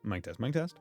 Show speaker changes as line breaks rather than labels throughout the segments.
Mic test, mic test.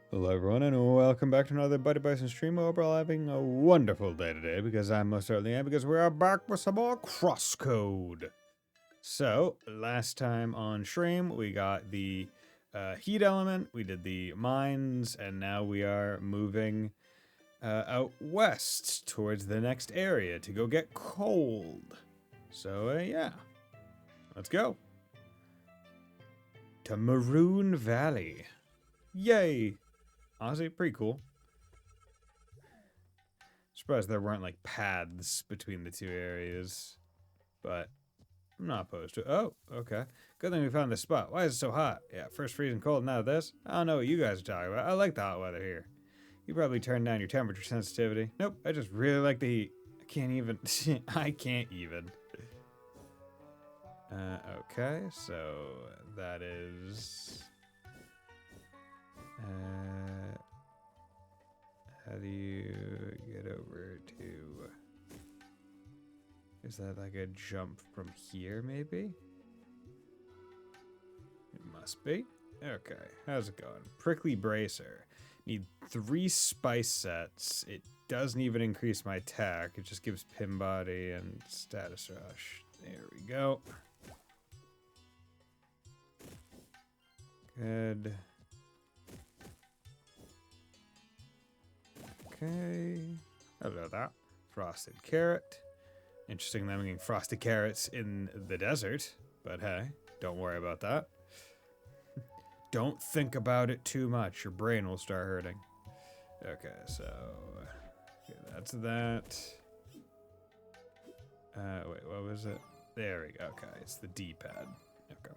Hello everyone and welcome back to another Buddy Bison stream. I hope we're having a wonderful day today, because I most certainly am, because we are back with some more CrossCode. So, last time on stream, we got the heat element, we did the mines, and now we are moving out west towards the next area to go get cold. So, yeah, let's go. To Maroon Valley. Yay! Honestly, pretty cool. surprised there weren't like paths between the two areas, but I'm not opposed to it. Oh, okay. Good thing we found this spot. Why is it so hot? Yeah, first freezing cold, now this. I don't know what you guys are talking about. I like the hot weather here. You probably turned down your temperature sensitivity. Nope, I just really like the heat. I can't even. I can't even. Okay, so that is... how do you get over to... Is that like a jump from here, maybe? It must be. Okay, how's it going? Prickly Bracer. Need 3 spice sets. It doesn't even increase my attack. It just gives Pin Body and Status Rush. There we go. Good. Okay. How about that? Frosted Carrot. Interesting that I'm getting frosted carrots in the desert, but hey, don't worry about that. Don't think about it too much. Your brain will start hurting. Okay, so okay, that's that. Wait, what was it? There we go. Okay, it's the D-pad. Okay.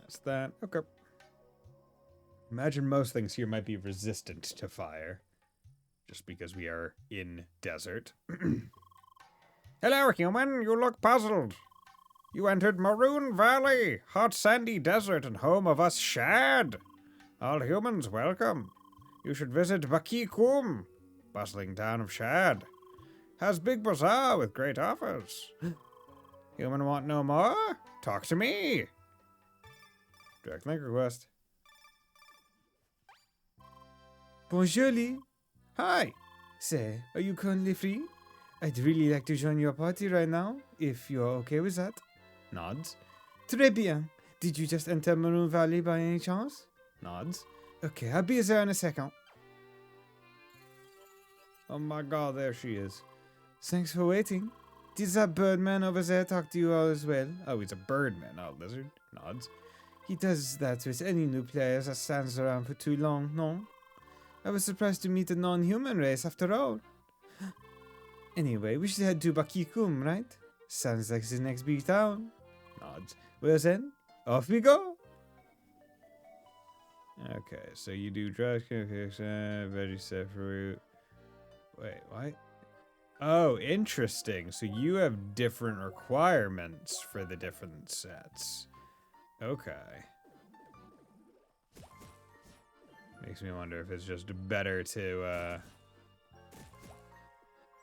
That's that. Okay. Imagine most things here might be resistant to fire. Just because we are in desert. Hello, human. You look puzzled. You entered Maroon Valley, hot sandy desert and home of us Shad. All humans welcome. You should visit Bakikum, bustling town of Shad. Has big bazaar with great offers. Human want no more? Talk to me. Direct link request. Bonjour, Lee. Hi. Say, are you currently free? I'd really like to join your party right now, if you're okay with that. Nods. Très bien. Did you just enter Maroon Valley by any chance? Nods. Okay, I'll be there in a second. Oh my god, there she is. Thanks for waiting. Did that birdman over there talk to you all as well? Oh, he's a birdman, not a lizard. Nods. He does that with any new player that stands around for too long, no? I was surprised to meet a non-human race after all. Anyway, we should head to Bakikum, right? Sounds like the next big town. Nods. Well then, off we go. Okay, so you do drugs, veggie set fruit. Wait, what? Oh, interesting. So you have different requirements for the different sets. Okay. Makes me wonder if it's just better to,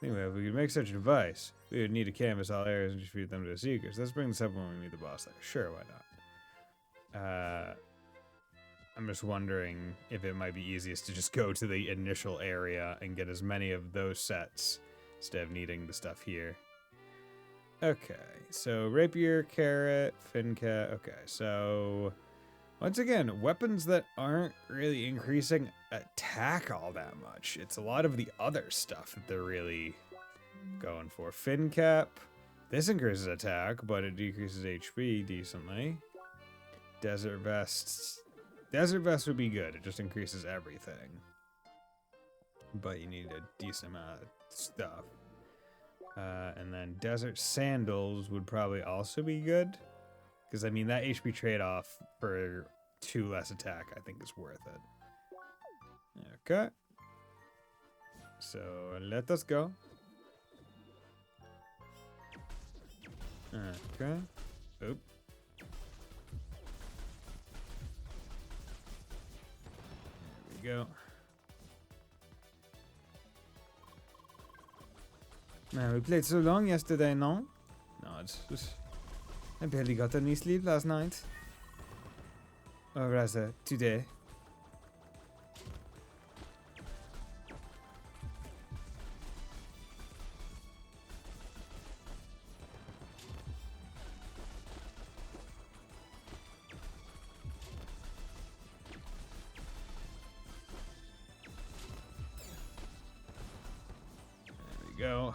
Anyway, if we could make such a device, we would need to canvas all areas and distribute them to the seekers. Let's bring this up when we meet the boss later. Sure, why not? I'm just wondering if it might be easiest to just go to the initial area and get as many of those sets instead of needing the stuff here. Okay, so rapier, carrot, fin cat. Okay, so once again, weapons that aren't really increasing attack all that much. It's a lot of the other stuff that they're really going for. Fin cap. This increases attack, but it decreases HP decently. Desert vest. Desert vest would be good. It just increases everything. But you need a decent amount of stuff. And then desert sandals would probably also be good. Because, I mean, that HP trade-off for 2 less attack, I think, is worth it. Okay. So, let us go. Okay. Oop. There we go. Man, we played so long yesterday, no? No, it's just... I barely got any sleep last night. Or rather, today. There we go.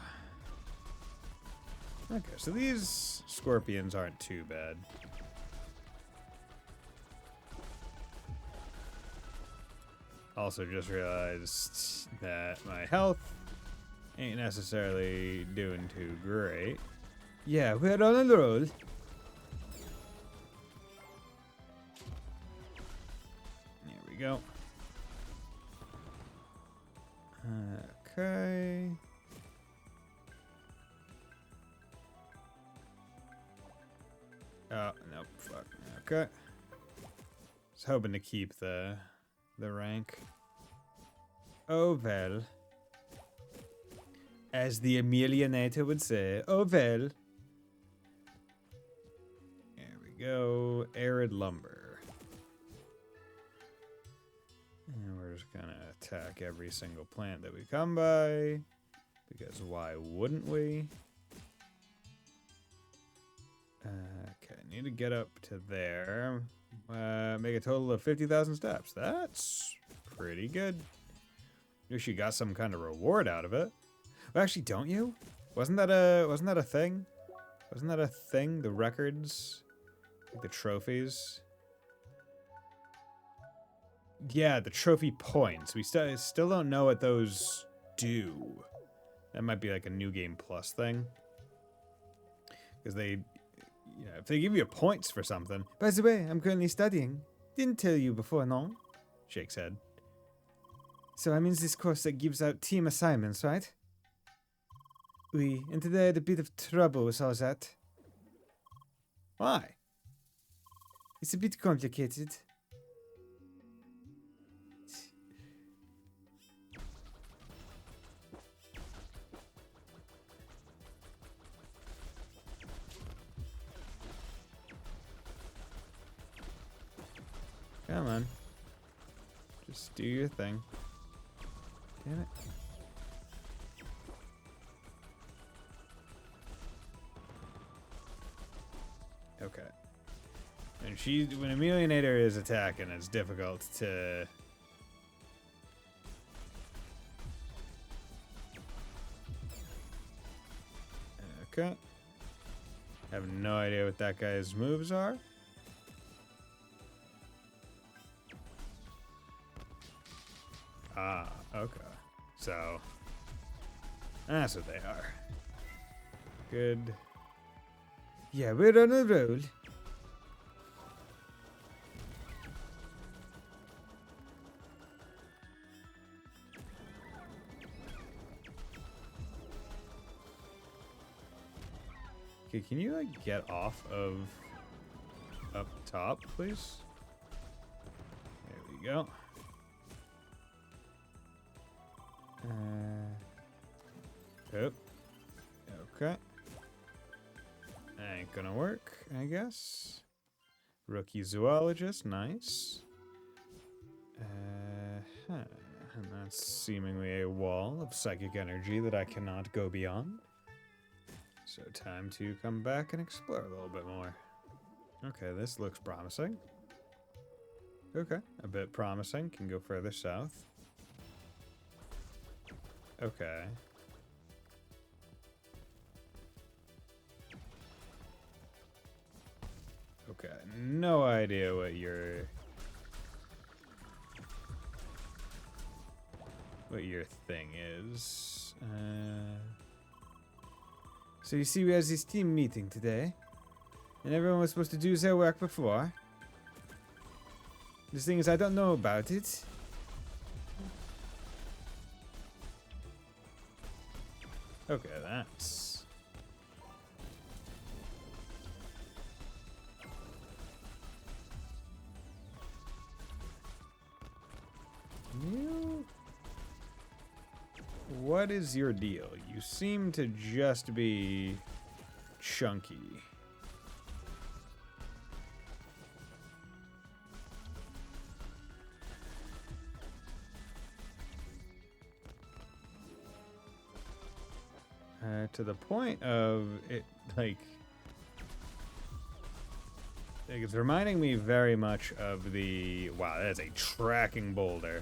Okay, so these scorpions aren't too bad. Also just realized that my health ain't necessarily doing too great. Yeah, we're on a roll. There we go. Okay. Oh, nope, fuck. Okay. Was hoping to keep the rank. Oh well. As the Emilianator would say, oh well. There we go. Arid lumber. And we're just gonna attack every single plant that we come by. Because why wouldn't we? Okay, need to get up to there. Make a total of 50,000 steps. That's pretty good. Wish you got some kind of reward out of it. Well, actually, don't you? Wasn't that a thing? Wasn't that a thing? The records, like the trophies. Yeah, the trophy points. We still don't know what those do. That might be like a new game plus thing. Because they, you know, if they give you points for something. By the way, I'm currently studying. Didn't tell you before, no? Shakes head. So I'm in this course that gives out team assignments, right? Oui, and today I had a bit of trouble with all that. Why? It's a bit complicated. Come on. Just do your thing. Damn it. Okay. And when Emilianator is attacking, it's difficult to... Okay. I have no idea what that guy's moves are. Ah, okay. So, that's what they are. Good. Yeah, we're on a roll. Okay, can you, like, get off of up top, please? There we go. Oh. Okay. Ain't gonna work, I guess. Rookie zoologist, nice. And that's seemingly a wall of psychic energy that I cannot go beyond. So time to come back and explore a little bit more. Okay, this looks promising. Okay, a bit promising. Can go further south. Okay. Okay, no idea what your thing is. So you see, we had this team meeting today, and everyone was supposed to do their work before. The thing is, I don't know about it. Okay, that's... You... What is your deal? You seem to just be chunky. To the point of it, like it's reminding me very much of the... Wow, that is a tracking boulder.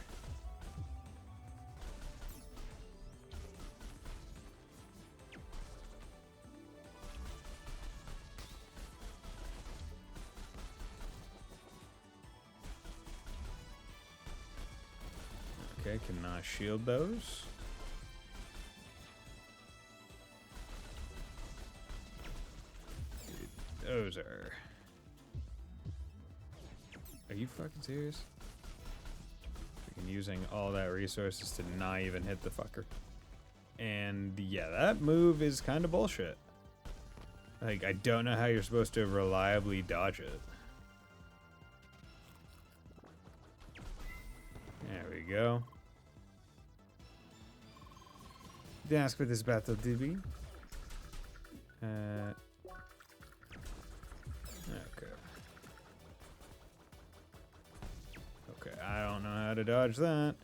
Okay, cannot shield those. Dude, those are... Are you fucking serious? Freaking using all that resources to not even hit the fucker. And yeah, that move is kind of bullshit. Like, I don't know how you're supposed to reliably dodge it. There we go. Didn't ask for this battle, did we? Okay. Okay, I don't know how to dodge that.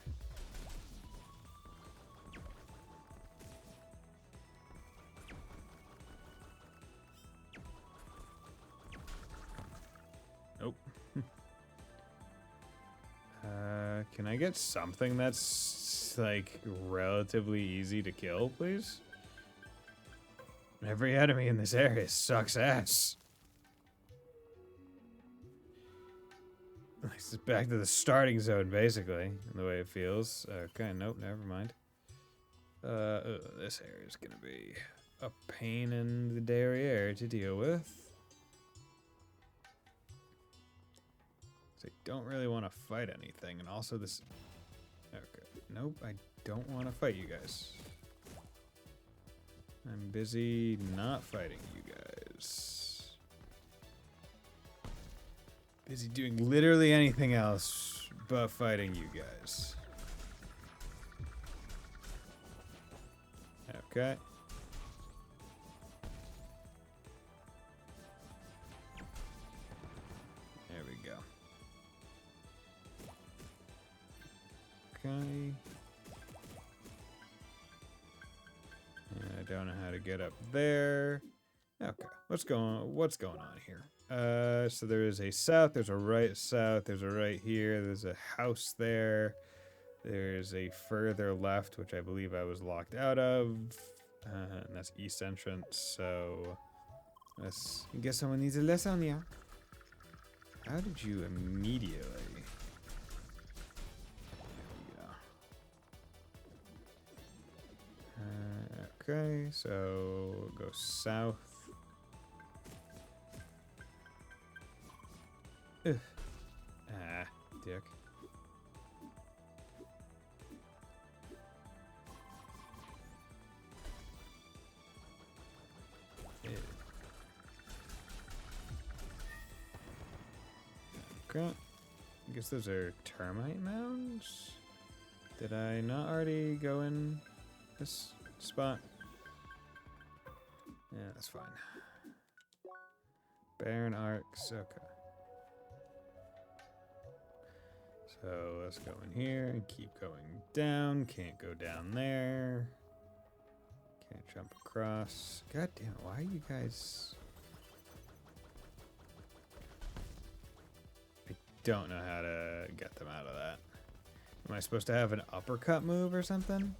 Nope. Can I get something that's, like, relatively easy to kill, please? Every enemy in this area sucks ass. This is back to the starting zone, basically, the way it feels. Okay, nope, never mind. This area is gonna be a pain in the derriere to deal with. So I don't really want to fight anything, and also this... Okay, nope, I don't want to fight you guys. I'm busy not fighting you guys. Busy doing literally anything else but fighting you guys. Okay. There we go. Okay. I don't know how to get up there. Okay, what's going on here? So there is a south, there's a right south, there's a right here, there's a house there. There's a further left, which I believe I was locked out of. And that's east entrance, so I guess someone needs a lesson, yeah. How did you immediately? Okay, so go south. Ugh. Ah, dick. Ew. Okay. I guess those are termite mounds? Did I not already go in this spot? Yeah, that's fine. Barren arcs, okay. So let's go in here and keep going down. Can't go down there. Can't jump across. God damn it, why are you guys... I don't know how to get them out of that. Am I supposed to have an uppercut move or something?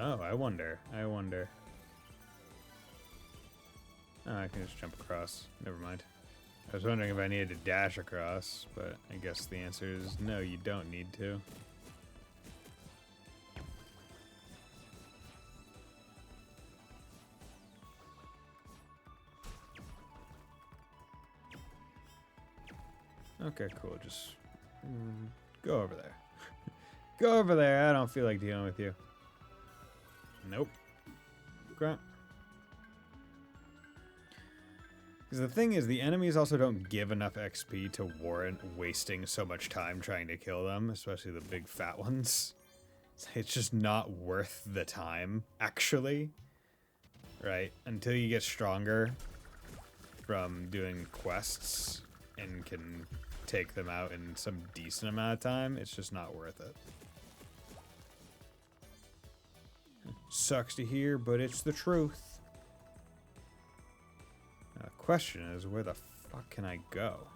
Oh, I wonder. Oh, I can just jump across. Never mind. I was wondering if I needed to dash across, but I guess the answer is no, you don't need to. Okay, cool. Just go over there. Go over there. I don't feel like dealing with you. Nope. Grunt. Because the thing is, the enemies also don't give enough XP to warrant wasting so much time trying to kill them, especially the big fat ones. It's just not worth the time, actually. Right? Until you get stronger from doing quests and can take them out in some decent amount of time, it's just not worth it. Sucks to hear, but it's the truth. Now, the question is, where the fuck can I go?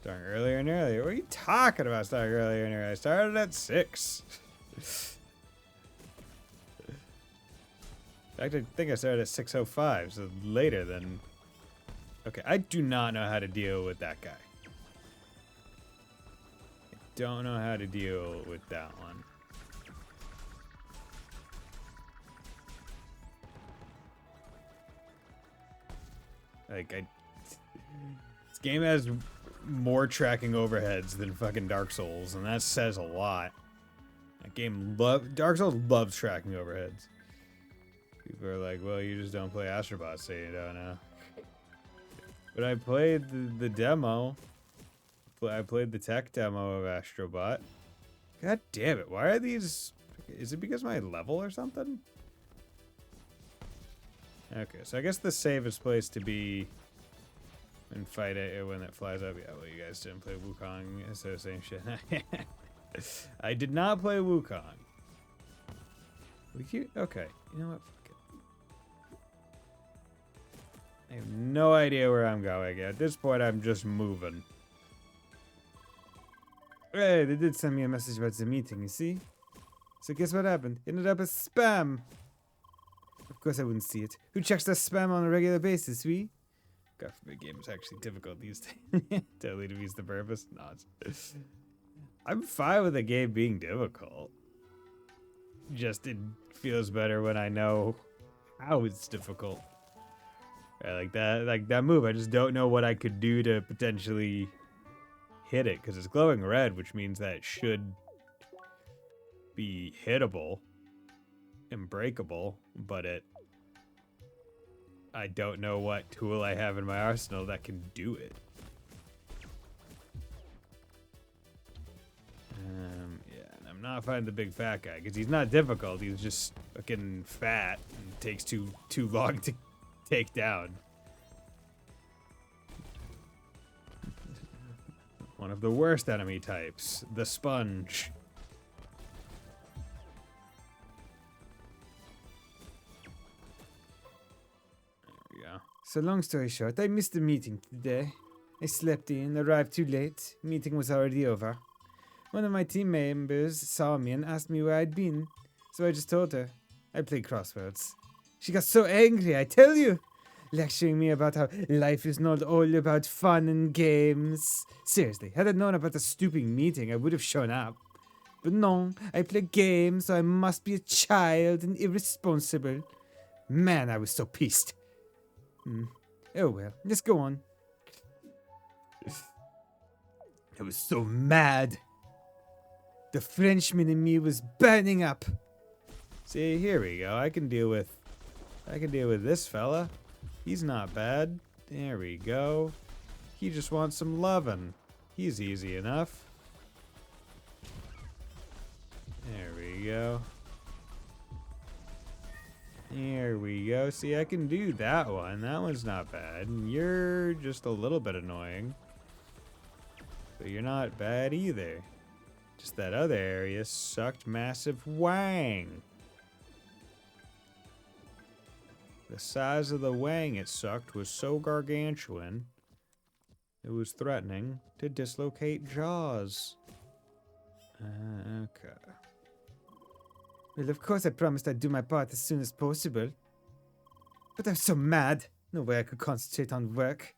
Starting earlier and earlier. What are you talking about starting earlier and earlier? I started at 6. In fact, I think I started at 6:05, so later than... Okay, I do not know how to deal with that guy. I don't know how to deal with that one. Like, this game has more tracking overheads than fucking Dark Souls, and that says a lot. That game Dark Souls loves tracking overheads. People are like, well, you just don't play Astrobot, so you don't know. But I played the demo. I played the tech demo of Astrobot. God damn it, why are these... Is it because of my level or something? Okay, so I guess the safest place to be and fight it when it flies up. Yeah, well, you guys didn't play Wukong, so same shit. I did not play Wukong. Okay, you know what? Fuck it. I have no idea where I'm going. At this point, I'm just moving. Hey, they did send me a message about the meeting, you see? So guess what happened? It ended up as spam. Of course I wouldn't see it. Who checks their spam on a regular basis, we? God forbid game is actually difficult these days. Totally defeats the purpose. Not. I'm fine with a game being difficult. Just it feels better when I know how it's difficult. Like that move. I just don't know what I could do to potentially hit it because it's glowing red, which means that it should be hittable and breakable, but I don't know what tool I have in my arsenal that can do it. Yeah, and I'm not fighting the big fat guy because he's not difficult. He's just fucking fat and takes too long to take down. One of the worst enemy types, the sponge. There we go. So long story short, I missed the meeting today. I slept in, arrived too late. Meeting was already over. One of my team members saw me and asked me where I'd been, so I just told her. I played crosswords. She got so angry, I tell you, lecturing me about how life is not all about fun and games. Seriously, had I known about the stupid meeting, I would have shown up. But no, I play games, so I must be a child and irresponsible. Man, I was so pissed. Oh well, let's go on. I was so mad. The Frenchman in me was burning up. See, here we go. I can deal with this fella. He's not bad. There we go. He just wants some lovin'. He's easy enough. There we go. There we go. See, I can do that one. That one's not bad. And you're just a little bit annoying. But you're not bad either. Just that other area sucked massive wang. The size of the wang it sucked was so gargantuan, it was threatening to dislocate jaws. Okay. Well, of course I promised I'd do my part as soon as possible. But I was so mad. No way I could concentrate on work.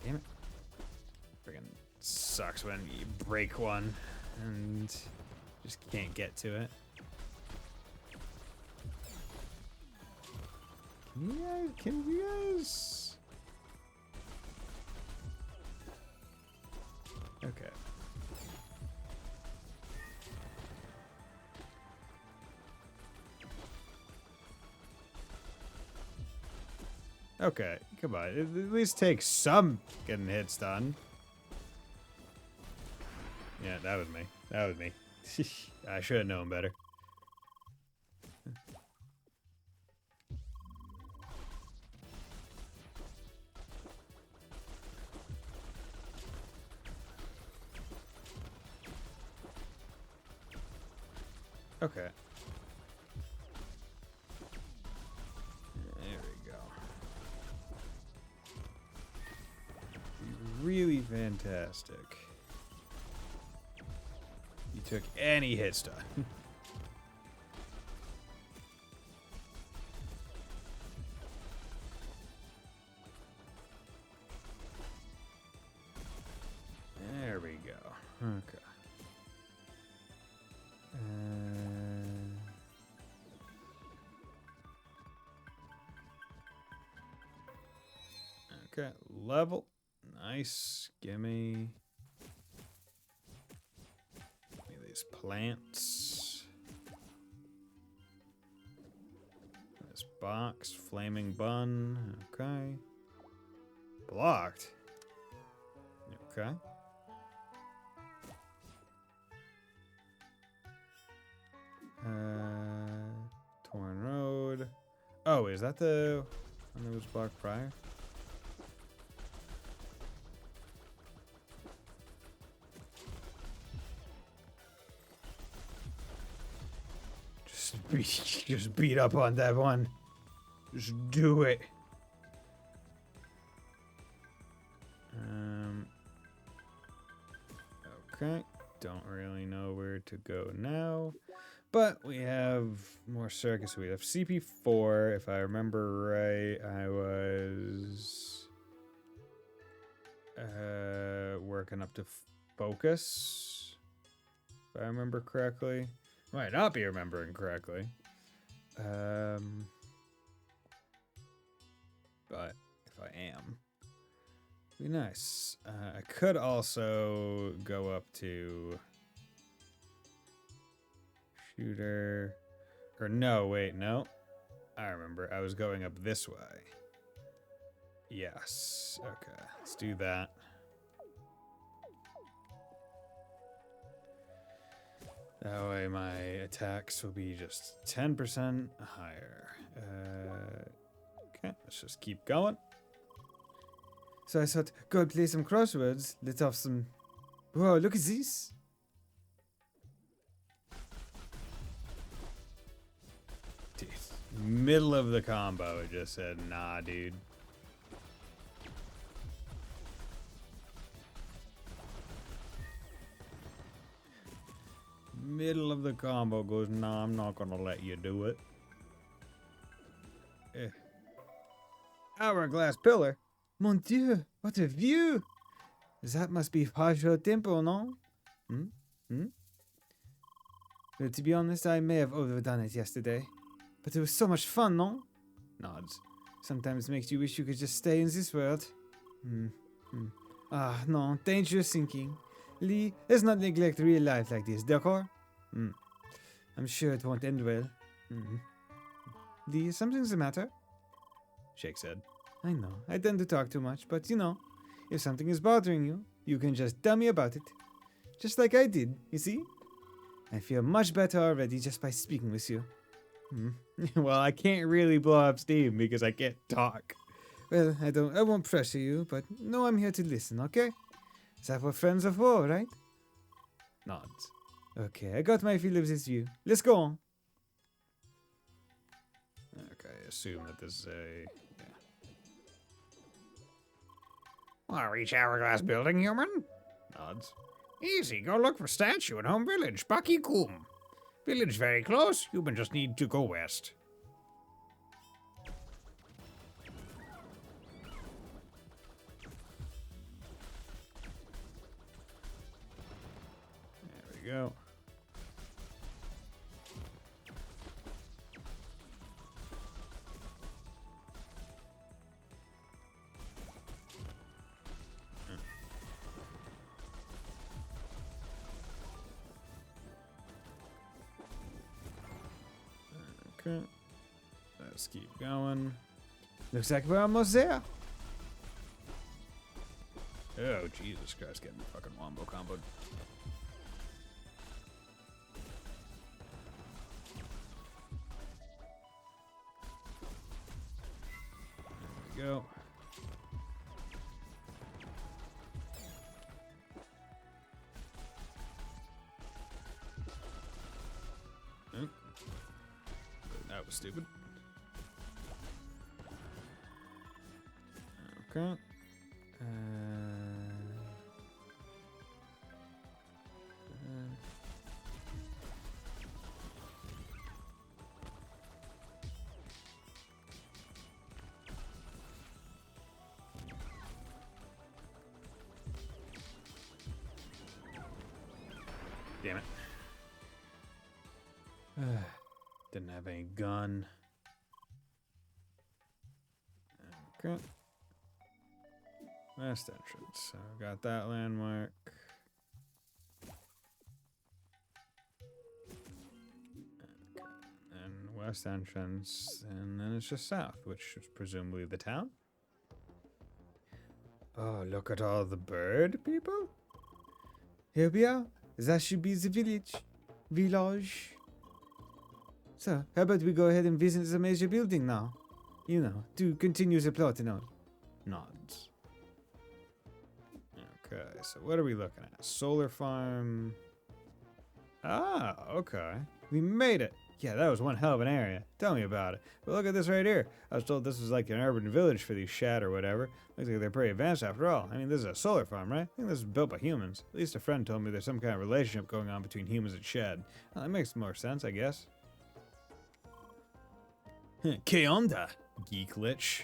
Damn it. Friggin' sucks when you break one and just can't get to it. Can you guys? Okay. Okay, come on. At least take some getting hits done. Yeah, that was me. That was me. I should have known better. Okay. There we go. Really fantastic. You took any hit stun. There we go. Okay. Okay, level. Nice. Gimme these plants. This box, flaming bun. Okay. Blocked. Okay. Torn road. Oh, is that the one that was blocked prior? Just beat up on that one. Just do it. Okay. Don't really know where to go now. But we have more circuits. We have CP4. If I remember right, I was working up to focus. If I remember correctly. Might not be remembering correctly. But if I am, be nice. I could also go up to shooter. Or no, wait, no. I remember. I was going up this way. Yes. Okay, let's do that. That way my attacks will be just 10% higher. Okay, let's just keep going. So I thought, go play some crosswords. Let's have some... Whoa, look at this. Dude, middle of the combo, it just said, nah, dude. Middle of the combo goes, nah, I'm not gonna let you do it. Hourglass pillar? Mon Dieu, what a view! That must be Hajo Temple, no? Well, to be honest, I may have overdone it yesterday. But it was so much fun, no? Nods. Sometimes makes you wish you could just stay in this world. Ah, no, dangerous thinking. Lee, let's not neglect real life like this, d'accord? I'm sure it won't end well. Lee, something's the matter? Shake said. I know, I tend to talk too much, but you know, if something is bothering you, you can just tell me about it. Just like I did, you see? I feel much better already just by speaking with you. Well, I can't really blow up steam because I can't talk. Well, I won't pressure you, but no, I'm here to listen, okay? Is that what friends are for, right? Nods. Okay, I got my feel of this view. Let's go on. Okay, I assume that this is a...
Want to reach Hourglass Building, human?
Nods.
Easy, go look for statue in home village, Baki Kum. Village very close, human just need to go west.
There we go. Okay. Let's keep going. Looks like we're almost there. Oh, Jesus Christ, getting fucking wombo comboed. There we go. Oh. That was stupid. Okay. Damn it. Didn't have any gun. Okay. West entrance. So got that landmark. Okay. And west entrance, and then it's just south, which is presumably the town. Oh, look at all the bird people. Here we are. That should be the village. Village. So, how about we go ahead and visit the major building now? You know, to continue the plot and all. Nods. Okay, so what are we looking at? Solar farm. Ah, okay. We made it. Yeah, that was one hell of an area. Tell me about it. But look at this right here. I was told this was like an urban village for these Shad or whatever. Looks like they're pretty advanced after all. I mean, this is a solar farm, right? I think this is built by humans. At least a friend told me there's some kind of relationship going on between humans and Shad. Well, that makes more sense, I guess. ¿Qué onda, geeklich?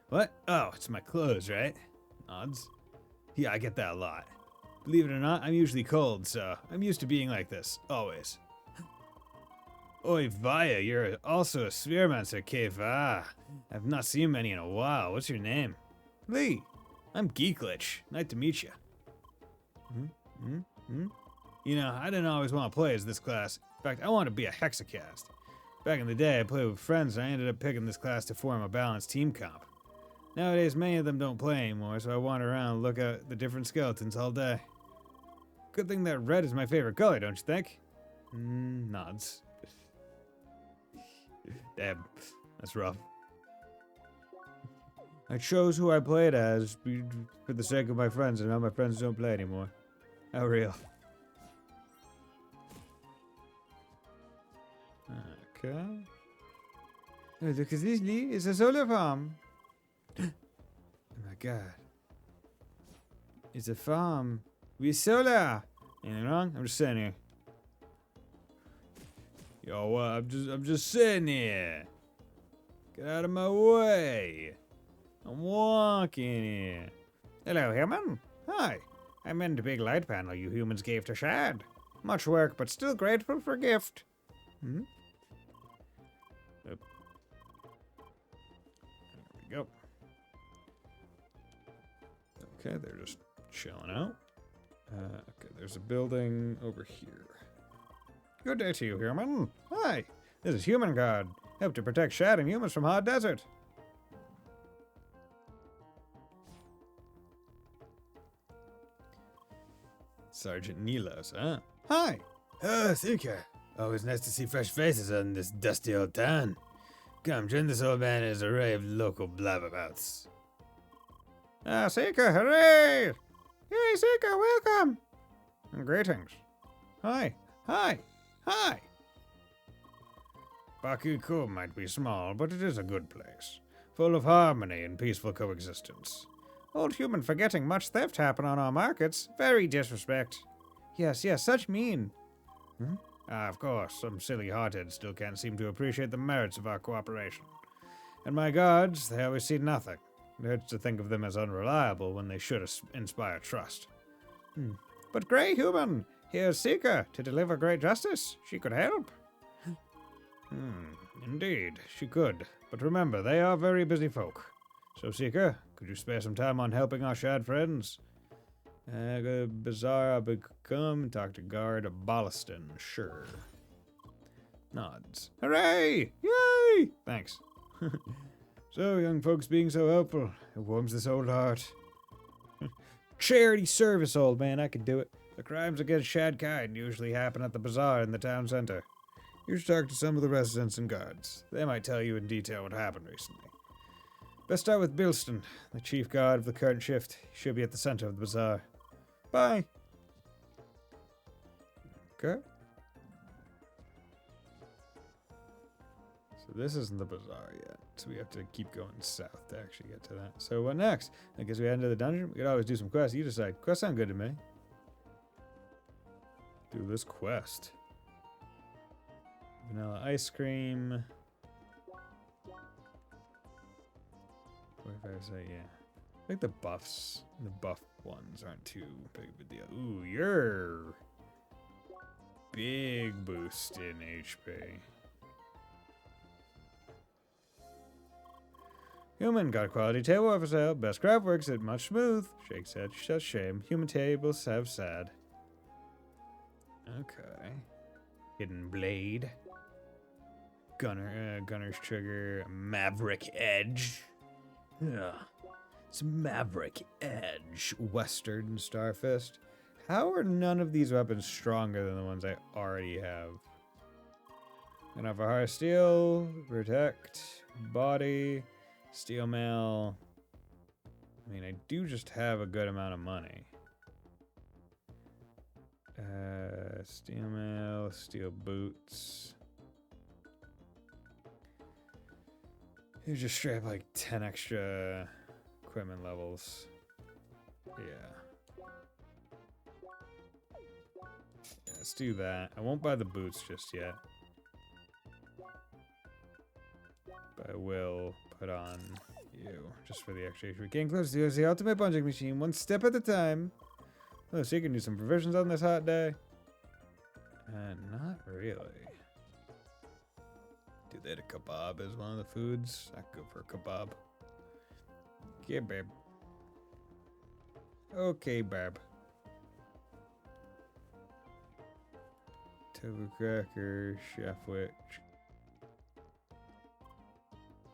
What? Oh, it's my clothes, right? Nods. Yeah, I get that a lot. Believe it or not, I'm usually cold, so I'm used to being like this. Always. Oi, Vaya, you're also a Spheremancer, Keva. I've not seen many in a while. What's your name? Lee. I'm Geeklich. Nice to meet you. You know, I didn't always want to play as this class. In fact, I wanted to be a Hexacast. Back in the day, I played with friends, and I ended up picking this class to form a balanced team comp. Nowadays, many of them don't play anymore, so I wander around and look at the different skeletons all day. Good thing that red is my favorite color, don't you think? Nods. Damn, that's rough. I chose who I played as for the sake of my friends, and now my friends don't play anymore. How real. Okay. Oh, look at this, Lee. It's a solar farm. Oh my god. It's a farm with solar. Anything wrong? I'm just sitting here. Yo, what? I'm just sitting here. Get out of my way. I'm walking here. Hello, human. Hi. I'm in the big light panel you humans gave to Shad. Much work, but still grateful for a gift. There we go. Okay, they're just chilling out. Okay, there's a building over here. Good day to you, human. Hi, this is Human Guard. Help to protect Shad and humans from hard desert. Sergeant Nilos, huh? Hi. Oh, Seeker. Always nice to see fresh faces on this dusty old town. Come, join this old man in his array of local blabbermouths. Ah, Seeker, hooray! Yay, Seeker, welcome! And greetings. Hi, hi, hi! Baku might be small, but it is a good place, full of harmony and peaceful coexistence. Old human forgetting much theft happen on our markets. Very disrespect. Yes, such mean. Of course, some silly hotheads still can't seem to appreciate the merits of our cooperation. And my guards, they always see nothing. It hurts to think of them as unreliable when they should inspire trust. But Grey Human, here's Seeker to deliver great justice. She could help. Indeed, she could. But remember, they are very busy folk. So, Seeker, could you spare some time on helping our Shad friends? Go to Bazaar, come talk to Guard Bolliston, sure. Nods. Hooray! Yay! Thanks. So, young folks being so helpful, it warms this old heart. Charity service, old man, I could do it. The crimes against Shadkind usually happen at the bazaar in the town center. You should talk to some of the residents and guards. They might tell you in detail what happened recently. Best start with Bilston, the chief guard of the current shift. He should be at the center of the bazaar. Bye. Okay. So this isn't the bazaar yet, so we have to keep going south to actually get to that. So what next? I guess we head into the dungeon. We could always do some quests. You decide. Quests sound good to me. Do this quest. Vanilla ice cream. 45 yeah. I think the buff ones aren't too big of a deal. Ooh, big boost in HP. Human got a quality tableware for sale. Best craft works it much smooth. Shake said, just shame. Human tables have sad. Okay. Hidden blade. Gunner's trigger. Maverick edge. Yeah. It's Maverick edge. Western Starfist. How are none of these weapons stronger than the ones I already have? Gonna have a hard steel, protect, body, steel mail. I mean, I do just have a good amount of money. Steel mail, steel boots. You just straight up like 10 extra equipment levels. Yeah. Let's do that. I won't buy the boots just yet. But I will put on you just for the extra HP. Getting close to the ultimate punching machine, one step at a time. Oh, so you can do some provisions on this hot day? Not really. Do they have a kebab as one of the foods? I'd go for a kebab. Yeah, babe. Okay, babe. Tofu cracker, chef witch.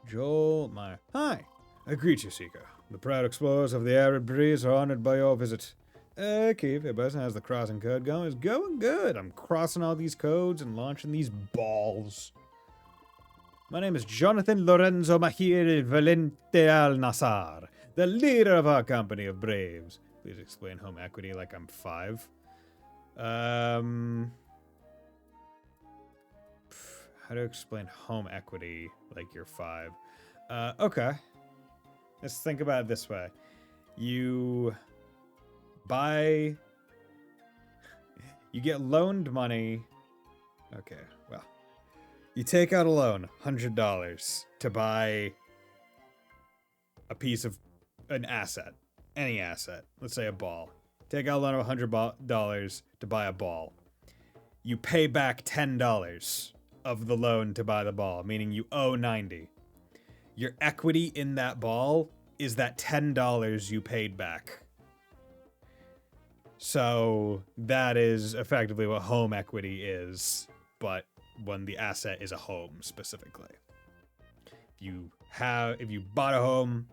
Joel Meyer. Hi! I greet you, Seeker. The proud explorers of the arid breeze are honored by your visit. Keith, your person has the crossing code going. It's going good. I'm crossing all these codes and launching these balls. My name is Jonathan Lorenzo Mahir Valente Al Nassar, the leader of our company of braves. Please explain home equity like I'm 5. How to explain home equity like you're 5? Okay. Let's think about it this way. You get loaned money. Okay, well. You take out a loan, $100, to buy a piece of an asset. Any asset. Let's say a ball. Take out a loan of $100 to buy a ball. You pay back $10 of the loan to buy the ball, meaning you owe $90. Your equity in that ball is that $10 you paid back. So that is effectively what home equity is, but when the asset is a home specifically. If you bought a home,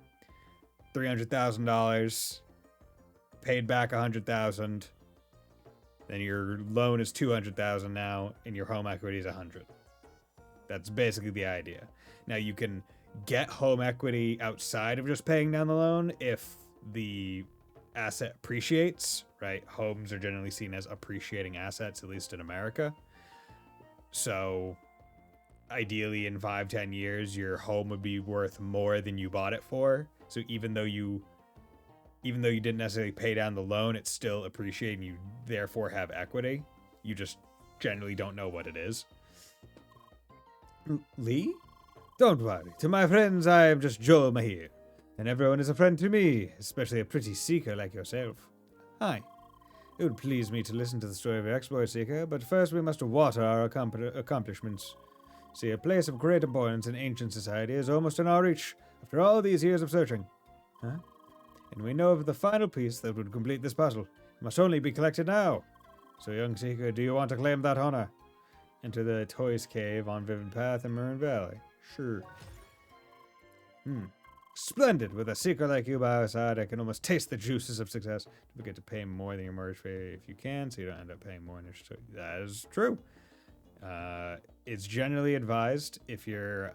$300,000, paid back $100,000, then your loan is $200,000 now, and your home equity is $100,000. That's basically the idea. Now you can get home equity outside of just paying down the loan if the asset appreciates, right? Homes are generally seen as appreciating assets, at least in America. So ideally in 5-10 years, your home would be worth more than you bought it for. So even though you didn't necessarily pay down the loan, it's still appreciating. You therefore have equity. You just generally don't know what it is. Lee? Don't worry. To my friends, I am just Joel Mahir. And everyone is a friend to me, especially a pretty seeker like yourself. Hi. It would please me to listen to the story of your exploit, Seeker, but first we must water our accomplishments. See, a place of great importance in ancient society is almost in our reach, after all these years of searching. Huh? And we know of the final piece that would complete this puzzle. It must only be collected now. So, young Seeker, do you want to claim that honor? Enter the Toys Cave on Vivid Path in Maroon Valley. Sure. Splendid. With a seeker like you by our side, I can almost taste the juices of success. Don't forget to pay more than your mortgage fee if you can, so you don't end up paying more. That is true. It's generally advised if your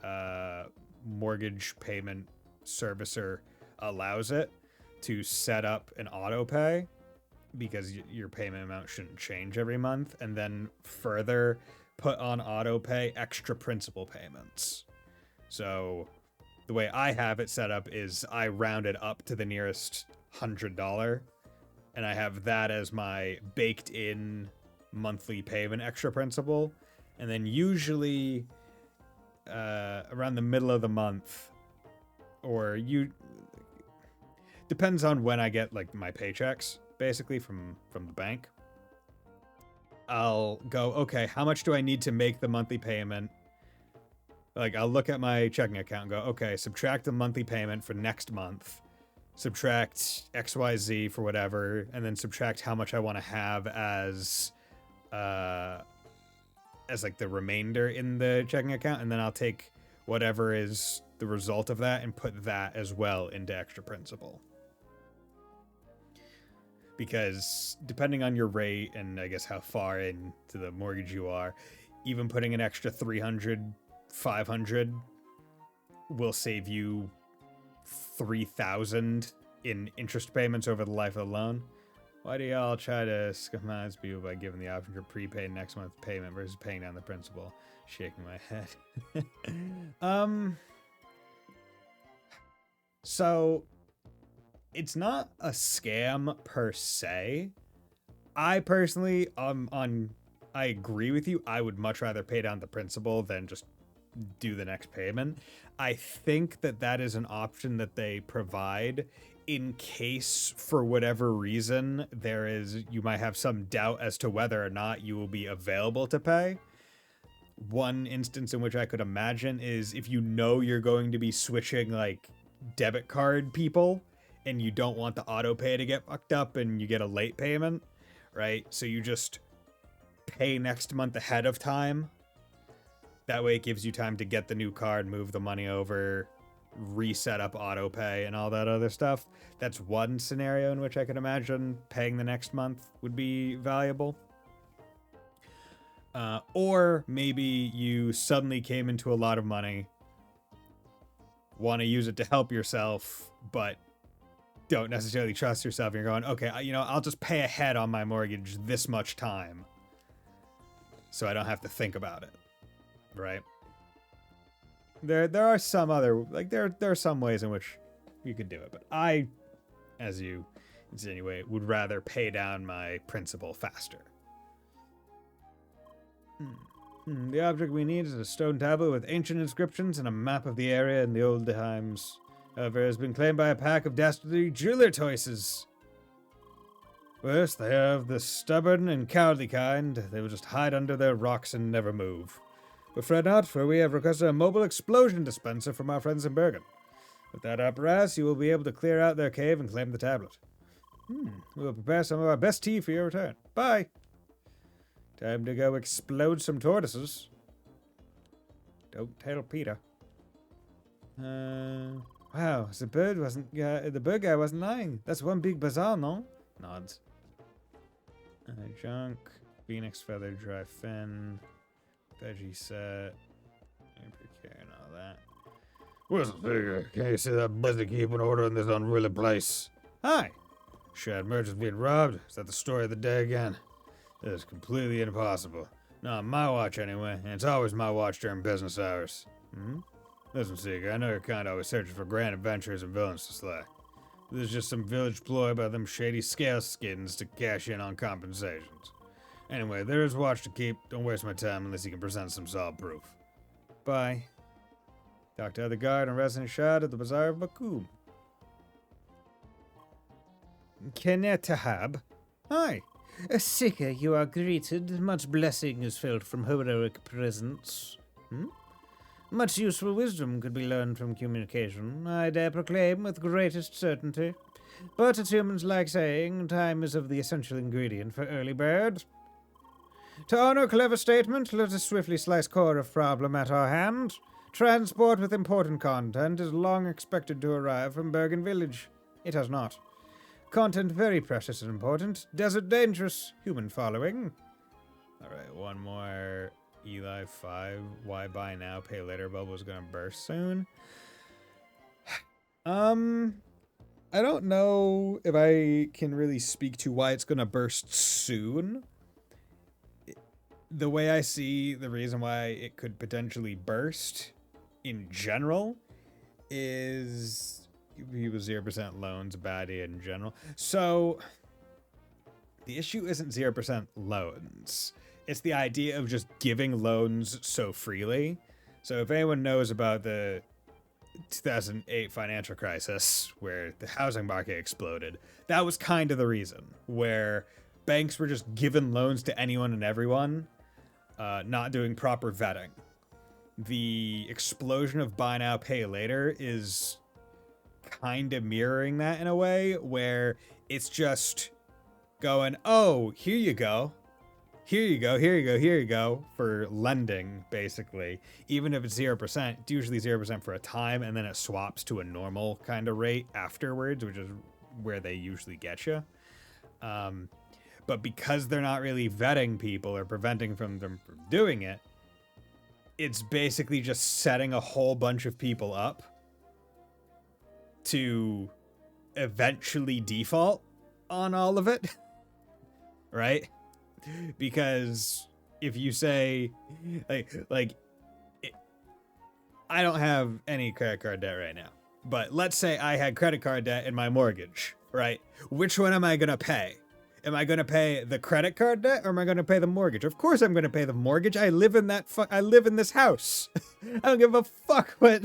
mortgage payment servicer allows it to set up an auto pay, because your payment amount shouldn't change every month, and then further put on auto pay extra principal payments. So the way I have it set up is I round it up to the nearest $100, and I have that as my baked in monthly payment extra principal. And then usually around the middle of the month, or depends on when I get like my paychecks, basically from the bank. I'll go, okay, how much do I need to make the monthly payment? Like, I'll look at my checking account and go, okay, subtract the monthly payment for next month, subtract XYZ for whatever, and then subtract how much I want to have as like the remainder in the checking account, and then I'll take whatever is the result of that and put that as well into extra principal. Because depending on your rate and I guess how far into the mortgage you are, even putting an extra 300, 500 will save you 3,000 in interest payments over the life of the loan. Why do y'all try to schematize people by giving the option to prepay next month's payment versus paying down the principal? Shaking my head. So it's not a scam per se. I personally, I agree with you. I would much rather pay down the principal than just do the next payment. I think that is an option that they provide in case, for whatever reason, you might have some doubt as to whether or not you will be available to pay. One instance in which I could imagine is if you know you're going to be switching like debit card people and you don't want the auto pay to get fucked up and you get a late payment, right? So you just pay next month ahead of time. That way it gives you time to get the new card, move the money over, reset up auto pay and all that other stuff. That's one scenario in which I could imagine paying the next month would be valuable. Or maybe you suddenly came into a lot of money, want to use it to help yourself, but don't necessarily trust yourself. You're going, okay, I'll just pay ahead on my mortgage this much time so I don't have to think about it, right? There are some other, like, there are some ways in which you could do it, but I, as you insinuate, would rather pay down my principal faster. The object we need is a stone tablet with ancient inscriptions and a map of the area in the old times. However, it has been claimed by a pack of dastardly jeweler toises. Worse, they have the stubborn and cowardly kind. They will just hide under their rocks and never move. But fret not, for we have requested a mobile explosion dispenser from our friends in Bergen. With that apparatus, you will be able to clear out their cave and claim the tablet. We will prepare some of our best tea for your return. Bye! Time to go explode some tortoises. Don't tell Peter. Wow, the bird guy wasn't lying. That's one big bazaar, no? Nods. Junk, phoenix feather, dry fin, veggie set, care and all that.
Where's the figure? Can you see that busy keeping order in this unruly place?
Hi.
Shad merchants being robbed? Is that the story of the day again? That is completely impossible. Not on my watch anyway, and it's always my watch during business hours. Listen, Seeker, I know you're kind of always searching for grand adventures and villains to slay. This is just some village ploy by them shady scale skins to cash in on compensations. Anyway, there is a watch to keep. Don't waste my time unless you can present some solid proof.
Bye. Dr. the guard and resident Shad at the Bazaar of Bakum. Kenetahab. Hi. Seeker, you are greeted. Much blessing is felt from heroic presence. Much useful wisdom could be learned from communication, I dare proclaim with greatest certainty. But as humans like saying, time is of the essential ingredient for early bird. To honor clever statement, let us swiftly slice core of problem at our hand. Transport with important content is long expected to arrive from Bergen Village. It has not. Content very precious and important. Desert dangerous. Human following. Alright, one more. Eli 5, why buy now, pay later bubble is gonna burst soon. I don't know if I can really speak to why it's gonna burst soon. The way I see the reason why it could potentially burst in general is people 0% loans, bad in general. So the issue isn't 0% loans. It's the idea of just giving loans so freely. So if anyone knows about the 2008 financial crisis where the housing market exploded, that was kind of the reason, where banks were just giving loans to anyone and everyone, not doing proper vetting. The explosion of buy now, pay later is kind of mirroring that in a way where it's just going, oh, here you go. Here you go, here you go, here you go, for lending, basically. Even if it's 0%, it's usually 0% for a time, and then it swaps to a normal kind of rate afterwards, which is where they usually get you. But because they're not really vetting people or preventing them from doing it, it's basically just setting a whole bunch of people up to eventually default on all of it, right? Because if you say, I don't have any credit card debt right now, but let's say I had credit card debt in my mortgage, right? Which one am I going to pay? Am I going to pay the credit card debt or am I going to pay the mortgage? Of course I'm going to pay the mortgage. I live in this house. I don't give a fuck what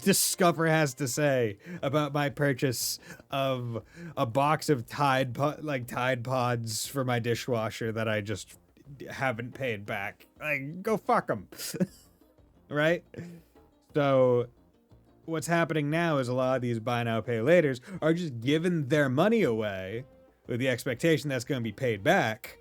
Discover has to say about my purchase of a box of Tide Pods for my dishwasher that I just haven't paid back. Like, go fuck them. Right? So what's happening now is a lot of these buy now, pay laters are just giving their money away with the expectation that's going to be paid back.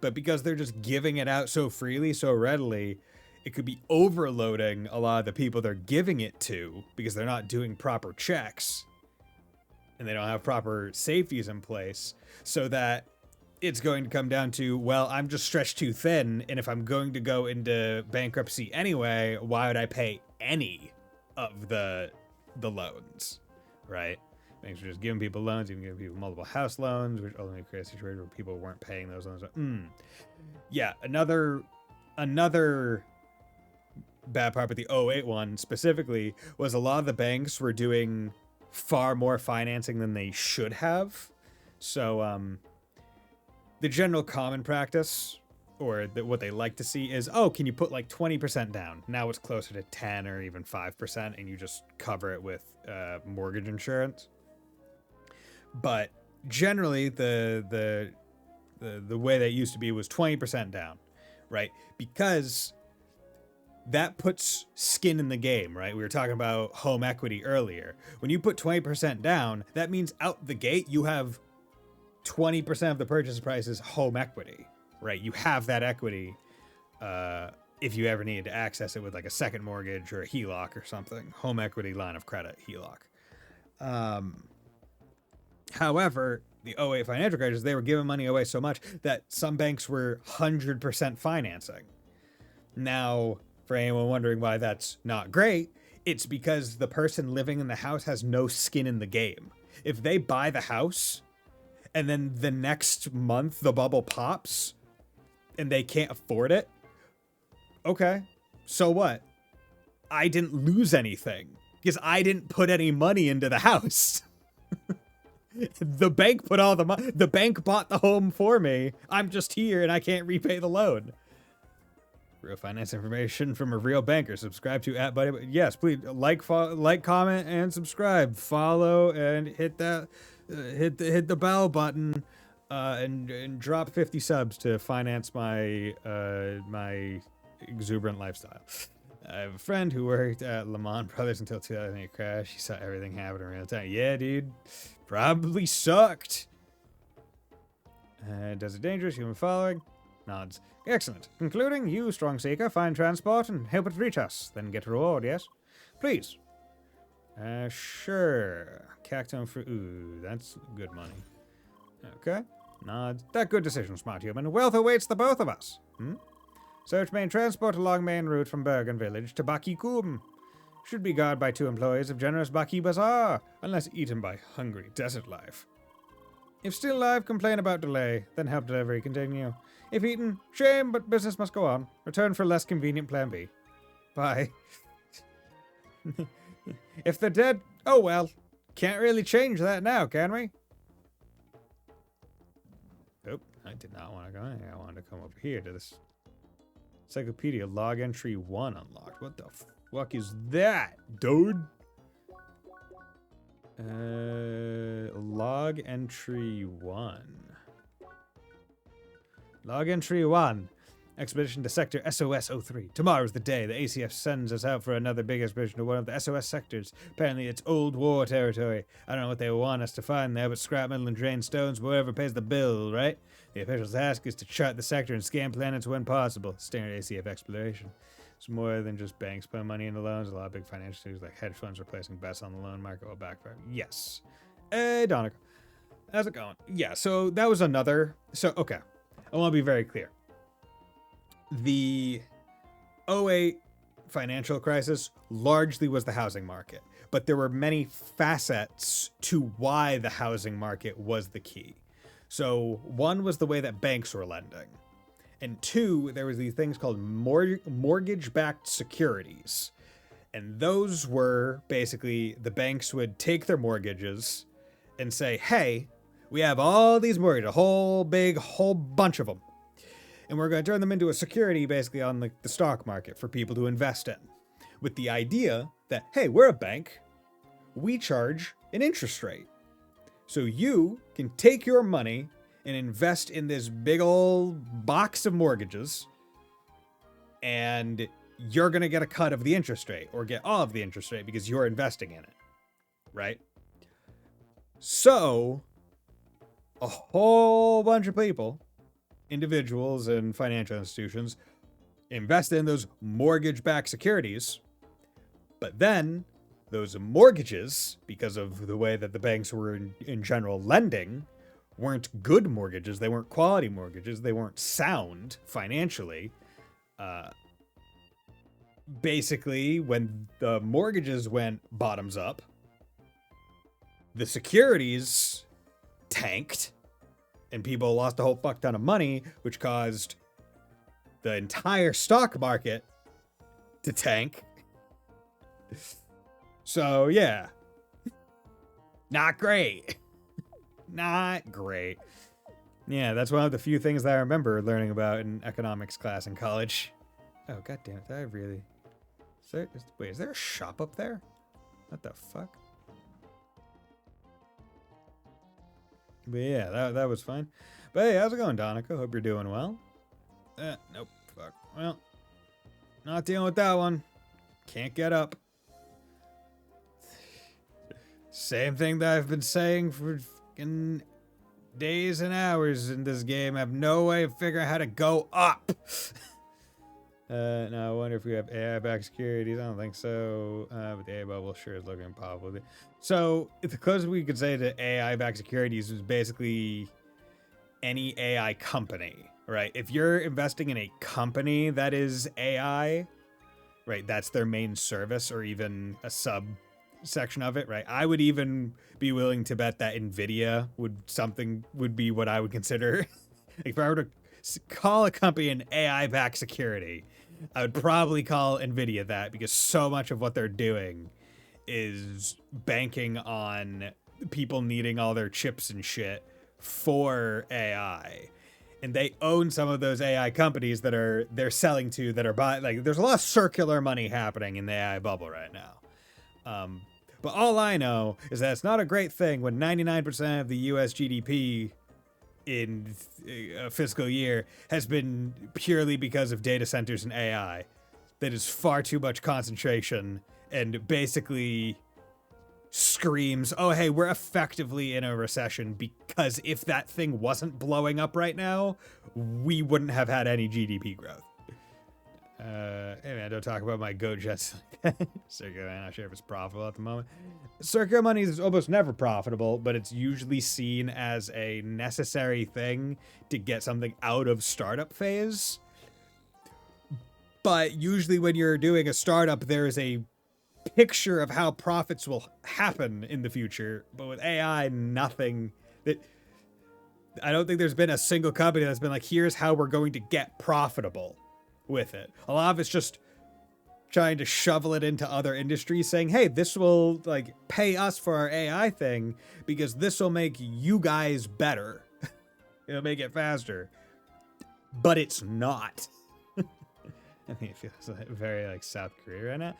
But because they're just giving it out so freely, so readily, it could be overloading a lot of the people they're giving it to because they're not doing proper checks and they don't have proper safeties in place, so that it's going to come down to, well, I'm just stretched too thin, and if I'm going to go into bankruptcy anyway, why would I pay any of the loans, right? Banks are just giving people loans, even giving people multiple house loans, which ultimately creates a situation where people weren't paying those loans. Yeah, another bad part with the 08 one specifically was a lot of the banks were doing far more financing than they should have. So the general common practice, or what they like to see, is, oh, can you put like 20% down? Now it's closer to 10 or even 5%, and you just cover it with mortgage insurance. But generally, the way that used to be was 20% down, right? Because that puts skin in the game, right? We were talking about home equity earlier. When you put 20% down, that means out the gate, you have 20% of the purchase price is home equity, right? You have that equity if you ever needed to access it with like a second mortgage or a HELOC or something. Home equity line of credit, HELOC. However, the 08 financial crisis, they were giving money away so much that some banks were 100% financing. Now, for anyone wondering why that's not great, it's because the person living in the house has no skin in the game. If they buy the house and then the next month the bubble pops and they can't afford it, okay, so what? I didn't lose anything because I didn't put any money into the house. The bank put all the money. The bank bought the home for me. I'm just here and I can't repay the loan. Real finance information from a real banker. Subscribe to @buddy. Yes, please like, comment, and subscribe. Follow and hit that, hit the bell button, and drop 50 subs to finance my my exuberant lifestyle. I have a friend who worked at Lehman Brothers until 2008 crash. He saw everything happen in real time. Yeah, dude, probably sucked. Does it dangerous? Human following? Nods. Excellent. Concluding, you, strong seeker, find transport and help it reach us. Then get a reward, yes? Please. Sure. Cactone fruit. Ooh, that's good money. Okay. Nods. That good decision, smart human. Wealth awaits the both of us. Search main transport along main route from Bergen Village to Baki Kum. Should be guarded by 2 employees of generous Baki Bazaar, unless eaten by hungry desert life. If still alive, complain about delay, then help delivery continue. If eaten, shame, but business must go on. Return for less convenient plan B. Bye. If they're dead, oh well. Can't really change that now, can we? Nope, I did not want to go in here. I wanted to come over here to this encyclopedia. Log entry 1 unlocked. What the fuck is that, dude? Log entry 1. Log entry 1. Expedition to Sector SOS-03. Tomorrow is the day the ACF sends us out for another big expedition to one of the SOS sectors. Apparently it's old war territory. I don't know what they want us to find there, but scrap metal and drain stones, whoever pays the bill, right? The official task is to chart the sector and scan planets when possible. Standard ACF exploration. It's more than just banks putting money into loans. A lot of big financial institutions like hedge funds are placing bets on the loan market will backfire. Yes. Hey, Donica. How's it going? Yeah, so that was another... So, okay. I want to be very clear. The '08 financial crisis largely was the housing market, but there were many facets to why the housing market was the key. So one was the way that banks were lending, and two, there was these things called mortgage-backed securities, and those were basically the banks would take their mortgages and say, hey, we have all these mortgages, a whole bunch of them. And we're going to turn them into a security basically on the stock market for people to invest in. With the idea that, hey, we're a bank. We charge an interest rate. So you can take your money and invest in this big old box of mortgages. And you're going to get a cut of the interest rate or get all of the interest rate because you're investing in it. Right? So a whole bunch of people, individuals and financial institutions, invest in those mortgage-backed securities, but then those mortgages, because of the way that the banks were in general lending, weren't good mortgages. They weren't quality mortgages. They weren't sound financially. Basically, when the mortgages went bottoms up, the securities tanked, and people lost a whole fuck ton of money, which caused the entire stock market to tank. So, yeah. Not great. Not great. Yeah, that's one of the few things that I remember learning about in economics class in college. Oh, god damn it. Did I really... Wait, is there a shop up there? What the fuck? But yeah, that was fine. But hey, how's it going, Donica? Hope you're doing well. Nope. Fuck. Well, not dealing with that one. Can't get up. Same thing that I've been saying for fucking days and hours in this game. I have no way of figuring out how to go up. Now I wonder if we have AI-backed securities. I don't think so. But the AI bubble sure is looking impossible. So the closest we could say to AI-backed securities is basically any AI company, right? If you're investing in a company that is AI, right, that's their main service or even a subsection of it, right? I would even be willing to bet that NVIDIA would be what I would consider. If I were to call a company an AI-backed security, I would probably call NVIDIA that, because so much of what they're doing is banking on people needing all their chips and shit for AI. And they own some of those AI companies that they're selling to, that are buying. Like, there's a lot of circular money happening in the AI bubble right now. But all I know is that it's not a great thing when 99% of the US GDP in a fiscal year has been purely because of data centers and AI. That is far too much concentration and basically screams, oh, hey, we're effectively in a recession, because if that thing wasn't blowing up right now, we wouldn't have had any GDP growth. Hey man, don't talk about my GoJets jets. Circular, I'm not sure if it's profitable at the moment. Circular money is almost never profitable, but it's usually seen as a necessary thing to get something out of startup phase. But usually when you're doing a startup, there is a picture of how profits will happen in the future. But with AI, nothing. I don't think there's been a single company that's been like, here's how we're going to get profitable with it. A lot of it's just trying to shovel it into other industries, saying, hey, this will like pay us for our AI thing because this will make you guys better. It'll make it faster. But it's not. I mean, it feels like very like South Korea right now.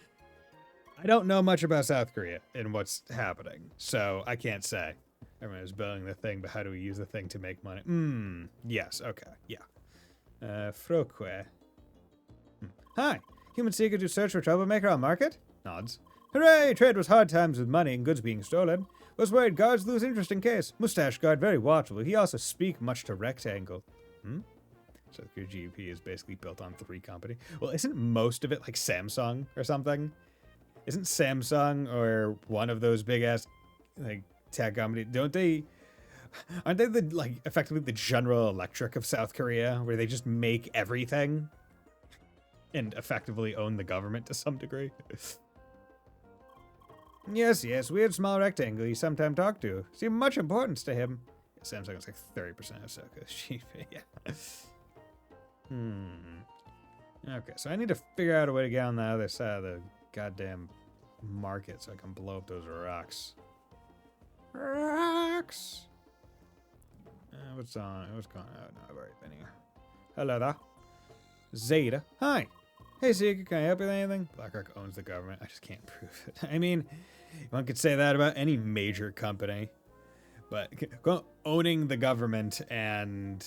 I don't know much about South Korea and what's happening, so I can't say. Everyone is building the thing, but how do we use the thing to make money? Yes, okay, yeah. Froque. Hi. Human seeker to search for troublemaker on market? Nods. Hooray! Trade was hard times with money and goods being stolen. Was worried guards lose interest in case. Mustache guard very watchful. He also speak much to rectangle. So your GDP is basically built on 3 company. Well, isn't most of it like Samsung or something? Isn't Samsung or one of those big ass like tech companies? Aren't they the like effectively the General Electric of South Korea, where they just make everything and effectively own the government to some degree? Yes, weird small rectangle you sometimes talk to. Seem much importance to him. Samsung is like 30% of Soko's GDP. Yeah. Okay, so I need to figure out a way to get on the other side of the goddamn market so I can blow up those rocks. Rocks! What's on? What's going on? No, I've already been here. Hello there. Zeta. Hi. Hey, Seeker, can I help you with anything? BlackRock owns the government. I just can't prove it. I mean, one could say that about any major company. But owning the government and,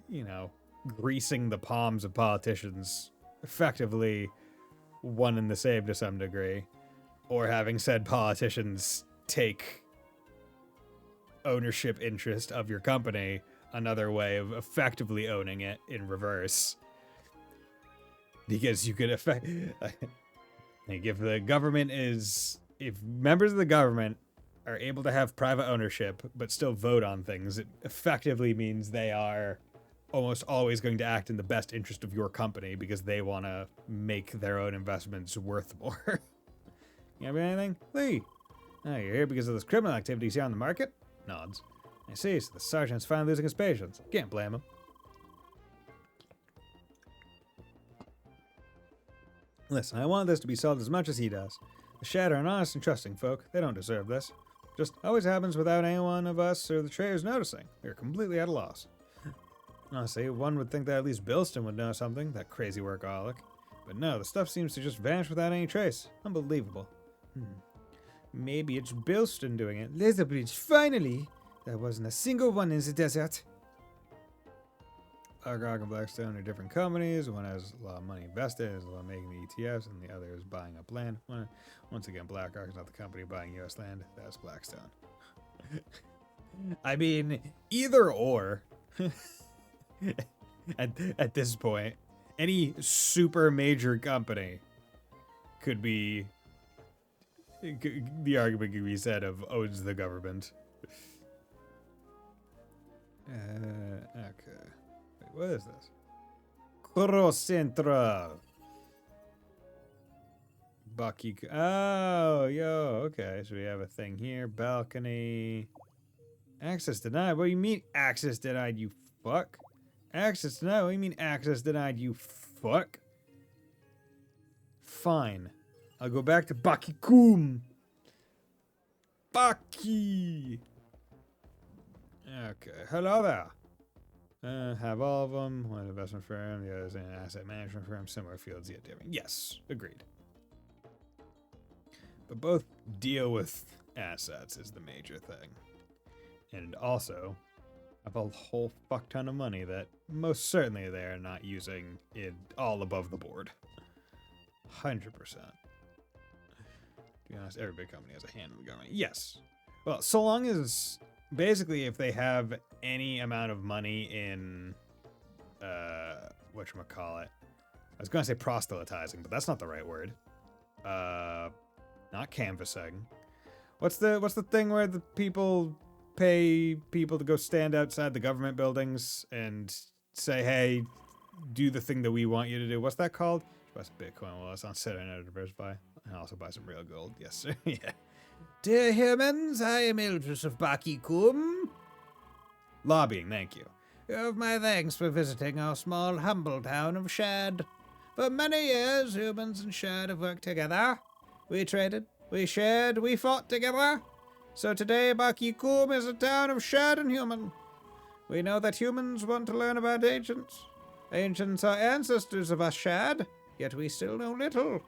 you know, greasing the palms of politicians, effectively one and the same to some degree. Or having said politicians take ownership interest of your company, another way of effectively owning it in reverse. Because you could affect, like if the government is, if members of the government are able to have private ownership but still vote on things, it effectively means they are almost always going to act in the best interest of your company because they want to make their own investments worth more. You have anything? Lee? Oh, you're here because of this criminal activities here on the market? Nods. I see, so the sergeant's finally losing his patience. Can't blame him. Listen, I want this to be solved as much as he does. The Shatter are honest and trusting folk. They don't deserve this. Just always happens without any one of us or the traders noticing. We're completely at a loss. Honestly, one would think that at least Bilston would know something, that crazy workaholic. But no, the stuff seems to just vanish without any trace. Unbelievable. Maybe it's Bilston doing it. Laser Bridge, finally! There wasn't a single one in the desert. BlackRock and Blackstone are different companies. One has a lot of money invested, is the one making the ETFs, and the other is buying up land. Once again, BlackRock is not the company buying U.S. land. That's Blackstone. I mean, either or. at this point, any super major company could be, the argument could be said of owns the government. Okay. Wait, what is this? Cross Central. Bucky. Oh, yo, okay. So we have a thing here. Balcony. Access denied. What do you mean access denied, you fuck? Access denied? What do you mean access denied, you fuck? Fine. I'll go back to Bucky Coom. Bucky. Okay. Hello there. Have all of them. One investment firm, the other is an asset management firm. Similar fields, yet different. Yes, agreed. But both deal with assets is the major thing. And also, have a whole fuck ton of money that most certainly they are not using it all above the board. 100%. To be honest, every big company has a hand in the government. Yes. Well, so long as, basically, if they have any amount of money in, whatchamacallit. I was going to say proselytizing, but that's not the right word. Not canvassing. What's the thing where the people pay people to go stand outside the government buildings and say, hey, do the thing that we want you to do? What's that called? Buy some Bitcoin while it's on Saturday Night to diversify. And also buy some real gold. Yes, sir. Yeah. Dear humans, I am Eldris of Bakikum. Lobbying, thank you. You have my thanks for visiting our small, humble town of Shad. For many years, humans and Shad have worked together. We traded, we shared, we fought together. So today, Bakikum is a town of Shad and human. We know that humans want to learn about ancients. Ancients are ancestors of us Shad, yet we still know little.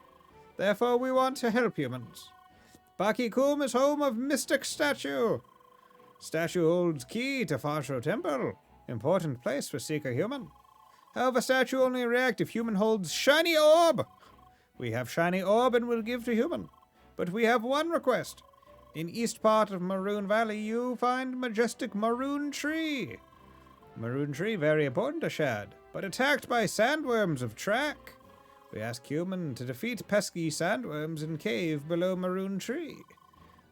Therefore, we want to help humans. Bakikum is home of Mystic Statue. Statue holds key to Farsho Temple. Important place for Seeker Human. However, statue only react if human holds shiny orb. We have shiny orb and will give to human. But we have one request. In east part of Maroon Valley, you find majestic maroon tree. Maroon tree very important to Shad, but attacked by sandworms of track. We ask human to defeat pesky sandworms in cave below maroon tree.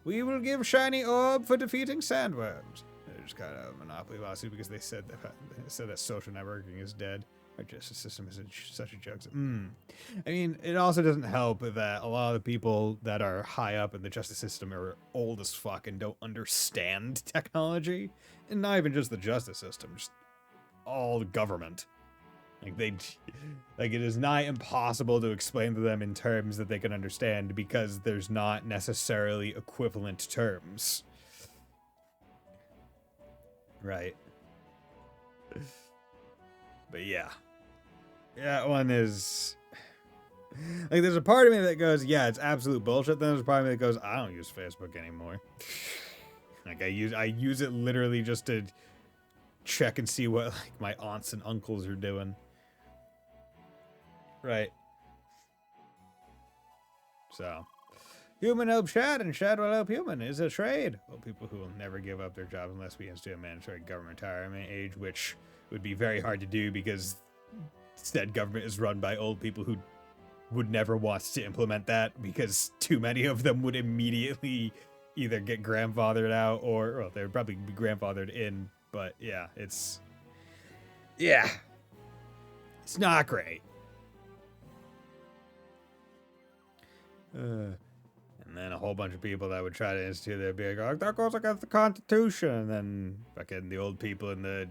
We will give shiny orb for defeating sandworms. They're just kind of a monopoly lawsuit because they said that social networking is dead. Our justice system is such a joke. I mean, it also doesn't help that a lot of the people that are high up in the justice system are old as fuck and don't understand technology. And not even just the justice system, just all the government. Like it is nigh impossible to explain to them in terms that they can understand because there's not necessarily equivalent terms. Right. But yeah. That one is... Like, there's a part of me that goes, yeah, it's absolute bullshit. Then there's a part of me that goes, I don't use Facebook anymore. Like, I use it literally just to check and see what, like, my aunts and uncles are doing. Right. So, human help Shad, and Shad will help human is a trade. Well, people who will never give up their jobs unless we institute a mandatory government retirement age, which would be very hard to do because said government is run by old people who would never want to implement that because too many of them would immediately either get grandfathered out or well, they would probably be grandfathered in. But yeah, it's not great. And then a whole bunch of people that would try to institute, they'd be like, oh, that goes against the Constitution. And then fucking the old people in the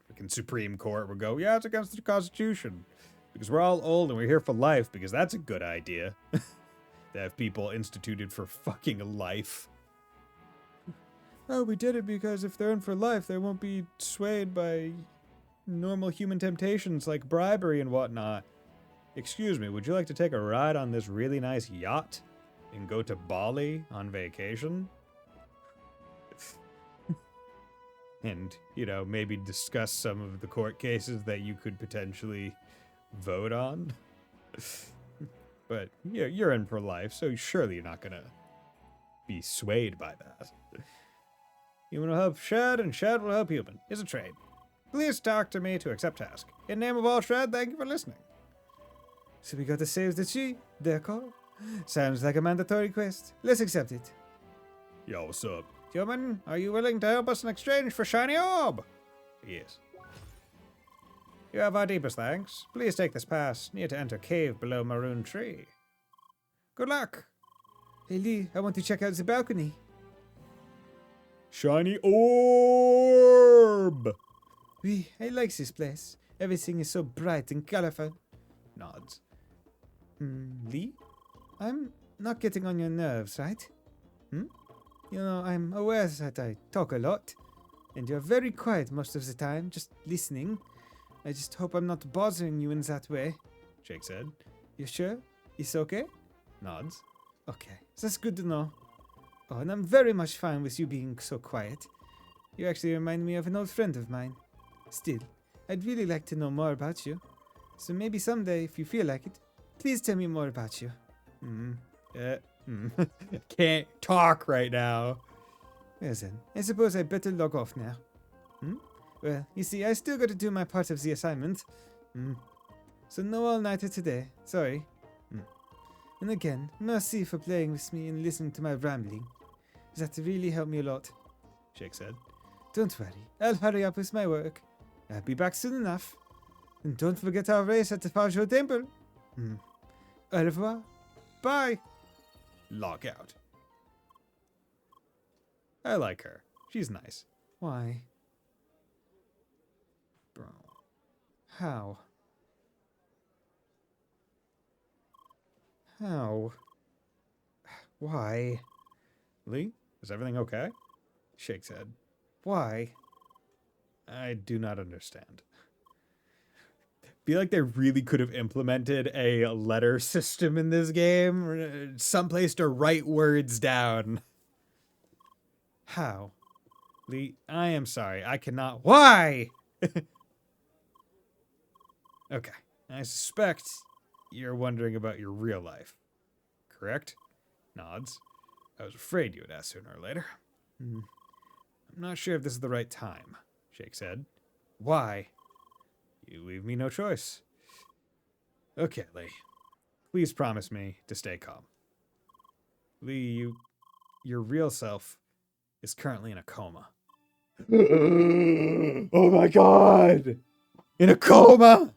fucking Supreme Court would go, yeah, it's against the Constitution. Because we're all old and we're here for life, because that's a good idea. To have people instituted for fucking life. Oh, we did it because if they're in for life, they won't be swayed by normal human temptations like bribery and whatnot. Excuse me, would you like to take a ride on this really nice yacht and go to Bali on vacation? And, you know, maybe discuss some of the court cases that you could potentially vote on? But you're in for life, so surely you're not gonna be swayed by that. Human will help Shad, and Shad will help human. Is a trade. Please talk to me to accept task. In name of all Shad, thank you for listening. So we got to save the tree, d'accord? Sounds like a mandatory quest. Let's accept it.
Yo, what's up?
Human, are you willing to help us in exchange for shiny orb?
Yes.
You have our deepest thanks. Please take this pass. Need to enter cave below maroon tree. Good luck. Hey Lee, I want to check out the balcony.
Shiny orb!
Oui, I like this place. Everything is so bright and colorful. Nods. Lee? I'm not getting on your nerves, right? You know, I'm aware that I talk a lot, and you're very quiet most of the time, just listening. I just hope I'm not bothering you in that way.
Jake said.
You sure? It's okay?
Nods.
Okay, that's good to know. Oh, and I'm very much fine with you being so quiet. You actually remind me of an old friend of mine. Still, I'd really like to know more about you. So maybe someday, if you feel like it, please tell me more about you.
Can't talk right now.
Well then, I suppose I better log off now. Well, you see, I still got to do my part of the assignment. So no all-nighter today. Sorry. And again, merci for playing with me and listening to my rambling. That really helped me a lot.
Jake said.
Don't worry, I'll hurry up with my work. I'll be back soon enough. And don't forget our race at the Fajo Temple. Au revoir. Bye.
Log out. I like her. She's nice.
Why? Bro. How? How? Why?
Lee, is everything okay? Shakes head.
Why?
I do not understand. Feel like they really could have implemented a letter system in this game. Someplace to write words down.
How?
Lee, I am sorry. I cannot. Why?
Okay, I suspect you're wondering about your real life, correct? Nods. I was afraid you would ask sooner or later. I'm not sure if this is the right time, shakes head. Why? You leave me no choice. Okay, Lee. Please promise me to stay calm. Lee, your real self is currently in a coma. Oh my god! In a coma?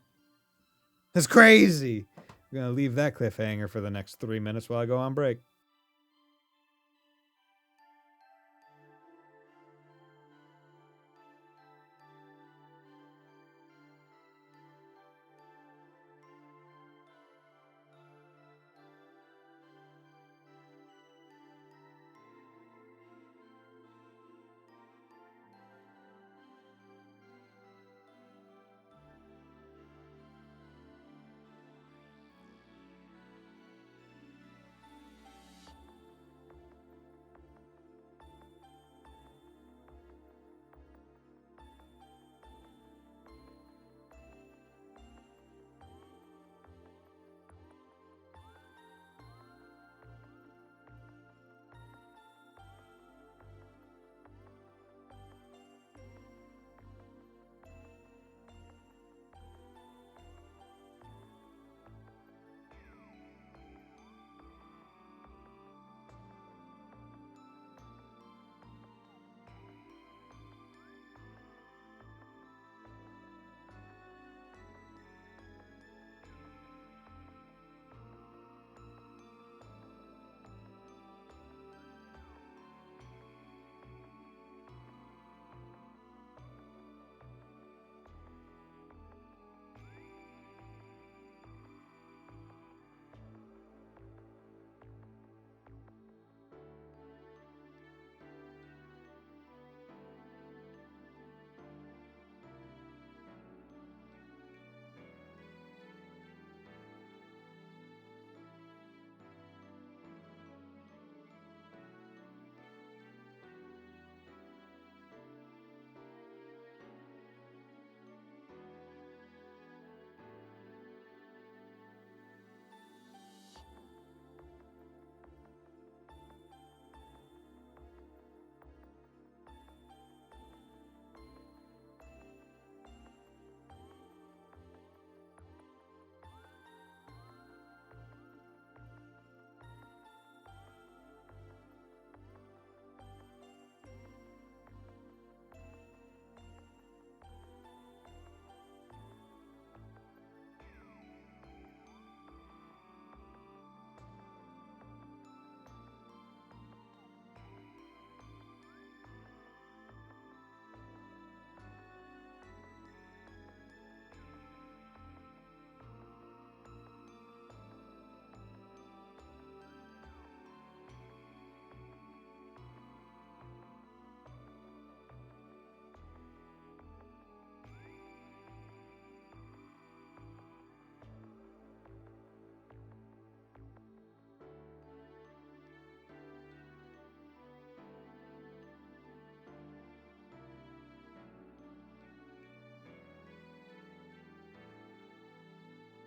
That's crazy! I'm gonna leave that cliffhanger for the next 3 minutes while I go on break.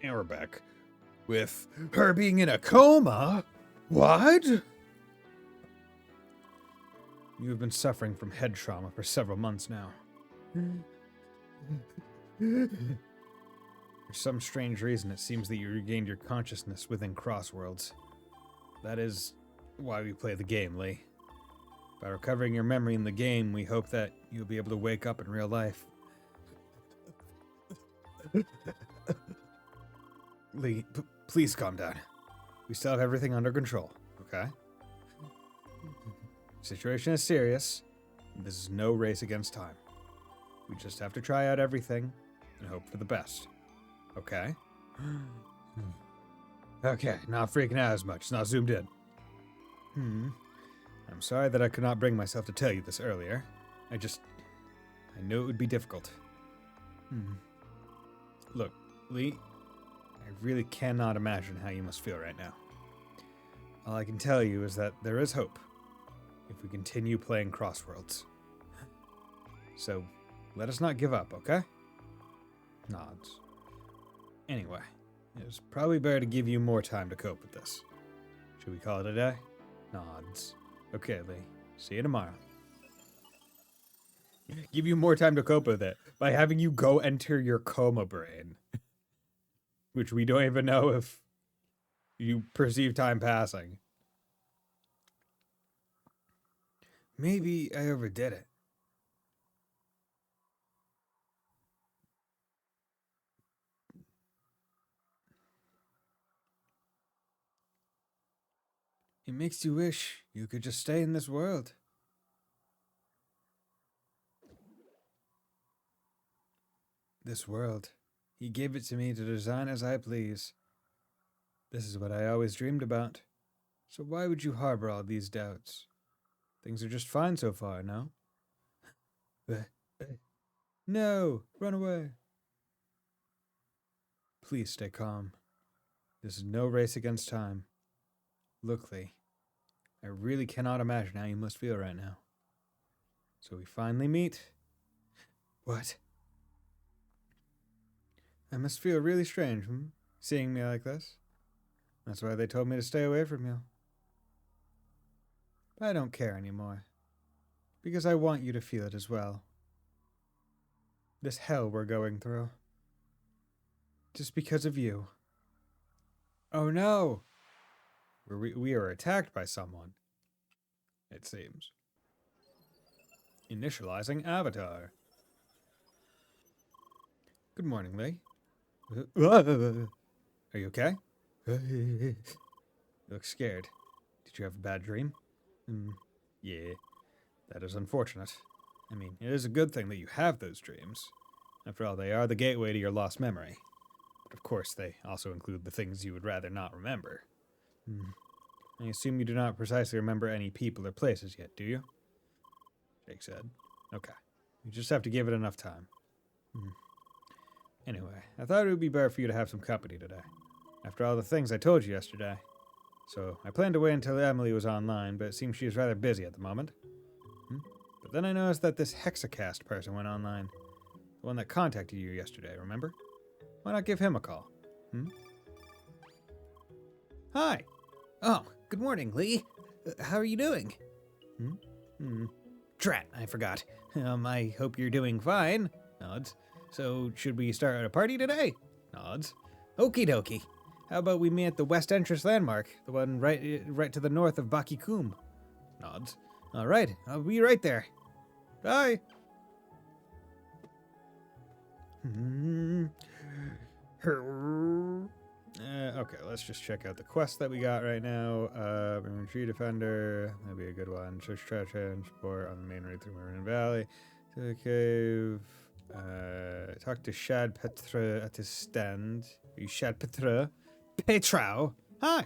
And we're back with her being in a coma. What? You have been suffering from head trauma for several months now. For some strange reason, it seems that you regained your consciousness within Crossworlds. That is why we play the game, Lee. By recovering your memory in the game, we hope that you'll be able to wake up in real life. Lee, please calm down. We still have everything under control, okay? Situation is serious. This is no race against time. We just have to try out everything and hope for the best, okay? Okay, not freaking out as much. It's not zoomed in. I'm sorry that I could not bring myself to tell you this earlier. I knew it would be difficult. Look, Lee, I really cannot imagine how you must feel right now. All I can tell you is that there is hope if we continue playing Crossworlds. So, let us not give up, okay? Nods. Anyway, it's probably better to give you more time to cope with this. Should we call it a day? Nods. Okay, Lee. See you tomorrow. Give you more time to cope with it by having you go enter your coma brain. Which we don't even know if you perceive time passing. Maybe I overdid it. It makes you wish you could just stay in this world. This world. He gave it to me to design as I please. This is what I always dreamed about. So why would you harbor all these doubts? Things are just fine so far, no? No! Run away! Please stay calm. This is no race against time. Look, Lee, I really cannot imagine how you must feel right now. So we finally meet. What? I must feel really strange, seeing me like this. That's why they told me to stay away from you. But I don't care anymore. Because I want you to feel it as well. This hell we're going through. Just because of you. Oh no! We are attacked by someone. It seems. Initializing avatar. Good morning, Lee. Are you okay? You look scared. Did you have a bad dream? Yeah, that is unfortunate. I mean, it is a good thing that you have those dreams. After all, they are the gateway to your lost memory. But of course, they also include the things you would rather not remember. I assume you do not precisely remember any people or places yet, do you? Jake said. Okay. You just have to give it enough time. Anyway, I thought it would be better for you to have some company today. After all the things I told you yesterday. So I planned to wait until Emily was online, but it seems she is rather busy at the moment. But then I noticed that this Hexacast person went online. The one that contacted you yesterday, remember? Why not give him a call? Hi. Oh, good morning, Lee. How are you doing? Drat, I forgot. I hope you're doing fine. Nods. So, should we start a party today? Nods. Okie dokie. How about we meet at the West Entrance Landmark, the one right to the north of Bakikum? Nods. All right, I'll be right there. Bye. Okay, let's just check out the quest that we got right now. Tree Defender, that'd be a good one. Search trash transport on the main road through Marin Valley. To the cave. Talk to Shad Petra at his stand. Are you Shad Petra? Petrao? Hi.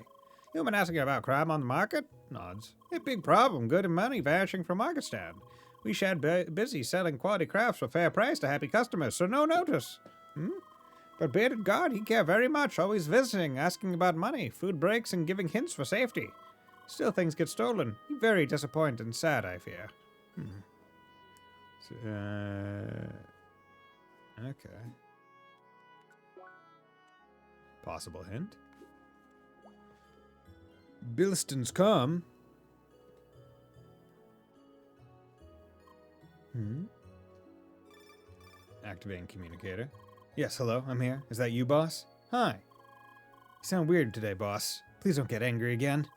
You been asking about crime on the market? Nods. A big problem. Good and money vanishing from market stand. We Shad busy selling quality crafts for fair price to happy customers, so no notice. But bearded God, he care very much, always visiting, asking about money, food breaks, and giving hints for safety. Still things get stolen. Very disappointed and sad, I fear. Okay. Possible hint? Bilston's come. Activating communicator. Yes, hello, I'm here. Is that you, boss? Hi. You sound weird today, boss. Please don't get angry again.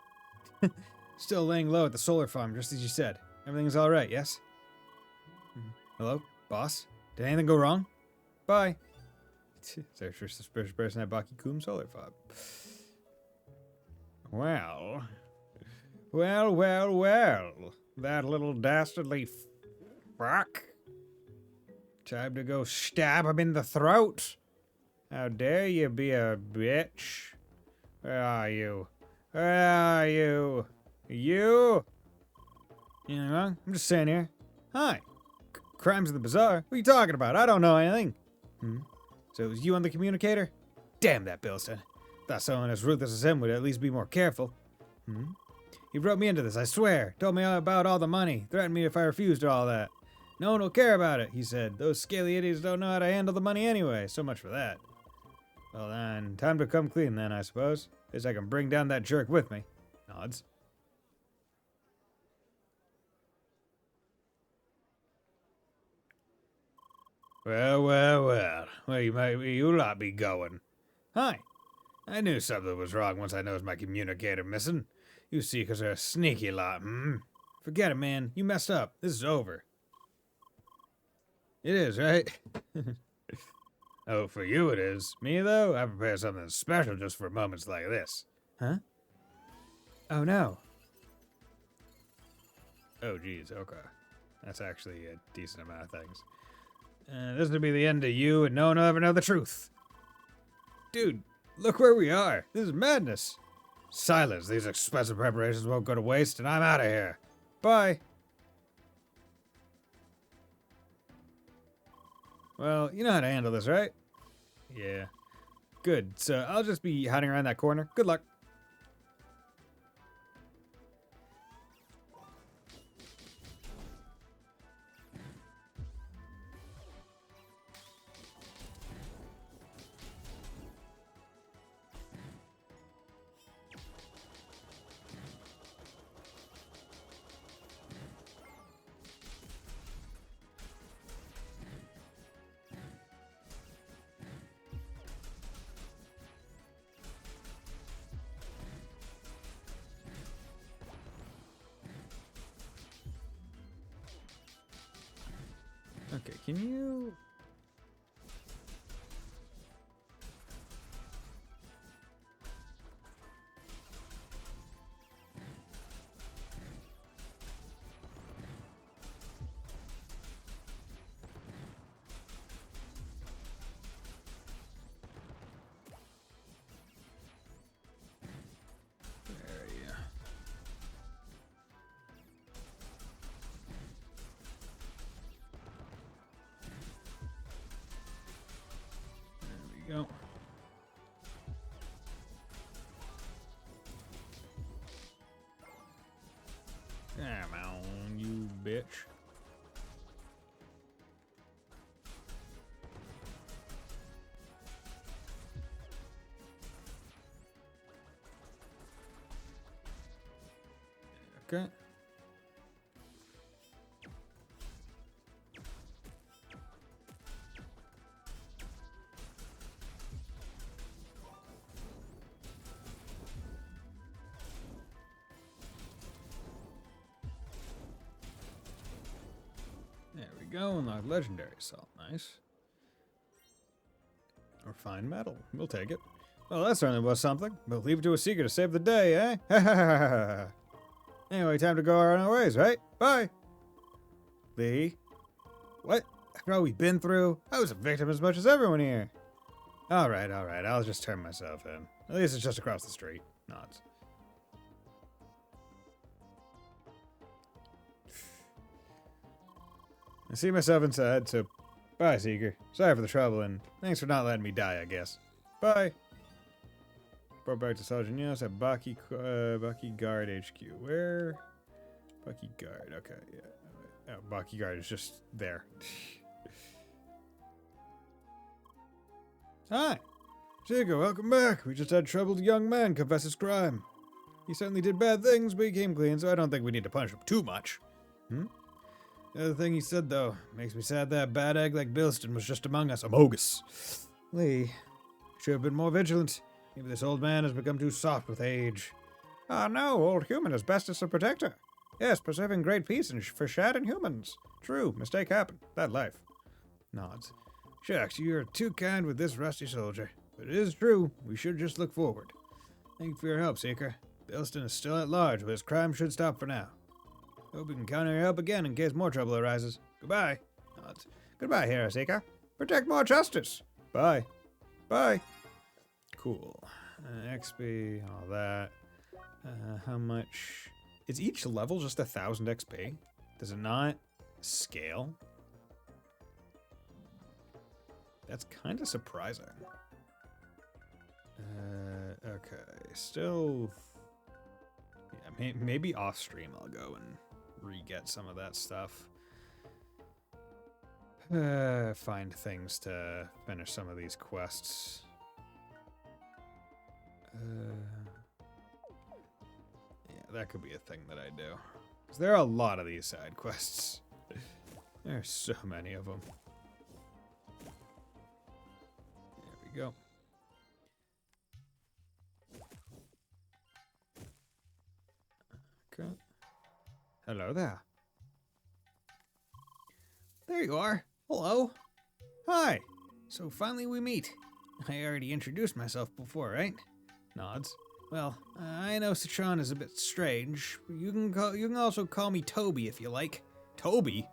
Still laying low at the solar farm, just as you said. Everything's alright, yes? Hello, boss? Did anything go wrong? Bye. Search for suspicious person at Bakikum Solar Farm. Well. That little dastardly fuck. Time to go stab him in the throat. How dare you be a bitch? Where are you? Where are you? You? Anything wrong? I'm just sitting here. Hi. Crimes in the bazaar? What are you talking about? I don't know anything. So it was you on the communicator? Damn that Bilston. Thought someone as ruthless as him would at least be more careful. He wrote me into this, I swear. Told me all about all the money. Threatened me if I refused all that.
No one will care about it, he said. Those scaly idiots don't know how to handle the money anyway. So much for that. Well then, time to come clean then, I suppose. At least I can bring down that jerk with me. Nods. Well, well, well. Where you lot be going? Hi. I knew something was wrong once I noticed my communicator missing. You seekers are a sneaky lot, Forget it, man. You messed up. This is over. It is, right? Oh, for you it is. Me, though? I prepared something special just for moments like this. Huh? Oh, no. Oh, geez. Okay. That's actually a decent amount of things. This will be the end of you, and no one will ever know the truth. Dude, look where we are. This is madness. Silence. These expensive preparations won't go to waste, and I'm out of here. Bye. Well, you know how to handle this, right? Yeah. Good. So I'll just be hiding around that corner. Good luck. Okay, can you... Go. Come on, you bitch. Okay. There we go, unlock legendary salt. Nice. Refined metal. We'll take it. Well, that certainly was something. But leave it to a seeker to save the day, eh? Anyway, time to go our own ways, right? Bye. Lee? What? After all we've been through, I was a victim as much as everyone here. Alright. I'll just turn myself in. At least it's just across the street. Nods. I see myself inside, so bye, Seeker. Sorry for the trouble, and thanks for not letting me die, I guess. Bye. Brought back to Sergeant Yos at Baki Guard HQ. Where? Baki Guard. Okay, yeah. Oh, Baki Guard is just there. Hi. Seeker, welcome back. We just had a troubled young man confess his crime. He certainly did bad things, but he came clean, so I don't think we need to punish him too much. The other thing he said, though, makes me sad that bad egg like Bilston was just among us. Amogus. Lee, should have been more vigilant. Maybe this old man has become too soft with age. Ah, no, old human is best as a protector. Yes, preserving great peace and for shattered humans. True, mistake happened. Bad life. Nods. Shucks, you're too kind with this rusty soldier. But it is true, we should just look forward. Thank you for your help, Seeker. Bilston is still at large, but his crime should stop for now. Hope we can count on your help again in case more trouble arises. Goodbye. Nods. Goodbye, Hero Seeker. Protect more justice. Bye. Bye. Cool. XP, all that. How much? Is each level just 1,000 XP? Does it not scale? That's kind of surprising. Okay. Still... Yeah, maybe off stream I'll go and re-get some of that stuff.
find things to finish some of these quests. Yeah, that could be a thing that I do. 'Cause there are a lot of these side quests. There's so many of them. There we go. Okay. Hello there. There you are. Hello. Hi. So finally we meet. I already introduced myself before, right? Nods. Well, I know Citron is a bit strange. You can also call me Toby if you like. Toby?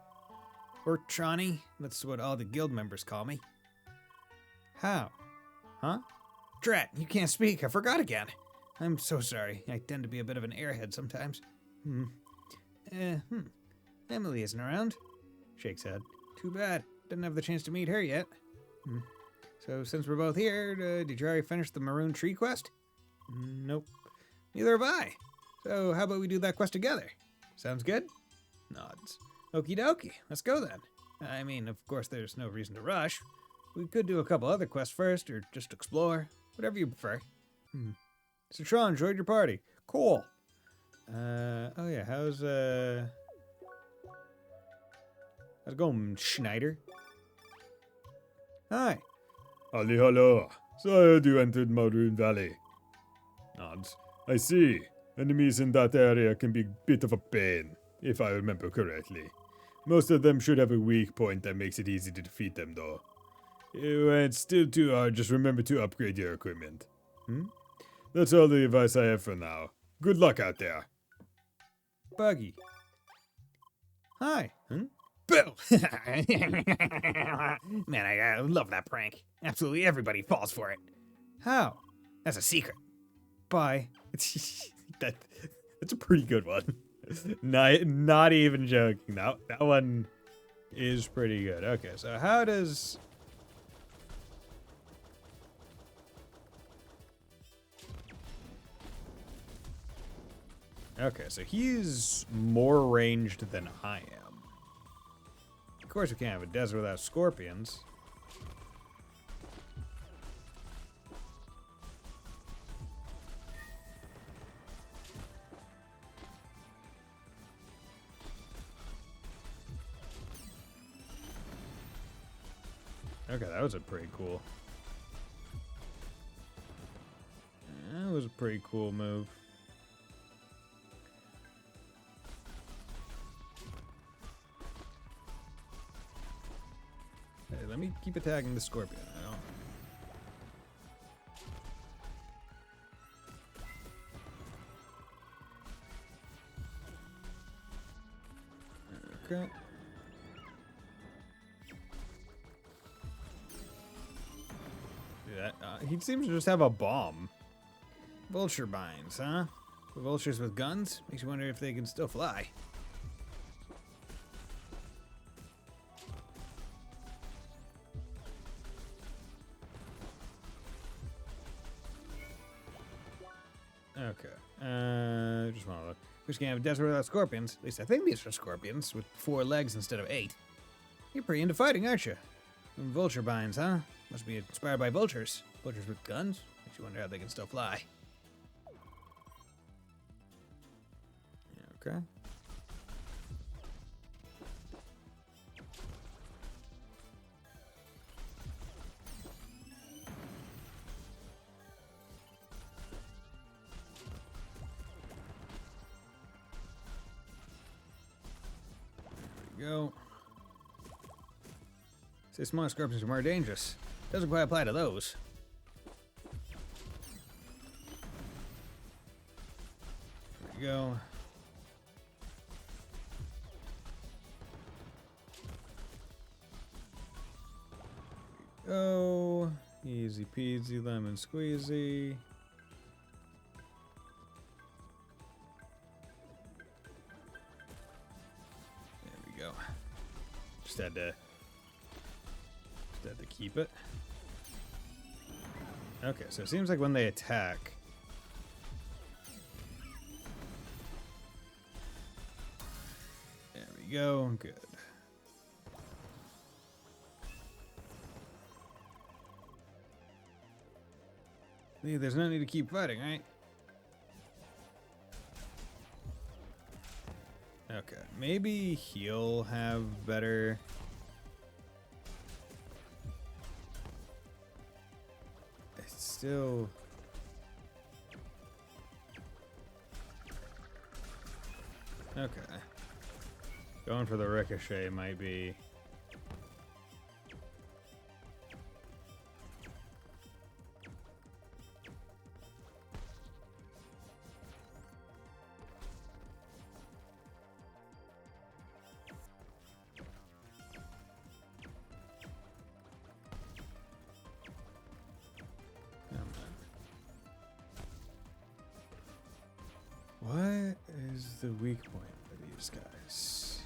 Or Tronny. That's what all the guild members call me. How? Huh? Drat, you can't speak. I forgot again. I'm so sorry. I tend to be a bit of an airhead sometimes. Emily isn't around. Shakes head. Too bad. Didn't have the chance to meet her yet. So since we're both here, did you already finish the Maroon Tree quest? Nope. Neither have I. So how about we do that quest together? Sounds good? Nods. Okie dokie. Let's go then. I mean, of course, there's no reason to rush. We could do a couple other quests first, or just explore. Whatever you prefer. Citron, enjoyed your party. Cool. Oh yeah, how's it going, Schneider? Hi.
Ali hello. So I heard you entered Maroon Valley. Nods. I see. Enemies in that area can be a bit of a pain, if I remember correctly. Most of them should have a weak point that makes it easy to defeat them, though. When it's still too hard, just remember to upgrade your equipment. That's all the advice I have for now. Good luck out there.
Buggy. Hi.
Bill! Man, I love that prank. Absolutely everybody falls for it.
How?
That's a secret.
Bye.
That's a pretty good one. Not even joking. That one
Is pretty good. Okay, so how does... Okay, so he's more ranged than I am. Of course, we can't have a desert without scorpions. Okay, that was a pretty cool... That was a pretty cool move. Hey, let me keep attacking the scorpion. Okay. He seems to just have a bomb. Vulture binds, huh? The vultures with guns? Makes you wonder if they can still fly. Okay. Just want to look. We just can't have a desert without scorpions. At least I think these are scorpions with 4 legs instead of 8. You're pretty into fighting, aren't you? Vulture binds, huh? Must be inspired by vultures. Vultures with guns? Makes you wonder how they can still fly. Okay. There we go. Say smaller scorpions are more dangerous. Doesn't quite apply to those. There we go. Go. Easy peasy lemon squeezy. There we go. Just had to keep it. Okay, so it seems like when they attack, there we go. Good.
There's no need to keep fighting, right? Okay, maybe he'll have better... It's still... Okay. Going for the ricochet might be... What is the weak point for these guys?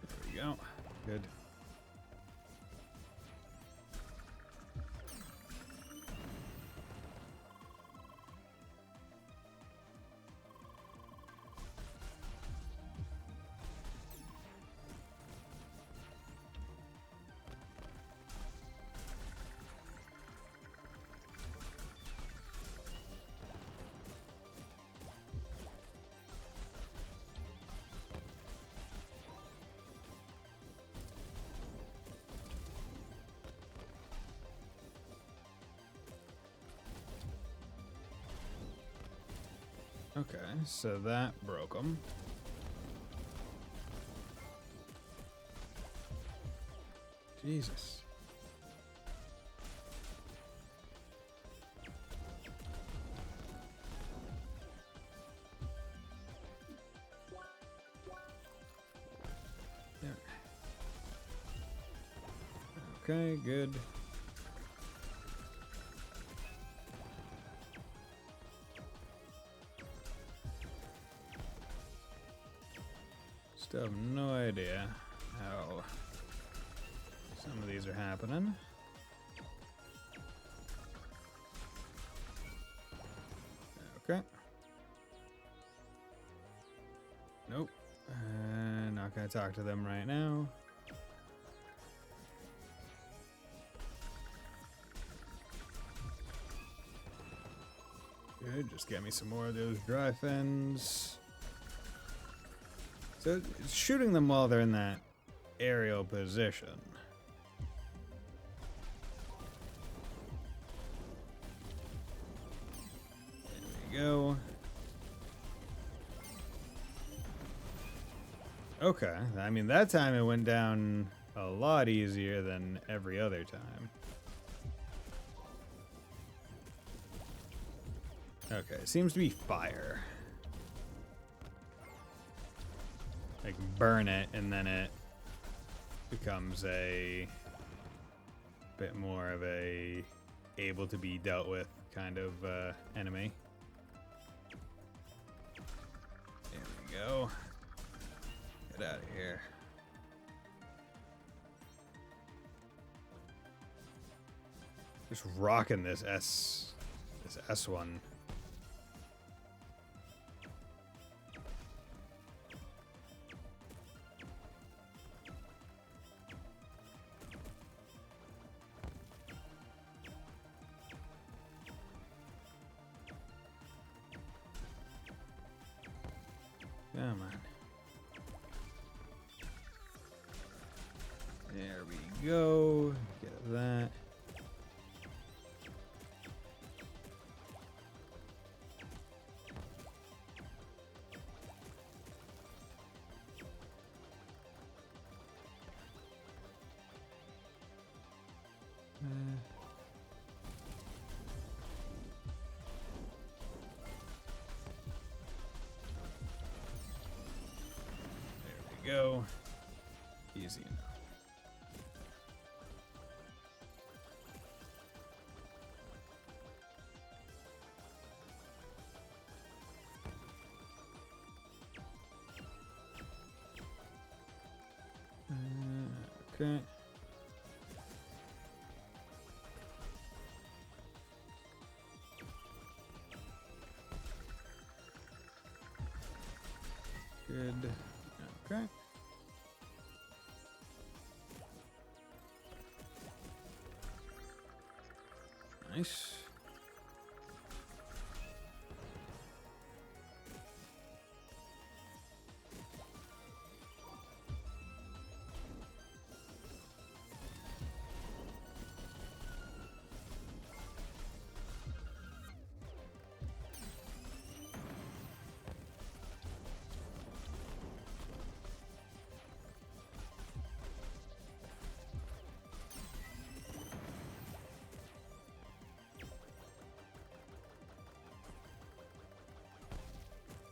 There we go. Good. Okay, so that broke him. Jesus. There. Okay, good. Still have no idea how some of these are happening. Okay. Nope. Not gonna talk to them right now. Good, just get me some more of those dry fins. So it's shooting them while they're in that aerial position. There we go. Okay, I mean that time it went down a lot easier than every other time. Okay, it seems to be fire. Like burn it and then it becomes a bit more of a able to be dealt with kind of enemy. There we go. Get out of here. Just rocking this S1. Come on. There we go. Get that. Go. Easy enough. Okay. Good. Okay.
Nice.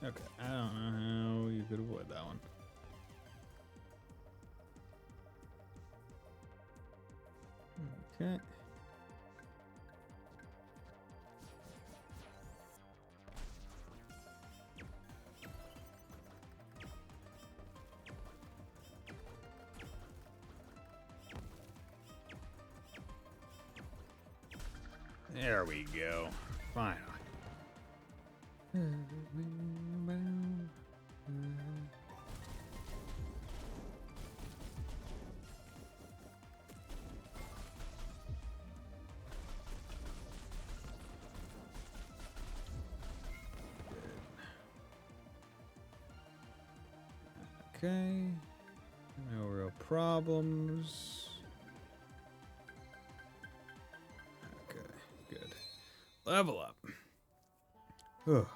Okay, I don't know how you could avoid that one. Okay. There we go. Finally. Okay. No real problems. Okay, good. Level up. Whew.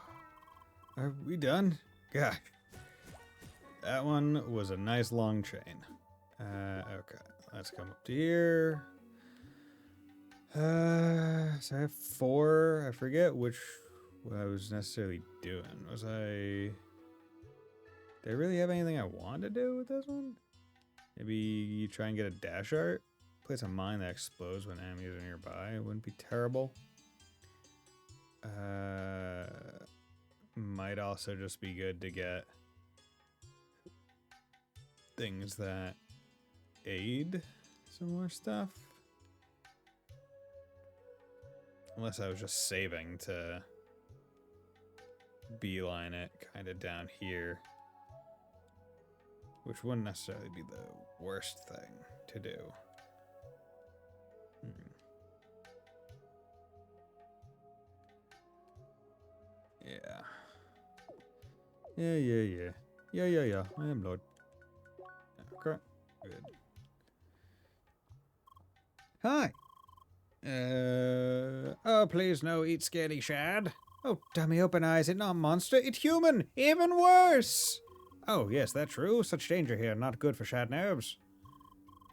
Are we done? God. That one was a nice long chain. Okay, let's come up to here. So I have 4. I forget which I was necessarily doing. Was I... Did I really have anything I wanted to do with this one? Maybe you try and get a dash art? Place a mine that explodes when enemies are nearby. It wouldn't be terrible. Might also just be good to get things that aid some more stuff. Unless I was just saving to beeline it kind of down here. Which wouldn't necessarily be the worst thing to do. Yeah. Yeah. I am Lord. Okay. Good. Hi. Oh, please no, eat scaredy shad. Oh, dummy open eyes, it not monster, it human! Even worse! Oh, yes, that's true. Such danger here, not good for shad nerves.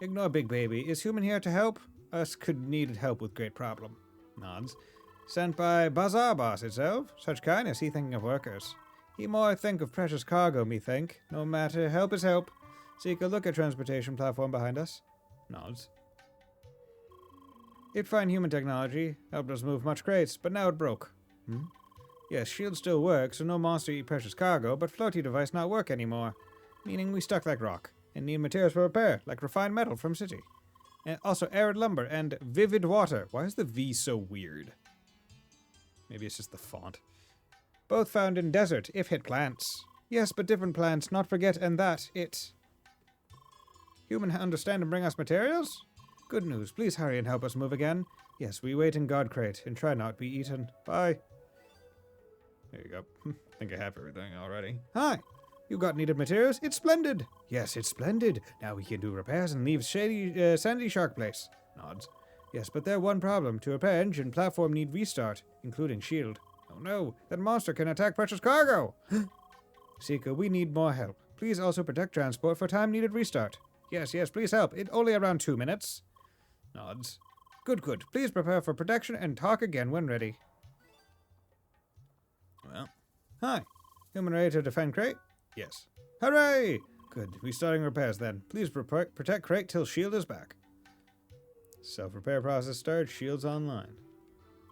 Ignore big baby. Is human here to help? Us could need help with great problem. Nods. Sent by Bazaar Boss itself. Such kindness, he thinking of workers. He more think of precious cargo, me think. No matter, help is help. Seek a look at transportation platform behind us. Nods. It fine human technology. Helped us move much crates, but now it broke. Yes, shield still works, so no monster eat precious cargo, but floaty device not work anymore. Meaning we stuck like rock, and need materials for repair, like refined metal from city. And also arid lumber and vivid water. Why is the V so weird? Maybe it's just the font. Both found in desert, if hit plants. Yes, but different plants, not forget, and that, it. Human understand and bring us materials? Good news, please hurry and help us move again. Yes, we wait in guard crate, and try not be eaten. Bye. There you go. I think I have everything already. Hi! You got needed materials? It's splendid! Yes, it's splendid. Now we can do repairs and leave Sandy Shark Place. Nods. Yes, but there one problem. To repair engine, platform need restart, including shield. Oh no, that monster can attack precious cargo! Seeker, we need more help. Please also protect transport for time needed restart. Yes, please help. It only around 2 minutes. Nods. Good. Please prepare for protection and talk again when ready. Well, hi. Human ready to defend crate? Yes. Hooray! Good. We starting repairs then. Please protect crate till shield is back. Self-repair process started. Shield's online.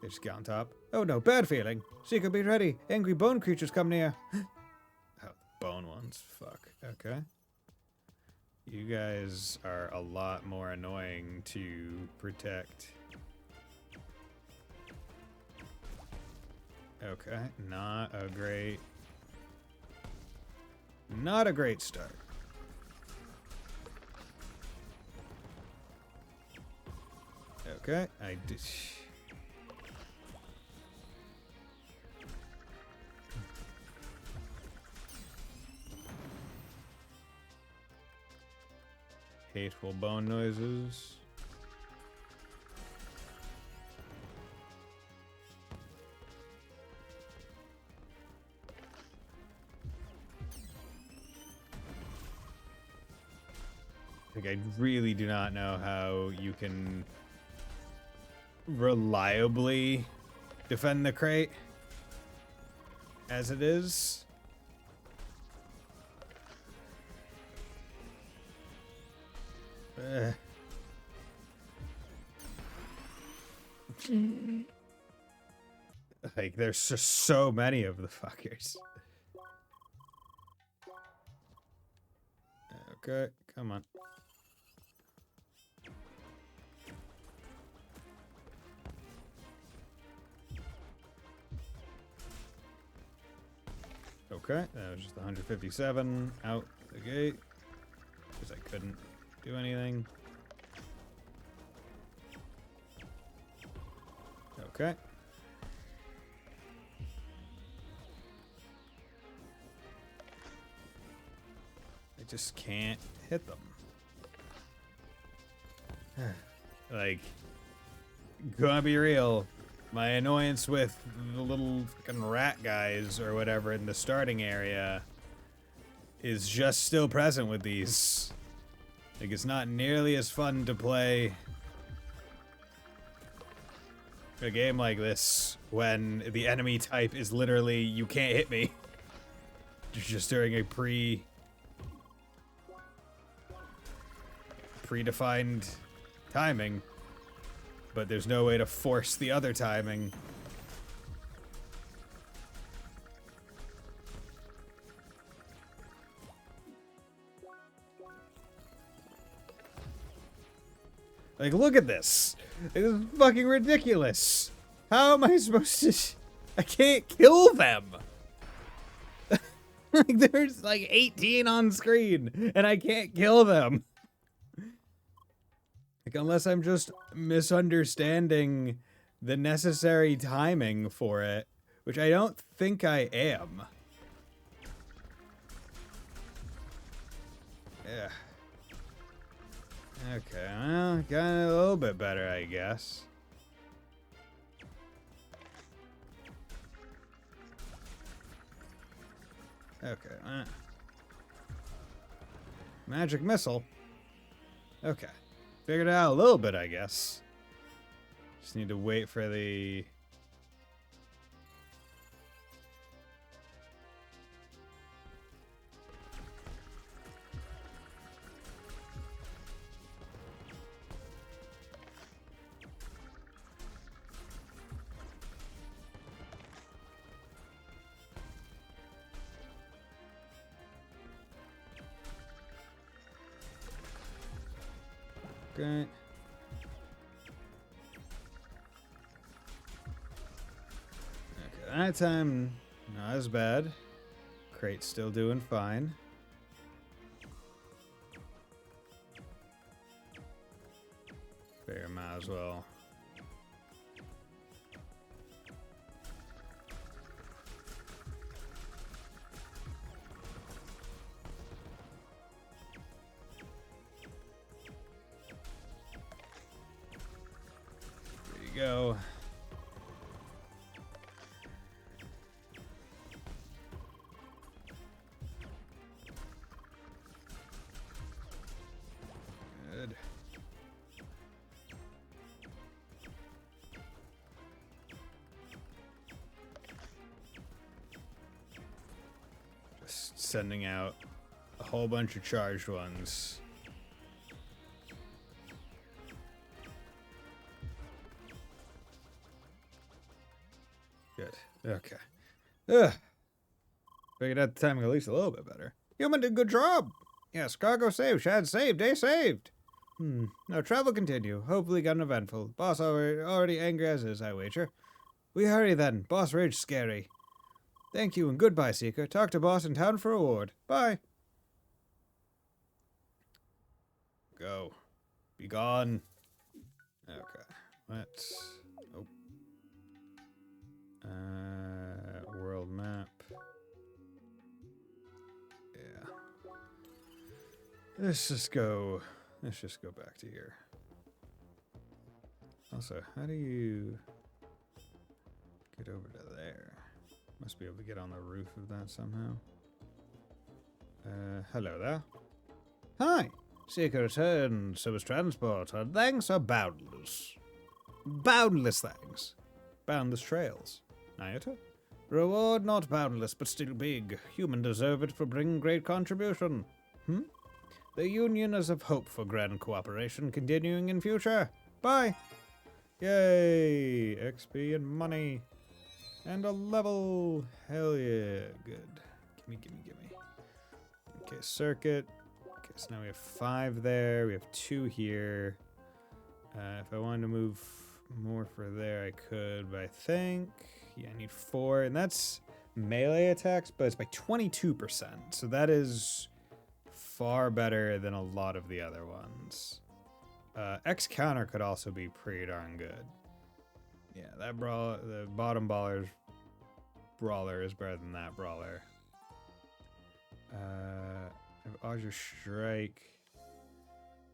They just get on top. Oh no, bad feeling. Seeker, be ready. Angry bone creatures come near. Oh, bone ones. Fuck. Okay. You guys are a lot more annoying to protect. Okay, not a great start. Okay, I did. hateful bone noises. Like, I really do not know how you can reliably defend the crate as it is. Like, there's just so many of the fuckers. Okay, come on. Okay, that was just 157 out the gate. Because I couldn't do anything. Okay. I just can't hit them. Like, gonna be real. My annoyance with the little fucking rat guys or whatever in the starting area is just still present with these. Like, it's not nearly as fun to play a game like this when the enemy type is literally, you can't hit me. Just during a predefined timing. But there's no way to force the other timing. Like, look at this. This is fucking ridiculous. How am I supposed to... I can't kill them. Like, there's like 18 on screen, and I can't kill them. Like, unless I'm just misunderstanding the necessary timing for it, which I don't think I am. Yeah. Okay, well, got a little bit better, I guess. Okay. Magic missile. Okay. Figured it out a little bit, I guess. Just need to wait for the... Okay. Okay, that time, not as bad. Crate's still doing fine. Fair, might as well. Go. Good. Just sending out a whole bunch of charged ones. Good. Okay. Ugh. Figured out the timing at least a little bit better. Human did a good job. Yes, cargo saved, Shad saved, day saved. Now travel continue. Hopefully got uneventful. Boss already angry as is, I wager. We hurry then. Boss rage scary. Thank you and goodbye, Seeker. Talk to boss in town for reward. Bye. Go. Be gone. Okay. Let's... Oh. World map. Yeah. Let's just go let's just go back to here. Also, how do you get over to there? Must be able to get on the roof of that somehow. Hello there. Hi! Seek a return, service transport. Our thanks are boundless. Boundless thanks. Boundless trails. Nayata? Reward not boundless, but still big. Human deserve it for bringing great contribution. The Union is of hope for grand cooperation continuing in future. Bye! Yay! XP and money. And a level. Hell yeah. Good. Gimme. Okay, circuit. Okay, so now we have 5 there. We have 2 here. If I wanted to move more for there, I could, but I think... Yeah, I need 4. And that's melee attacks, but it's by 22%. So that is far better than a lot of the other ones. X counter could also be pretty darn good. Yeah, that the bottom brawler is better than that brawler. Azure Strike.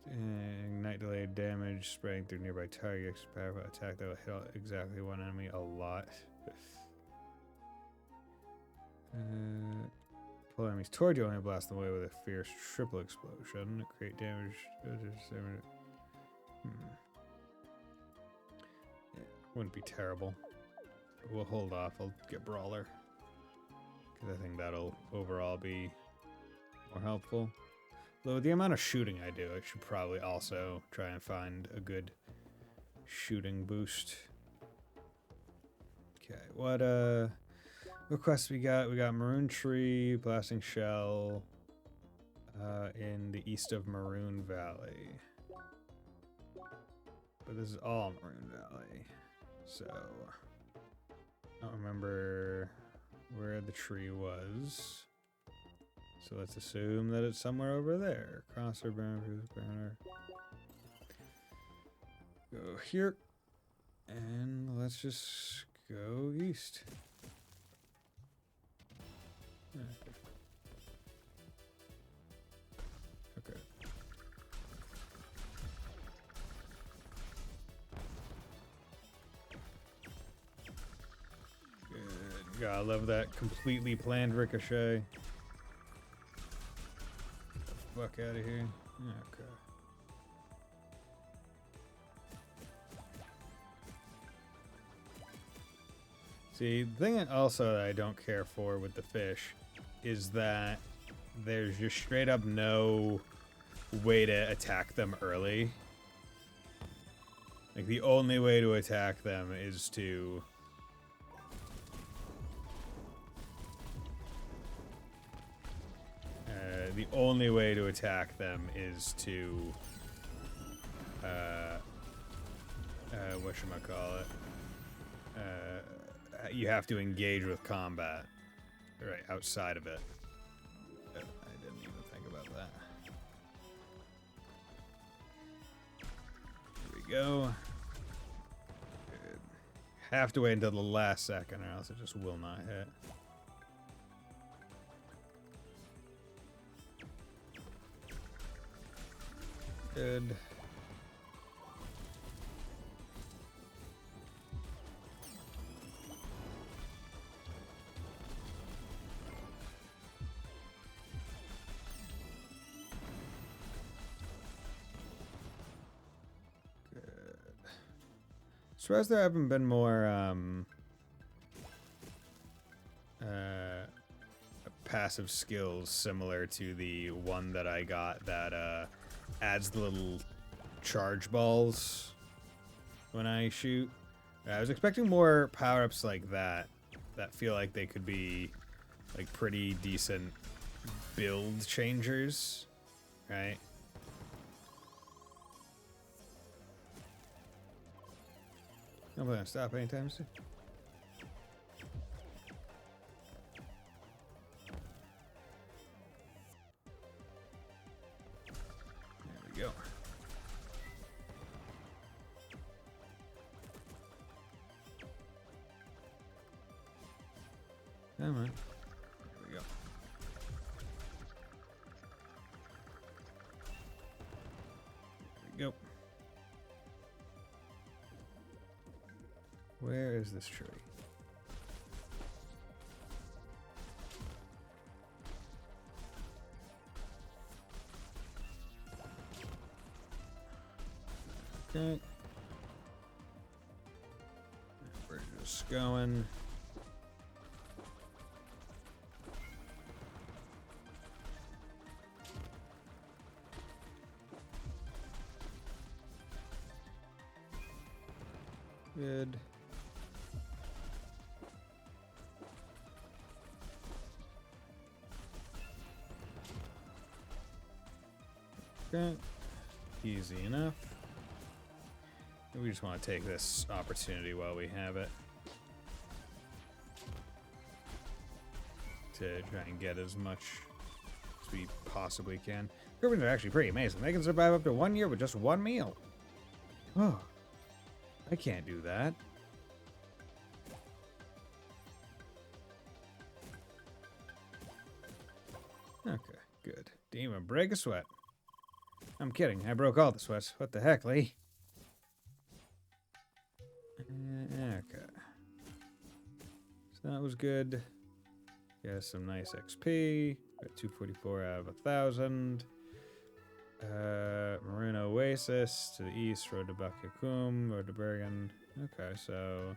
Ignite delayed damage, spraying through nearby targets. Powerful attack that will hit exactly one enemy a lot. Pull enemies toward you, only blast them away with a fierce triple explosion. Create damage. Yeah, wouldn't be terrible. But we'll hold off. I'll get Brawler. Because I think that'll overall be more helpful. Though with the amount of shooting I do, I should probably also try and find a good shooting boost. Okay, what quests we got? We got Maroon Tree, Blasting Shell, in the east of Maroon Valley. But this is all Maroon Valley, so I don't remember where the tree was. So let's assume that it's somewhere over there. Crosser, banner. Go here. And let's just go east. Okay. Good. God, I love that completely planned ricochet. Fuck out of here. Okay. See, the thing also that I don't care for with the fish is that there's just straight up no way to attack them early. Like, the only way to attack them is to... the only way to attack them is to... whatchamacallit? You have to engage with combat. Right, outside of it. I didn't even think about that. Here we go. Good. Have to wait until the last second or else it just will not hit. Good. Surprised there haven't been more passive skills similar to the one that I got that adds the little charge balls when I shoot. I was expecting more power-ups like that feel like they could be like pretty decent build changers, right? I'm gonna stop anytime soon. There we go. Come on. There we go. Where is this tree? Okay. We're just going. Good. Okay. Easy enough. We just want to take this opportunity while we have it to try and get as much as we possibly can. Griffins are actually pretty amazing. They can survive up to 1 year with just one meal. Oh, I can't do that. Okay, good. Didn't even break a sweat. I'm kidding. I broke all the sweats. What the heck, Lee? Okay. So that was good. Got some nice XP. Got 244 out of 1,000. Maroon Oasis to the east, Road to Bakakum, Road to Bergen. Okay, so...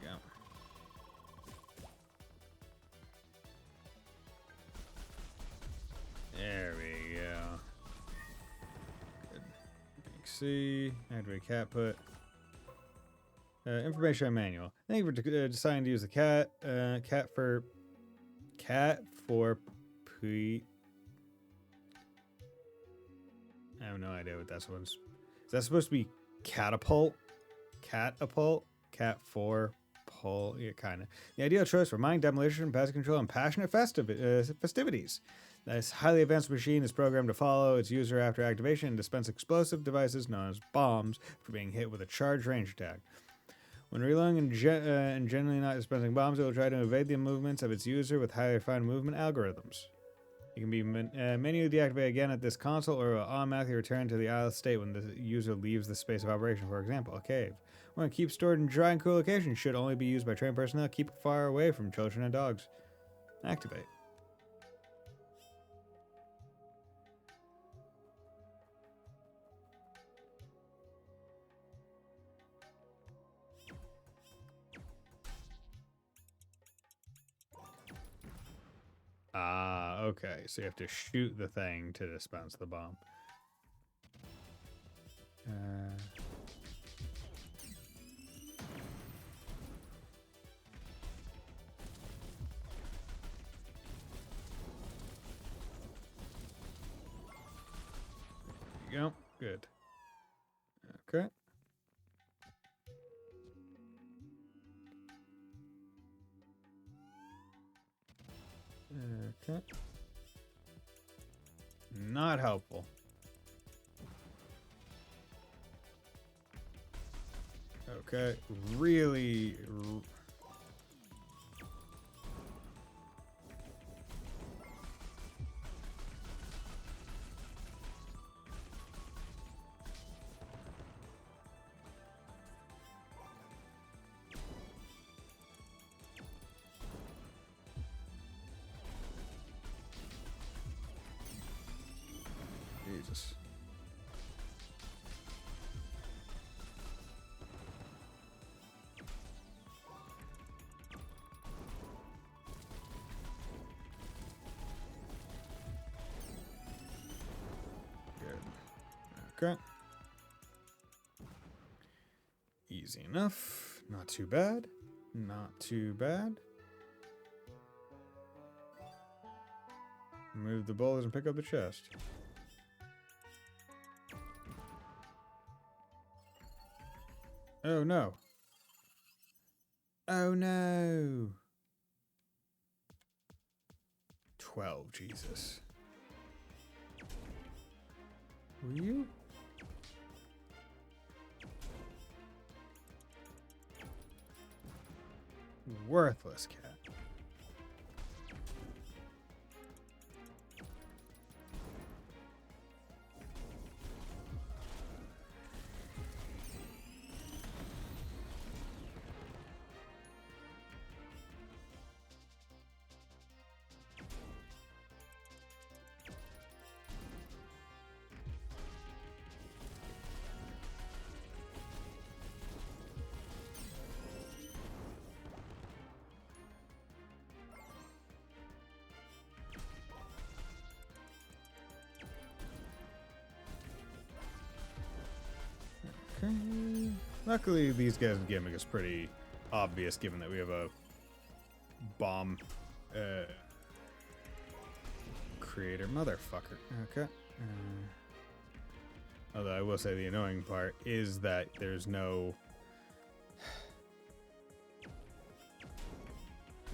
Yeah. There we go. Good. C. Activate cat put. Information manual. Thank you for deciding to use the cat. Cat for Pete. I have no idea what that's was. Is that supposed to be catapult? Catapult? Cat for pull? Yeah, kind of. The ideal choice for mine demolition, pest control, and passionate festivities. This highly advanced machine is programmed to follow its user after activation and dispense explosive devices known as bombs for being hit with a charged range attack. When reloading and generally not dispensing bombs, it will try to evade the movements of its user with highly refined movement algorithms. It can be manually deactivated again at this console or will automatically return to the idle state when the user leaves the space of operation, for example, a cave. When keep stored in dry and cool locations should only be used by trained personnel. Keep it far away from children and dogs. Activate. Ah, okay. So you have to shoot the thing to dispense the bomb. There you go. Good. Okay. Okay. Not helpful. Okay. Really. Jesus. Good. Okay. Easy enough. Not too bad. Not too bad. Move the boulders and pick up the chest. Oh no. Oh no. 12, Jesus. Were you? Worthless cat. Okay. Luckily, these guys' gimmick is pretty obvious, given that we have a bomb creator. Motherfucker. Okay. Although I will say the annoying part is that there's no...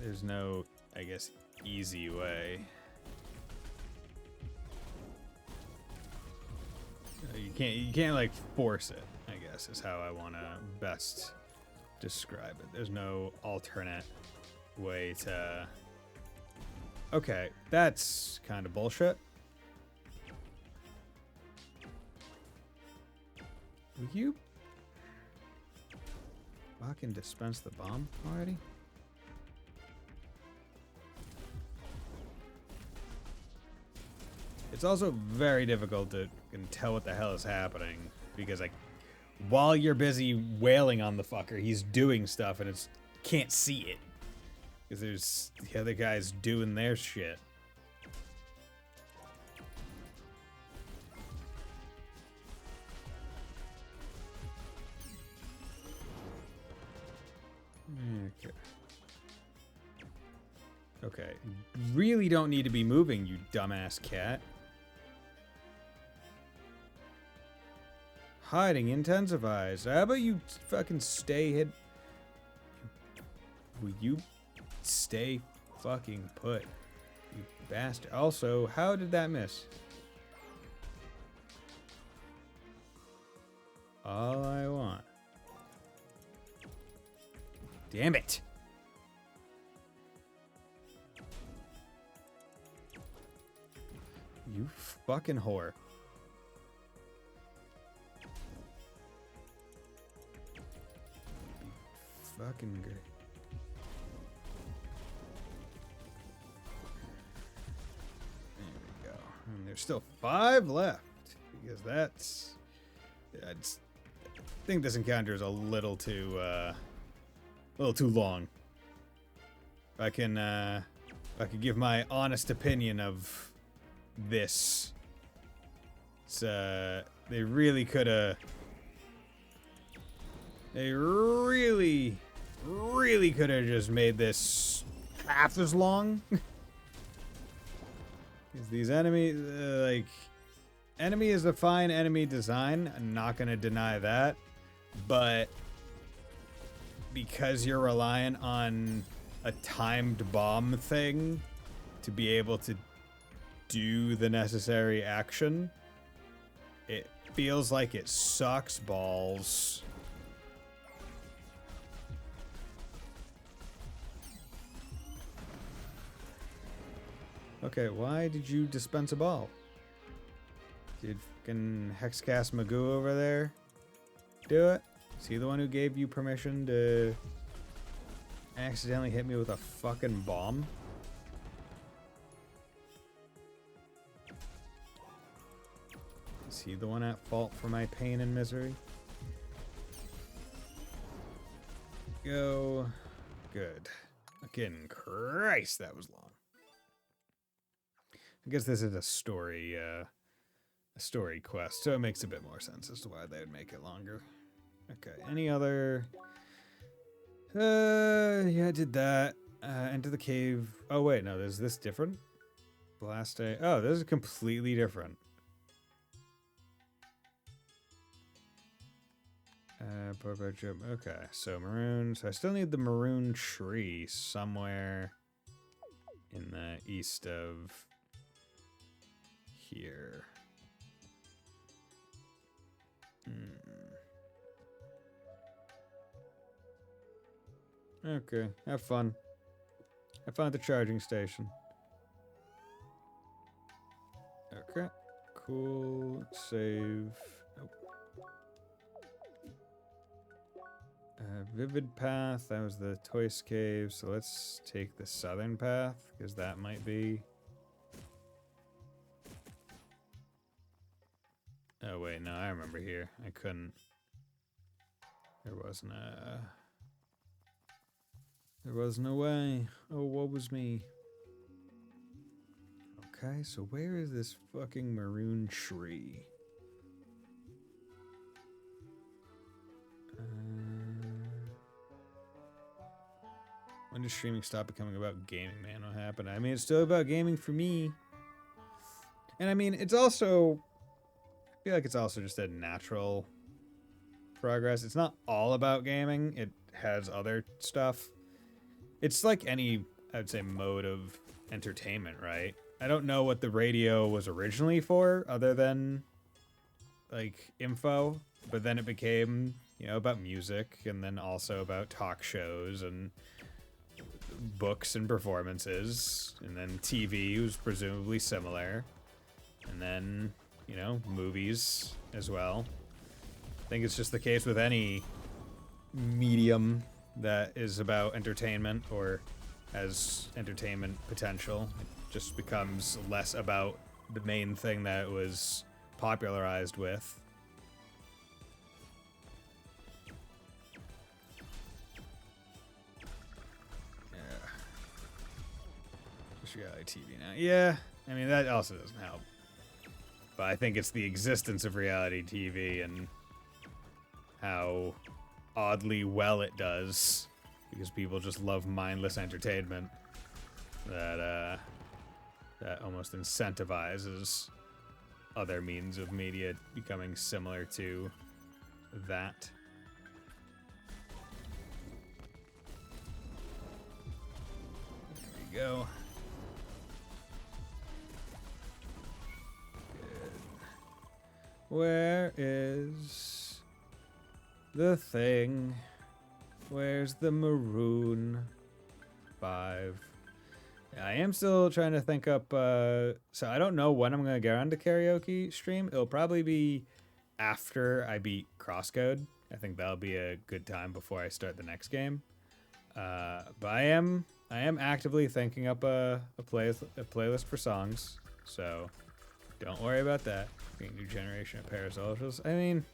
There's no, I guess, easy way. You can't like force it, I guess, is how I want to best describe it. There's no alternate way to... Okay, that's kind of bullshit. Will you fucking dispense the bomb already? It's also very difficult to tell what the hell is happening because, like, while you're busy wailing on the fucker, he's doing stuff and it's can't see it because there's the other guys doing their shit. Okay. Okay. Really don't need to be moving, you dumbass cat. Hiding intensifies. How about you fucking stay hid? Will you stay fucking put, you bastard? Also, how did that miss? All I want. Damn it. You fucking whore. Fucking great. There we go. And there's still 5 left because that's... I think this encounter is a little too long. If I could give my honest opinion of this, it's, they really could have. They really could have just made this half as long. Because these enemies, like, enemy is a fine enemy design. I'm not gonna deny that, but because you're reliant on a timed bomb thing to be able to do the necessary action, it feels like it sucks balls. Okay, why did you dispense a ball? Did fucking Hexcast Magoo over there do it? Is he the one who gave you permission to accidentally hit me with a fucking bomb? Is he the one at fault for my pain and misery? Go. Good. Fucking Christ, that was long. I guess this is a story quest, so it makes a bit more sense as to why they would make it longer. Okay, any other... yeah, I did that. Enter the cave. Oh, wait, no, is this different? Blast day. Oh, this is completely different. Okay, so maroon. So I still need the maroon tree somewhere in the east of here. Okay, have fun. Have fun at the charging station. Okay, cool. Save. Nope. Vivid path. That was the Toys Cave. So let's take the southern path because that might be. Oh wait, no, I remember here. I couldn't. There wasn't a. There was no way. Oh, what was me? Okay, so where is this fucking maroon tree? When did streaming stop becoming about gaming, man? What happened? I mean, it's still about gaming for me. And I mean, it's also... I feel like it's also just a natural progress. It's not all about gaming. It has other stuff. It's like any, I would say, mode of entertainment, right? I don't know what the radio was originally for, other than, like, info. But then it became, you know, about music, and then also about talk shows and books and performances. And then TV was presumably similar. And then, you know, movies as well. I think it's just the case with any medium that is about entertainment or has entertainment potential. It just becomes less about the main thing that it was popularized with. Yeah. Just reality TV now. Yeah, I mean, that also doesn't help. But I think it's the existence of reality TV and how oddly well it does, because people just love mindless entertainment, that that almost incentivizes other means of media becoming similar to that. There we go. Good. Where is the thing? Where's the maroon 5? Yeah, I am still trying to think up, so I don't know when I'm going to get on to karaoke stream. It'll probably be after I beat CrossCode. I think that'll be a good time before I start the next game. But I am actively thinking up a playlist for songs, so don't worry about that. New generation of parasocials. I mean,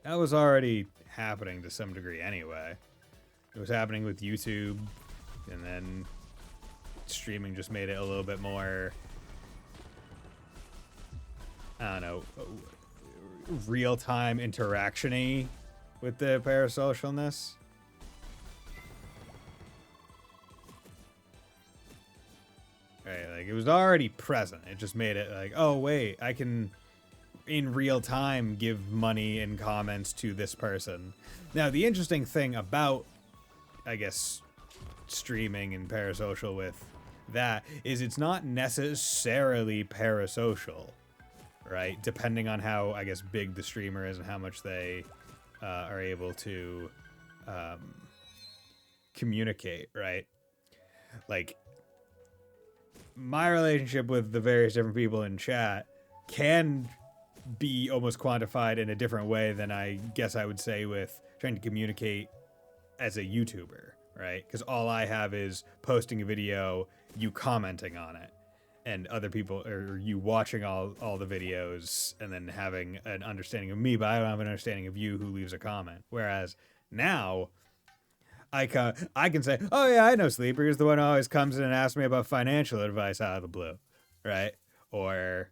that was already happening to some degree anyway. It was happening with YouTube, and then streaming just made it a little bit more, I don't know, real-time interaction-y with the parasocialness. Right, like, it was already present. It just made it like, oh, wait, I can, in real time, give money and comments to this person. Now, the interesting thing about, I guess, streaming and parasocial with that is it's not necessarily parasocial, right? Depending on how, I guess, big the streamer is and how much they are able to communicate, right? Like, my relationship with the various different people in chat can be almost quantified in a different way than I guess I would say with trying to communicate as a YouTuber, right? Because all I have is posting a video, you commenting on it, and other people, or you watching all the videos and then having an understanding of me, but I don't have an understanding of you who leaves a comment. Whereas now, I can say, oh yeah, I know Sleeper. He's the one who always comes in and asks me about financial advice out of the blue, right? Or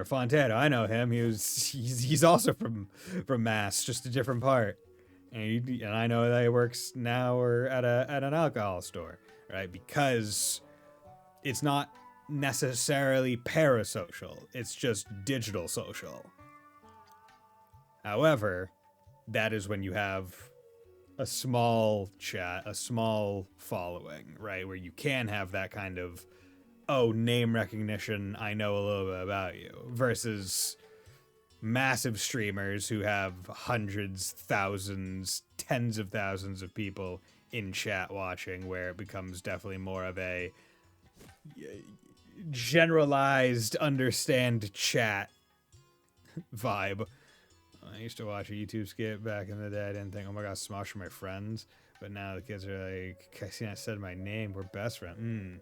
Fontana, I know him. He's also from Mass, just a different part. And I know that he works now or at an alcohol store, right? Because it's not necessarily parasocial. It's just digital social. However, that is when you have a small chat, a small following, right? Where you can have that kind of, oh, name recognition, I know a little bit about you, versus massive streamers who have hundreds, thousands, tens of thousands of people in chat watching, where it becomes definitely more of a generalized understand chat vibe. I used to watch a YouTube skit back in the day. I didn't think, oh my god, Smosh are my friends. But now the kids are like, Casey, I said my name, we're best friends.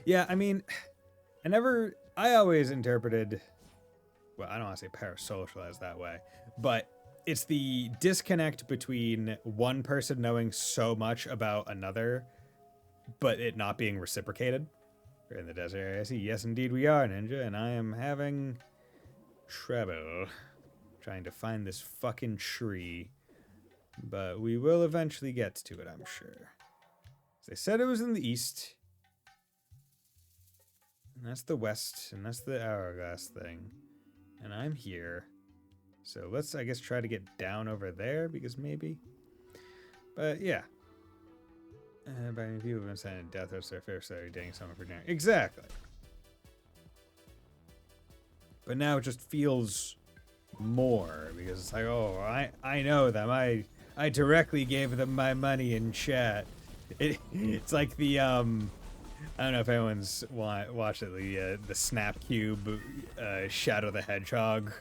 Yeah, I mean, I always interpreted, well, I don't want to say parasocial as that way, but it's the disconnect between one person knowing so much about another, but it not being reciprocated. We're in the desert area. I see, yes, indeed we are, Ninja, and I am having trouble trying to find this fucking tree. But we will eventually get to it, I'm sure. They said it was in the east. And that's the west, and that's the hourglass thing. And I'm here. So let's, I guess, try to get down over there, because maybe. But yeah. By many people have been saying death threats their fair story, dating someone for dinner. Exactly. But now it just feels more, because it's like, oh, I know them. I directly gave them my money in chat. It's like the I don't know if anyone's watched it, the Snap Cube Shadow the Hedgehog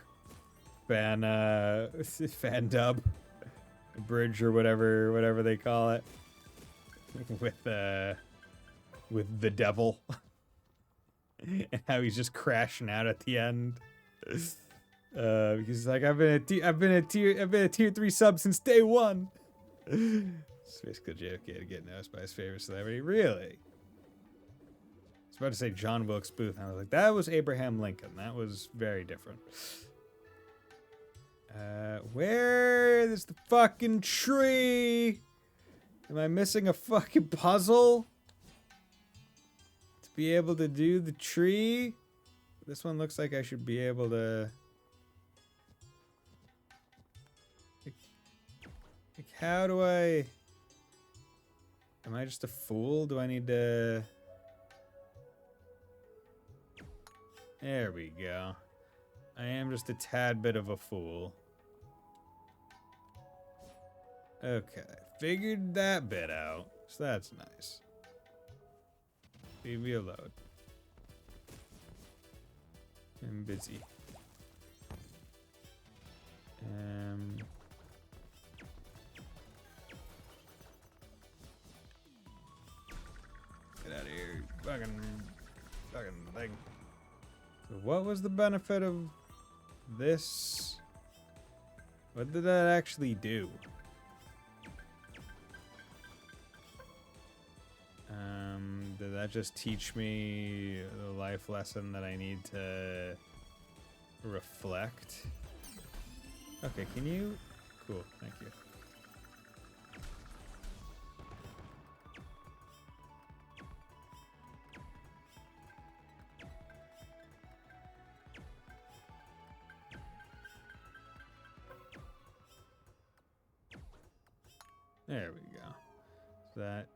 fan dub bridge or whatever they call it with the devil and how he's just crashing out at the end. Because he's like, I've been a tier 3 sub since day one. It's basically JFK to get noticed by his favorite celebrity. Really? I was about to say John Wilkes Booth, and I was like, that was Abraham Lincoln. That was very different. Where is the fucking tree? Am I missing a fucking puzzle? To be able to do the tree? This one looks like I should be able to... Like, how do I... Am I just a fool? Do I need to... There we go. I am just a tad bit of a fool. Okay, figured that bit out. So that's nice. Leave me alone. I'm busy. Get out of here, fucking thing. So what was the benefit of this? What did that actually do? Did that just teach me the life lesson that I need to reflect? Okay, can you? Cool, thank you. There we go. So that...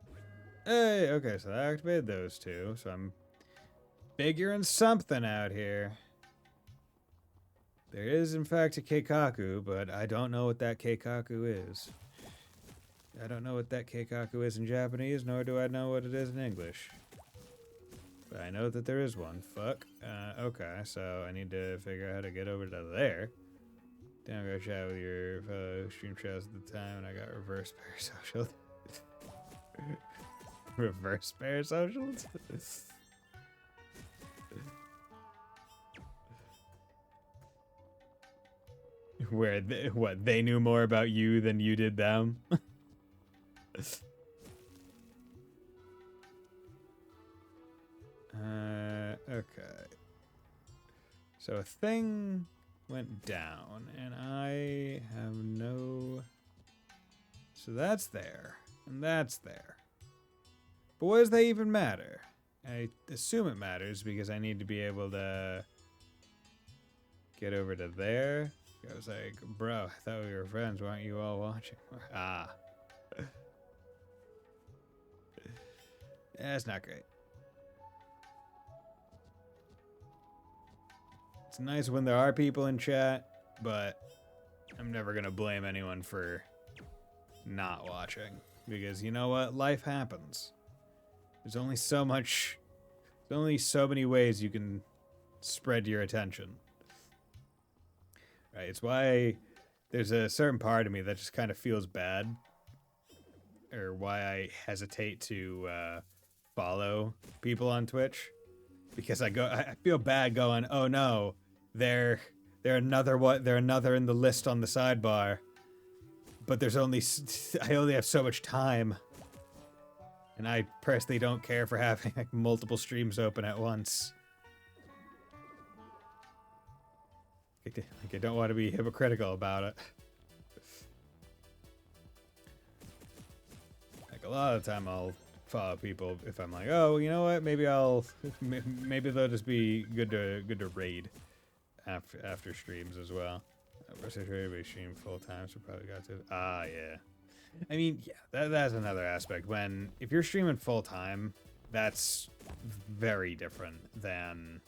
Hey, okay, so I activated those two, so I'm figuring something out here. There is, in fact, a keikaku, but I don't know what that keikaku is. I don't know what that keikaku is in Japanese, nor do I know what it is in English. But I know that there is one. Fuck. Okay, so I need to figure out how to get over to there. Then go chat with your fellow stream shows at the time, and I got reverse parasocial. Reverse parasocials? Where they knew more about you than you did them? Okay. So a thing went down, and I have no... So that's there, and that's there. But what does that even matter? I assume it matters because I need to be able to get over to there. I was like, bro, I thought we were friends. Why aren't you all watching? Ah. That's not great. It's nice when there are people in chat, but I'm never going to blame anyone for not watching. Because you know what? Life happens. There's only so many ways you can spread your attention. Right? It's why there's a certain part of me that just kind of feels bad. Or why I hesitate to follow people on Twitch. Because I feel bad going, oh no, they're another in the list on the sidebar. But I only have so much time. And I personally don't care for having like multiple streams open at once. Like I don't want to be hypocritical about it. a lot of the time I'll follow people if I'm like, oh, you know what? Maybe maybe they'll just be good to raid after streams as well. We're situated to stream full time, so probably got to. Ah, yeah. I mean, yeah, that's another aspect. If you're streaming full time, that's very different than.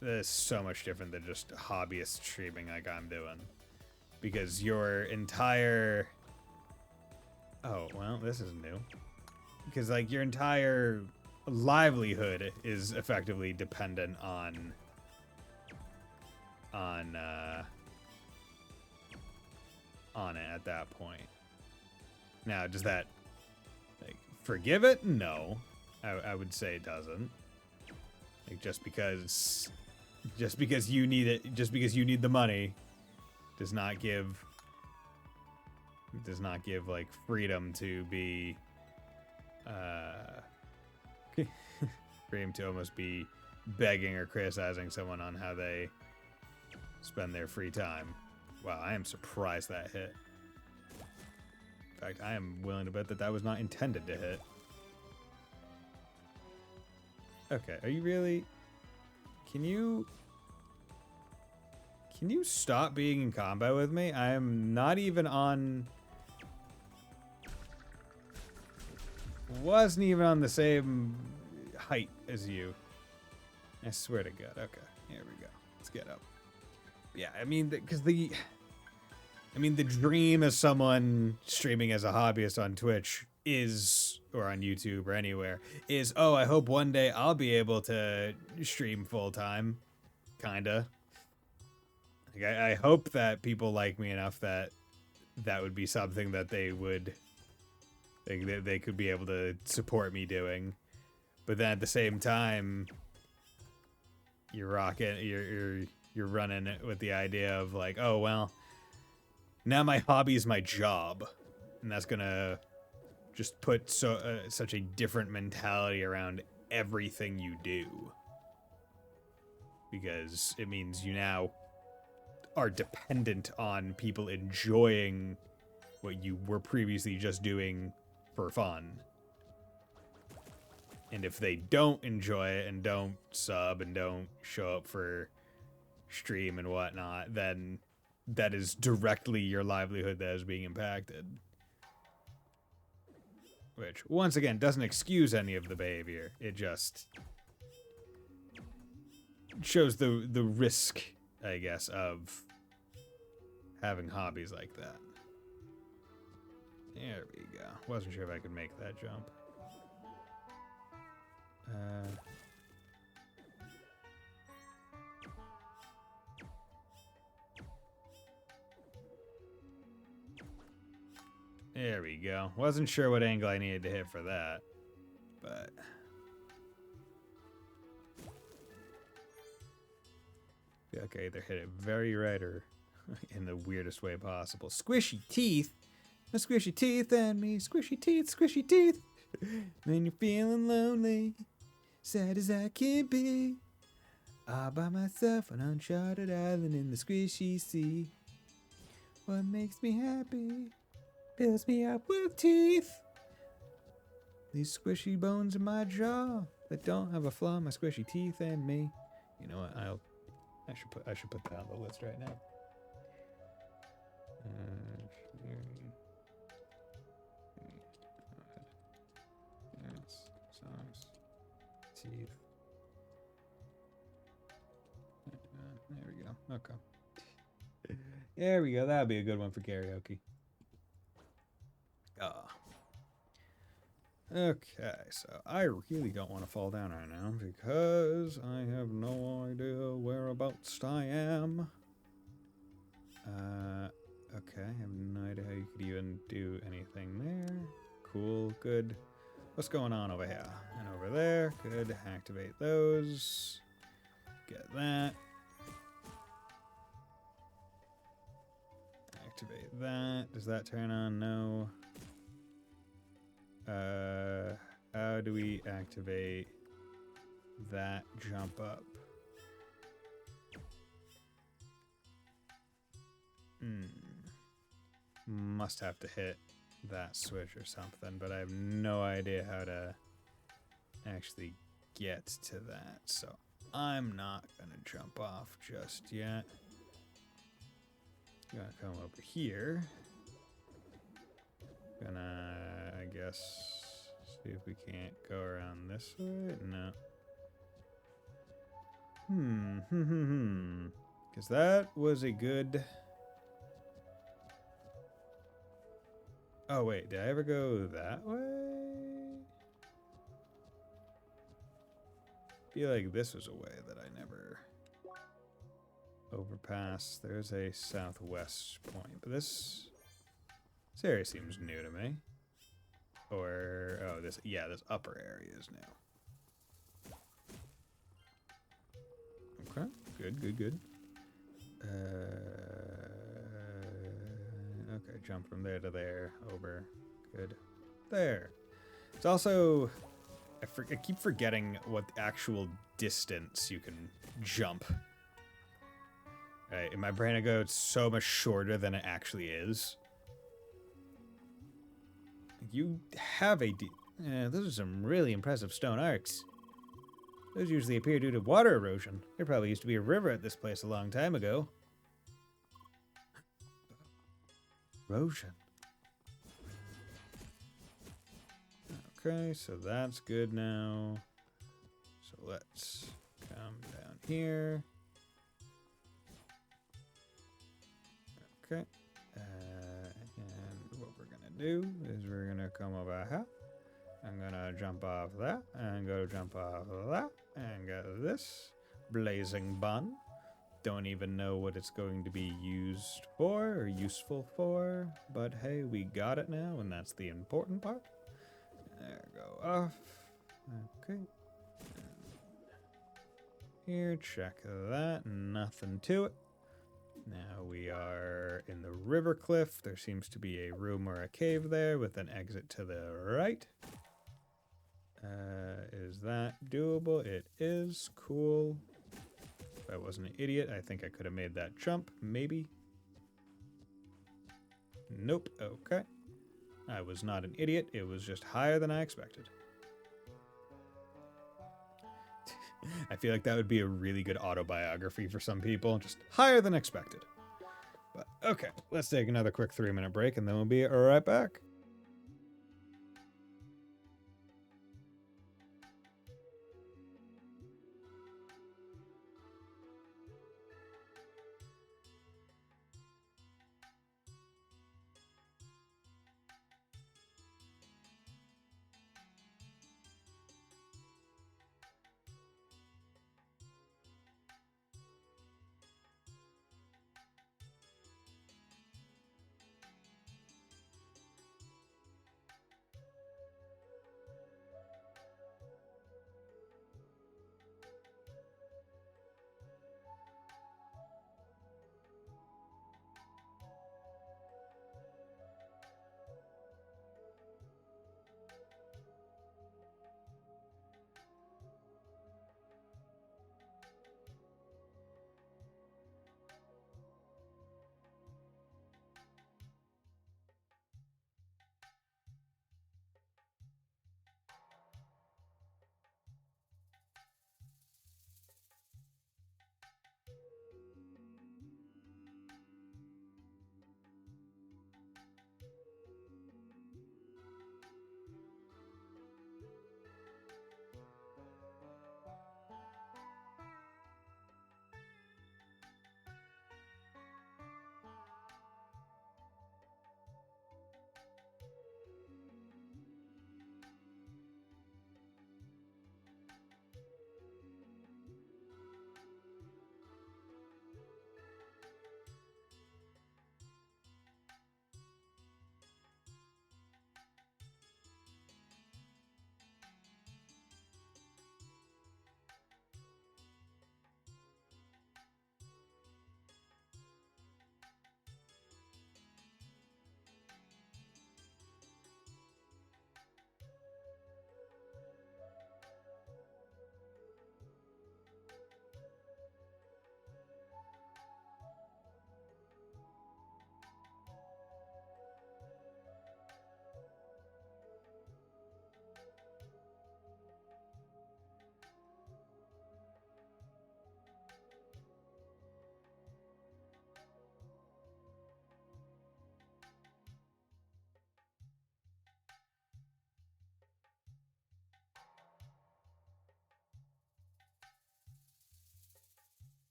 That's so much different than just hobbyist streaming like I'm doing, because your entire. Oh well, this is new. Because like your entire livelihood is effectively dependent on it at that point. Now, does that like forgive it? No, I would say it doesn't. Like just because you need it, just because you need the money, does not give like freedom to be freedom to almost be begging or criticizing someone on how they spend their free time. Wow, I am surprised that hit. In fact, I am willing to bet that was not intended to hit. Okay, are you really? Can you stop being in combat with me? I am not even on. Wasn't even on the same height as you. I swear to God. Okay, here we go. Let's get up. Yeah, I mean, because the dream of someone streaming as a hobbyist on Twitch is, or on YouTube or anywhere, is, oh, I hope one day I'll be able to stream full time, kinda. Like, I hope that people like me enough that would be something that they would, they could be able to support me doing. But then at the same time, you're running it with the idea of like, oh well, now my hobby is my job, and that's gonna just put such a different mentality around everything you do, because it means you now are dependent on people enjoying what you were previously just doing for fun. And if they don't enjoy it and don't sub and don't show up for stream and whatnot, then that is directly your livelihood that is being impacted. Which, once again, doesn't excuse any of the behavior. It just shows the risk, I guess, of having hobbies like that. There we go. Wasn't sure if I could make that jump. There we go. Wasn't sure what angle I needed to hit for that, but I could either hit it very right or in the weirdest way possible. Squishy teeth, my squishy teeth and me, squishy teeth, squishy teeth. When you're feeling lonely, sad as I can be, all by myself on uncharted island in the squishy sea. What makes me happy fills me up with teeth. These squishy bones in my jaw that don't have a flaw, my squishy teeth and me. You know what? I should put that on the list right now. Songs, teeth. There we go. Okay. There we go. That'll be a good one for karaoke. Okay, so I really don't want to fall down right now because I have no idea whereabouts I am. Okay, I have no idea how you could even do anything there. Cool, good. What's going on over here? And over there. Good. Activate those. Get that. Activate that. Does that turn on? No. How do we activate that jump up? Must have to hit that switch or something, but I have no idea how to actually get to that, so I'm not gonna jump off just yet. Gonna come over here. Gonna, I guess, see if we can't go around this way. No. Because that was a good... Oh, wait, did I ever go that way? I feel like this was a way that I never overpassed. There's a southwest point, but this area seems new to me. Or, oh, this upper area is new. Okay, good. Okay, jump from there to there, over, good. There. It's also, I keep forgetting what actual distance you can jump. Right, in my brain I go, it's so much shorter than it actually is. You have those are some really impressive stone arcs. Those usually appear due to water erosion. There probably used to be a river at this place a long time ago. Erosion. Okay, so that's good now. So let's come down here. Okay. And what we're gonna do is we're gonna come over here. I'm gonna jump off that, and go jump off of that, and get this blazing bun. Don't even know what it's going to be used for or useful for, but hey, we got it now, and that's the important part. There, go off. Okay. Here, check that. Nothing to it. Now we are in the river cliff. There seems to be a room or a cave there with an exit to the right. Is that doable? It is. Cool. If I wasn't an idiot, I think I could have made that jump. Maybe. Nope. Okay. I was not an idiot. It was just higher than I expected. I feel like that would be a really good autobiography for some people. Just higher than expected. But okay, let's take another quick 3-minute break and then we'll be right back.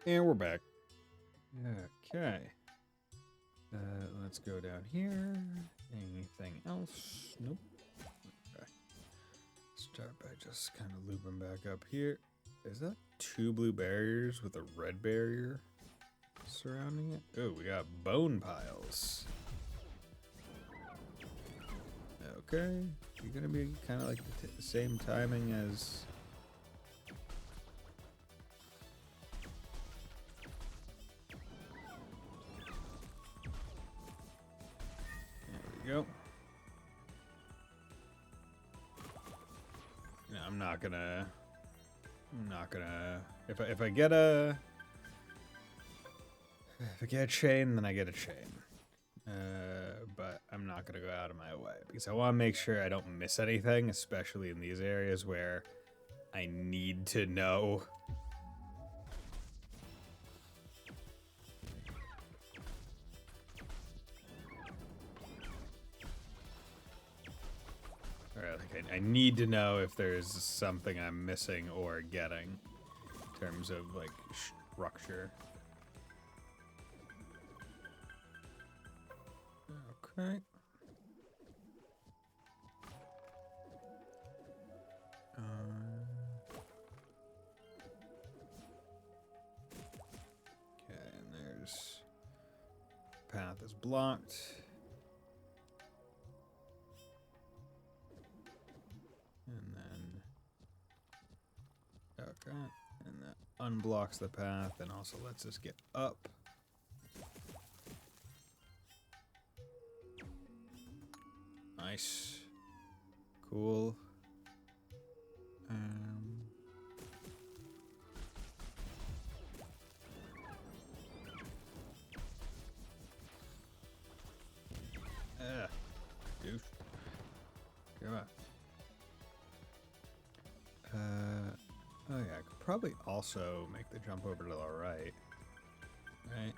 And we're back. Okay. Let's go down here. Anything else? Nope. Okay. Start by just kind of looping back up here. Is that 2 blue barriers with a red barrier surrounding it? Oh, we got bone piles. Okay. You're gonna be kind of like the same timing as... Go. No, I'm not gonna. If I get a chain, then I get a chain. But I'm not gonna go out of my way because I want to make sure I don't miss anything, especially in these areas where I need to know. Like I need to know if there's something I'm missing or getting in terms of like structure. Okay. Okay, and there's path is blocked. And then, okay, and that unblocks the path and also lets us get up. Nice. Cool. Doof. Come on. Oh yeah, I could probably also make the jump over to the right. Right?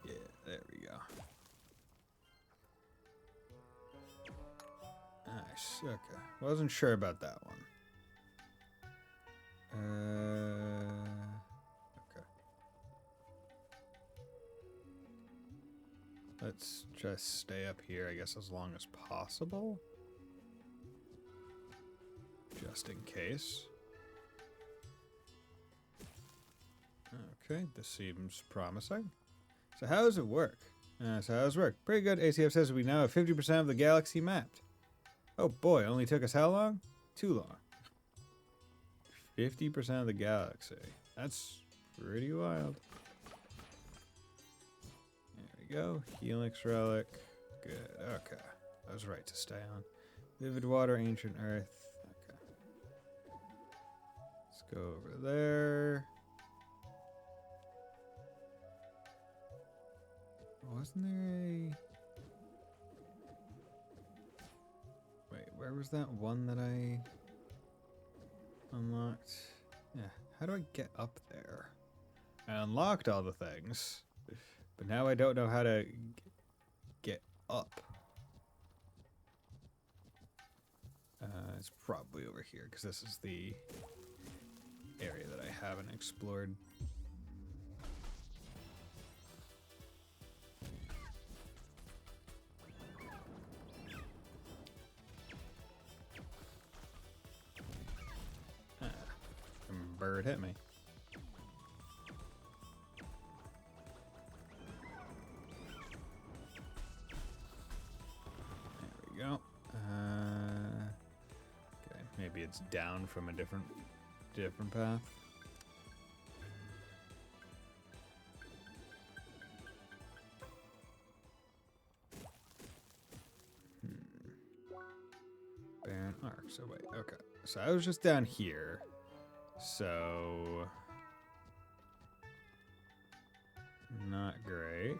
Yeah, there we go. Nice, okay. Wasn't sure about that one. Okay. Let's just stay up here, I guess, as long as possible. Just in case. Okay, this seems promising. So how does it work? Pretty good. ACF says we now have 50% of the galaxy mapped. Oh boy, only took us how long? Too long. 50% of the galaxy. That's pretty wild. There we go. Helix relic. Good. Okay. I was right to stay on. Vivid water, ancient earth. Okay. Let's go over there. Wasn't there a... Wait, where was that one that I unlocked? Yeah, how do I get up there? I unlocked all the things, but now I don't know how to get up. It's probably over here, because this is the area that I haven't explored. Bird hit me. There we go. Okay, maybe it's down from a different path. Barren arc. So wait, okay. So I was just down here. So, not great.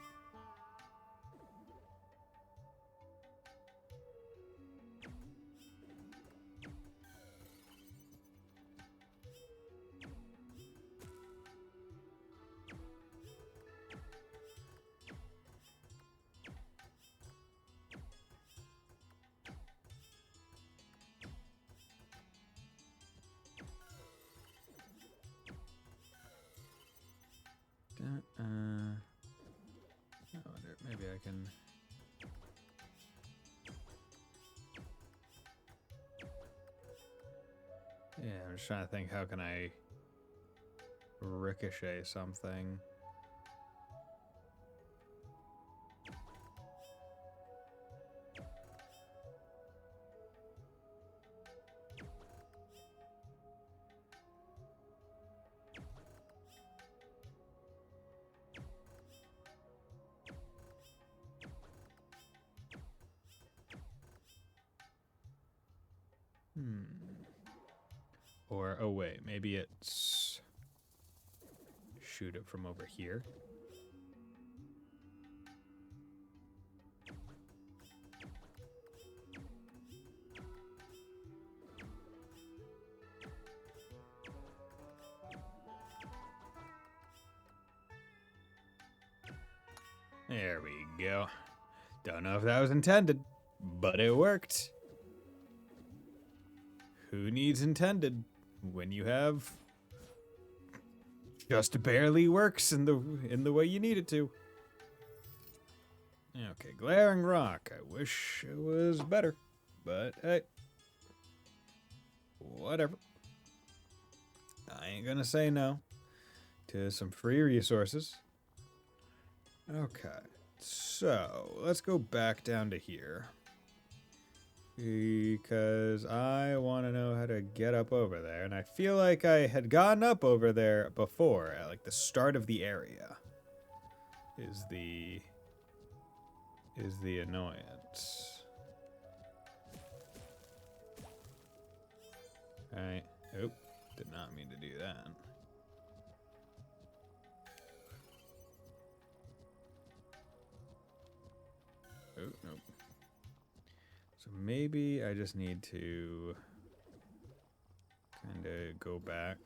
Yeah, I'm just trying to think, how can I ricochet something? Or, oh wait, maybe it's shoot it from over here. There we go. Don't know if that was intended, but it worked. Who needs intended when you have just barely works in the way you need it to? Okay, glaring rock. I wish it was better, but hey, whatever. I ain't gonna say no to some free resources. Okay, so let's go back down to here. Because I want to know how to get up over there. And I feel like I had gotten up over there before, at like the start of the area. Is the annoyance. Alright. Oop. Did not mean to do that. Oh, nope. So maybe I just need to kind of go back.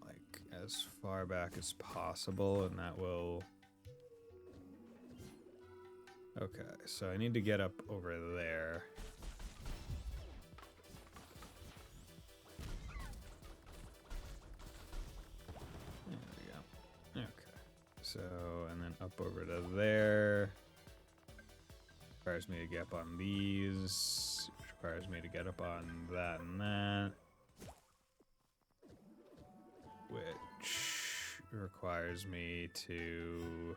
Like as far back as possible, and that will... Okay, so I need to get up over there. There we go. Okay. So, and then up over to there. Requires me to get up on these. Which requires me to get up on that and that. Which requires me to...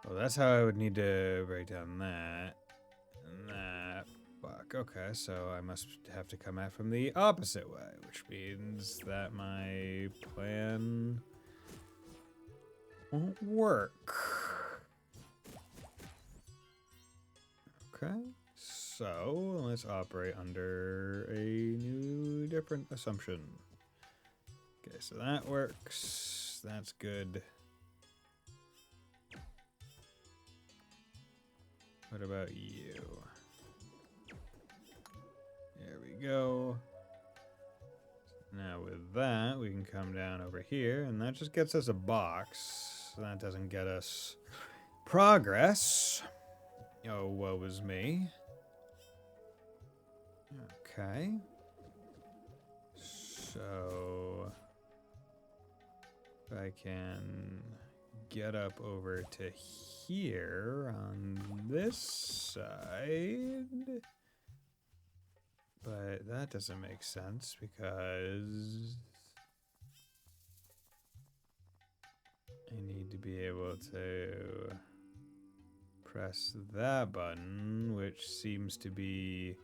Well, that's how I would need to break down that. And that. Fuck. Okay, so I must have to come at from the opposite way, which means that my plan won't work. Okay, so let's operate under a new, different assumption. Okay, so that works. That's good. What about you? There we go. Now with that, we can come down over here, and that just gets us a box. That doesn't get us progress. Oh, woe is me. Okay. So... if I can get up over to here on this side. But that doesn't make sense because I need to be able to press that button, which seems to be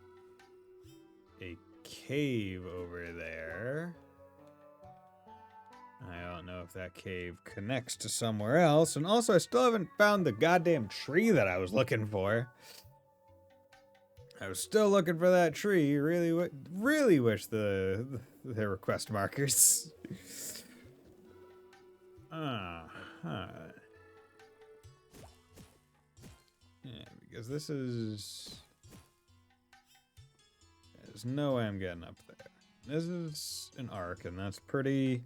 a cave over there. I don't know if that cave connects to somewhere else. And also, I still haven't found the goddamn tree that I was looking for. I was still looking for that tree. Really wish the request markers. Yeah, because this is... There's no way I'm getting up there. This is an arc, and that's pretty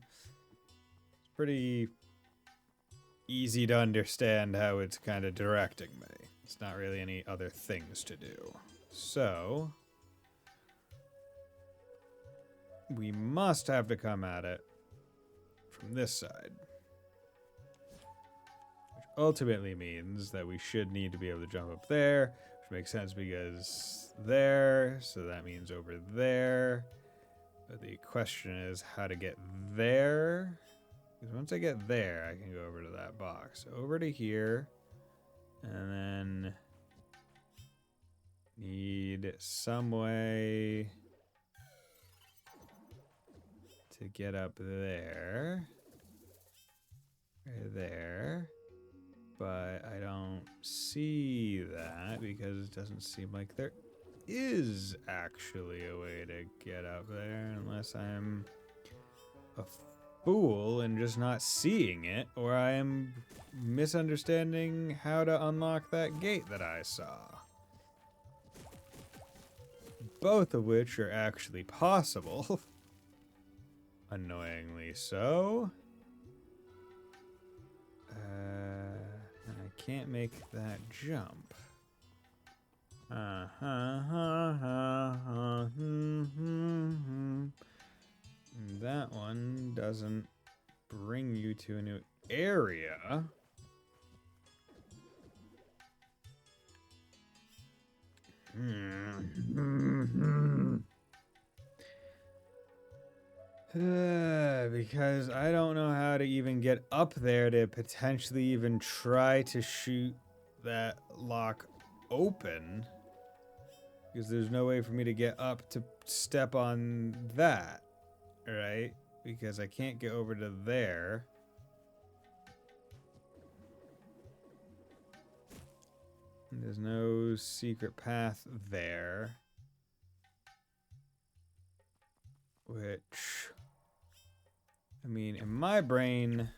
easy to understand how it's kind of directing me. It's not really any other things to do. So, we must have to come at it from this side. Which ultimately means that we should need to be able to jump up there, which makes sense because there, so that means over there. But the question is how to get there. Because once I get there, I can go over to that box. Over to here. And then need some way to get up there. Right there. But I don't see that because it doesn't seem like there is actually a way to get up there unless I'm a fool and just not seeing it, or I am misunderstanding how to unlock that gate that I saw. Both of which are actually possible. Annoyingly so. I can't make that jump. That one doesn't bring you to a new area. Because I don't know how to even get up there to potentially even try to shoot that lock open. Because there's no way for me to get up to step on that, right? Because I can't get over to there. And there's no secret path there. Which, I mean, in my brain,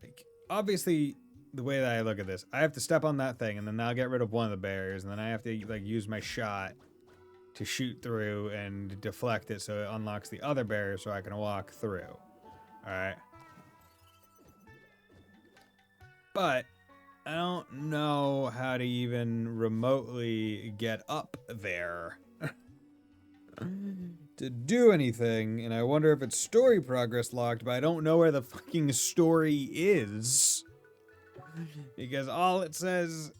like, obviously, the way that I look at this, I have to step on that thing, and then I'll get rid of one of the barriers, and then I have to, like, use my shot to shoot through and deflect it so it unlocks the other barrier so I can walk through. Alright? But I don't know how to even remotely get up there to do anything, and I wonder if it's story progress locked, but I don't know where the fucking story is. Because all it says,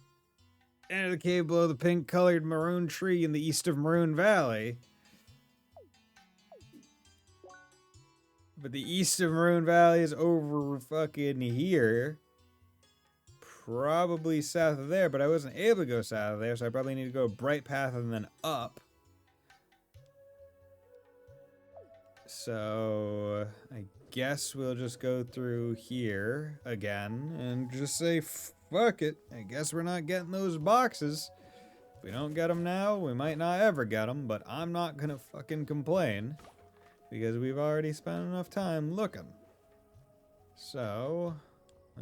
enter the cave below the pink-colored maroon tree in the east of Maroon Valley. But the east of Maroon Valley is over fucking here. Probably south of there, but I wasn't able to go south of there, so I probably need to go bright path and then up. So I guess we'll just go through here again and just say, fuck it. I guess we're not getting those boxes. If we don't get them now, we might not ever get them, but I'm not gonna fucking complain because we've already spent enough time looking. So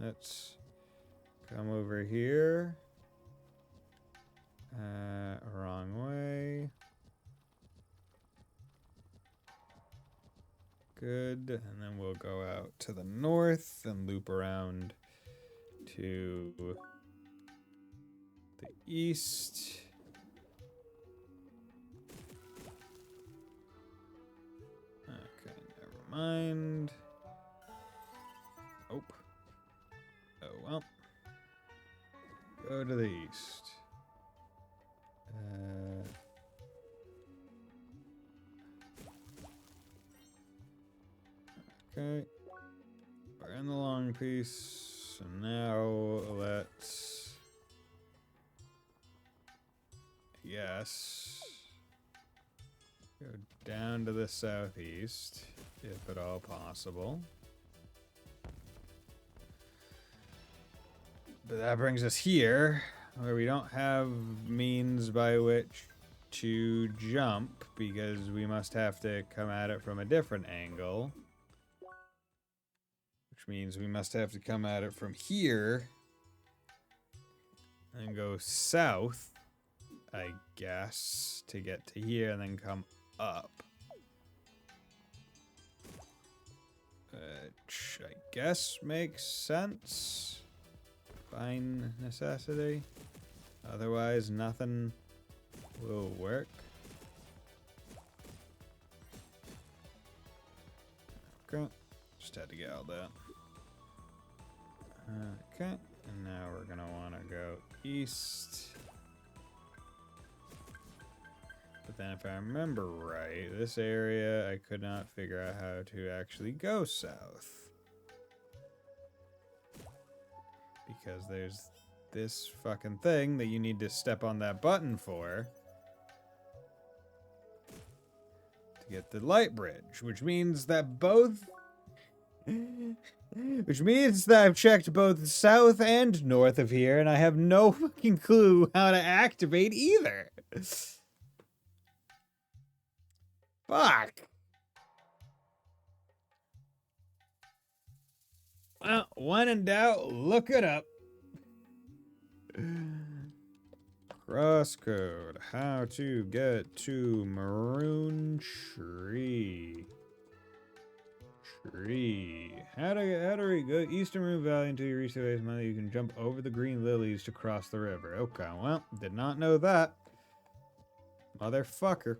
let's come over here. Wrong way. Good, and then we'll go out to the north and loop around to the east. Okay, never mind. Oh. Oh well. Go to the east. Okay, we're in the long piece, so now let's, yes, go down to the southeast, if at all possible. But that brings us here, where we don't have means by which to jump, because we must have to come at it from a different angle. Which means we must have to come at it from here and go south, I guess, to get to here and then come up. Which I guess makes sense. Fine necessity. Otherwise, nothing will work. Okay. Just had to get all that. Okay, and now we're gonna want to go east. But then if I remember right, this area I could not figure out how to actually go south. Because there's this fucking thing that you need to step on that button for to get the light bridge, which means that I've checked both south and north of here, and I have no fucking clue how to activate either. Fuck. Well, when in doubt, look it up. CrossCode. How to get to Maroon Tree. How to go Eastern Maroon Valley until you reach the base mother. You can jump over the green lilies to cross the river. Okay, well, did not know that. Motherfucker.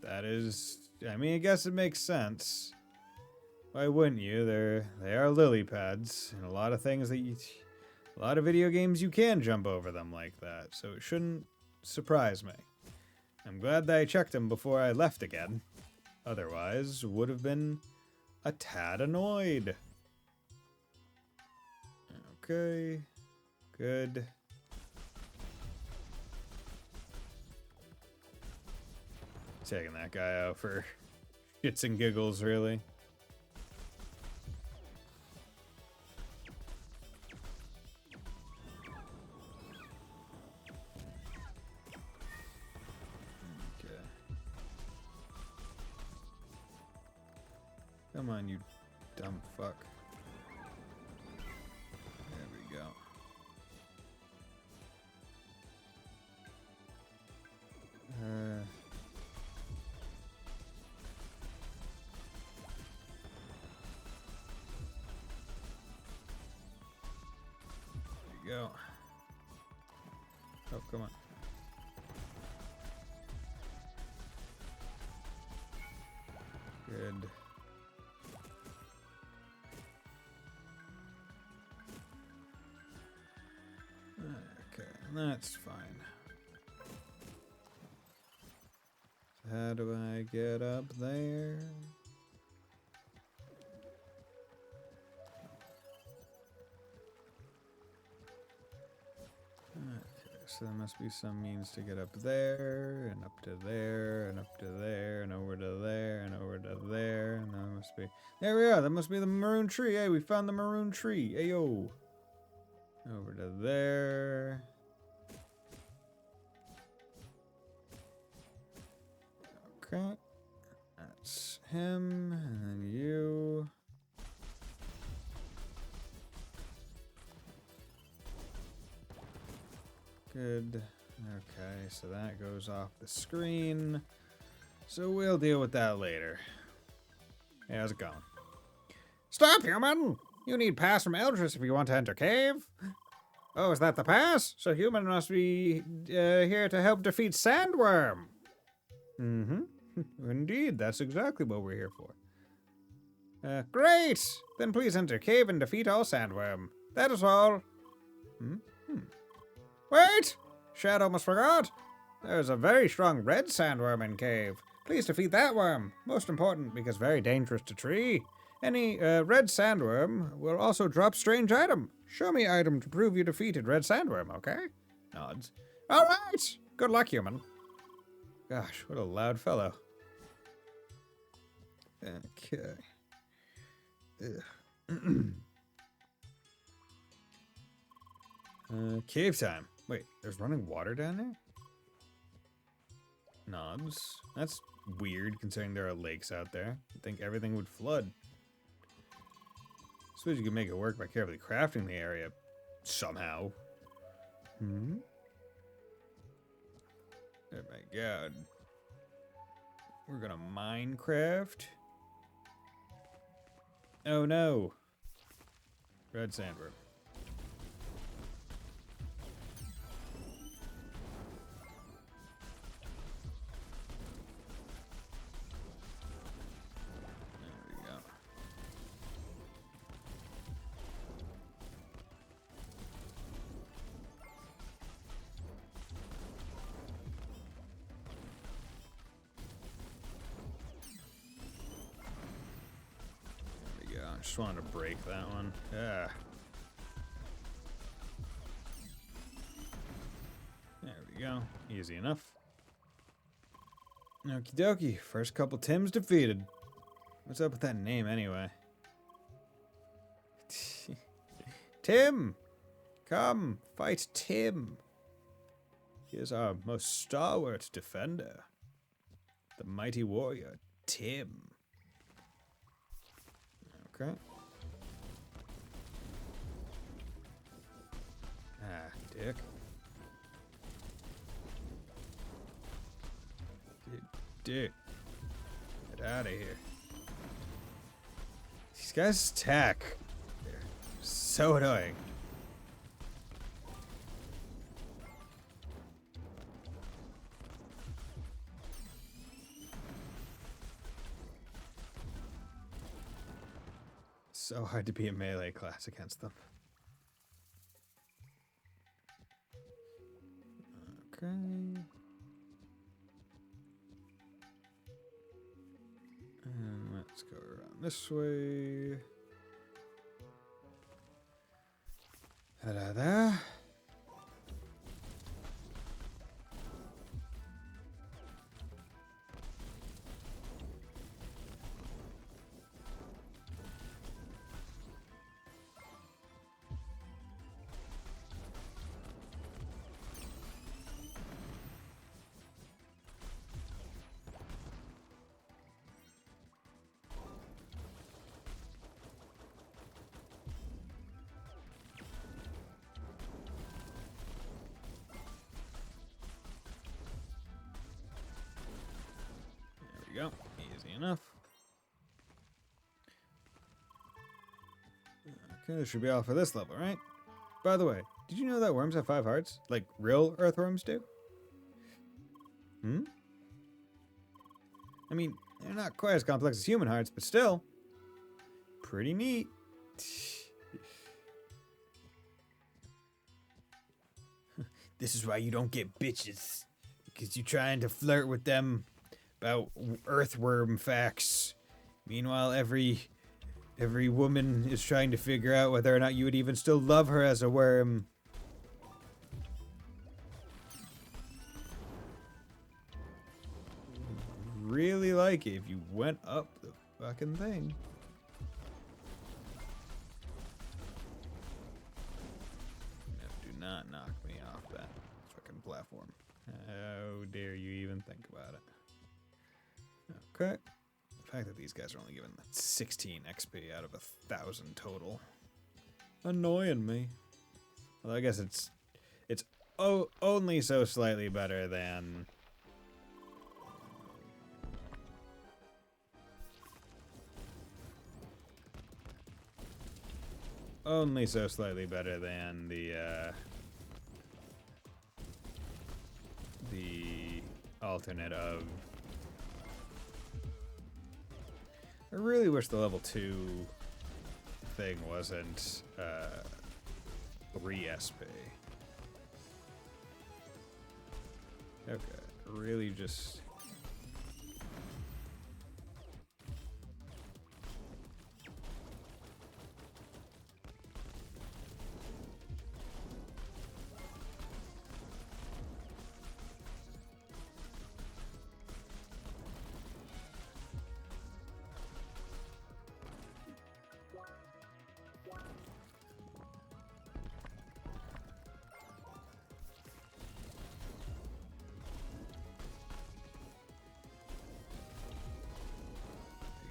That is, I mean, I guess it makes sense. Why wouldn't you? They are lily pads, and a lot of things that a lot of video games you can jump over them like that, so it shouldn't surprise me. I'm glad that I checked them before I left again. Otherwise, would have been a tad annoyed. Okay, good. Taking that guy out for shits and giggles, really. Okay. Come on, you dumb fuck. There we go. Go. Oh, come on. Good. Okay, that's fine. So how do I get up there? So there must be some means to get up there, and up to there, and up to there, and over to there, and over to there, and that must be... There we are! That must be the maroon tree! Hey, we found the maroon tree! Hey, yo! Over to there... Okay. That's him, and then you... Good. Okay, so that goes off the screen. So we'll deal with that later. Hey, how's it going?
Stop, human! You need pass from Eldris if you want to enter cave. Oh, is that the pass? So human must be here to help defeat Sandworm.
Mm-hmm. Indeed, that's exactly what we're here for.
Great! Then please enter cave and defeat all Sandworm. That is all. Wait! Shadow almost forgot. There's a very strong red sandworm in cave. Please defeat that worm. Most important, because very dangerous to tree. Any red sandworm will also drop strange item. Show me item to prove you defeated red sandworm, okay?
Nods.
All right! Good luck, human.
Gosh, what a loud fellow. Okay. Cave time. Wait, there's running water down there? Nods. That's weird, considering there are lakes out there. I think everything would flood. Suppose you could make it work by carefully crafting the area somehow. Oh my god. We're gonna Minecraft. Oh no. Red sandworm. There we go. I just wanted to break that one. Yeah. There we go. Easy enough. Okie dokie. First couple Tims defeated. What's up with that name anyway? Tim! Come, fight Tim. He is our most stalwart defender. The mighty warrior, Tim. Okay. Ah, dick. Dude. Get out of here. These guys' attack. They're so annoying. So hard to be a melee class against them. Okay. And let's go around this way. Da-da-da. Go. Easy enough. Okay, this should be all for this level, right? By the way, did you know that worms have 5 hearts? Like real earthworms do? Hmm? I mean, they're not quite as complex as human hearts, but still. Pretty neat. This is why you don't get bitches. Because you're trying to flirt with them about earthworm facts. Meanwhile, every woman is trying to figure out whether or not you would even still love her as a worm. Really like it if you went up the fucking thing. No, do not knock me off that fucking platform. How dare you even think about it? Okay. The fact that these guys are only given 16 XP out of 1,000 total. Annoying me. Well, I guess it's only so slightly better than the alternate of. I really wish the level 2 thing wasn't 3 SP. Okay, really just.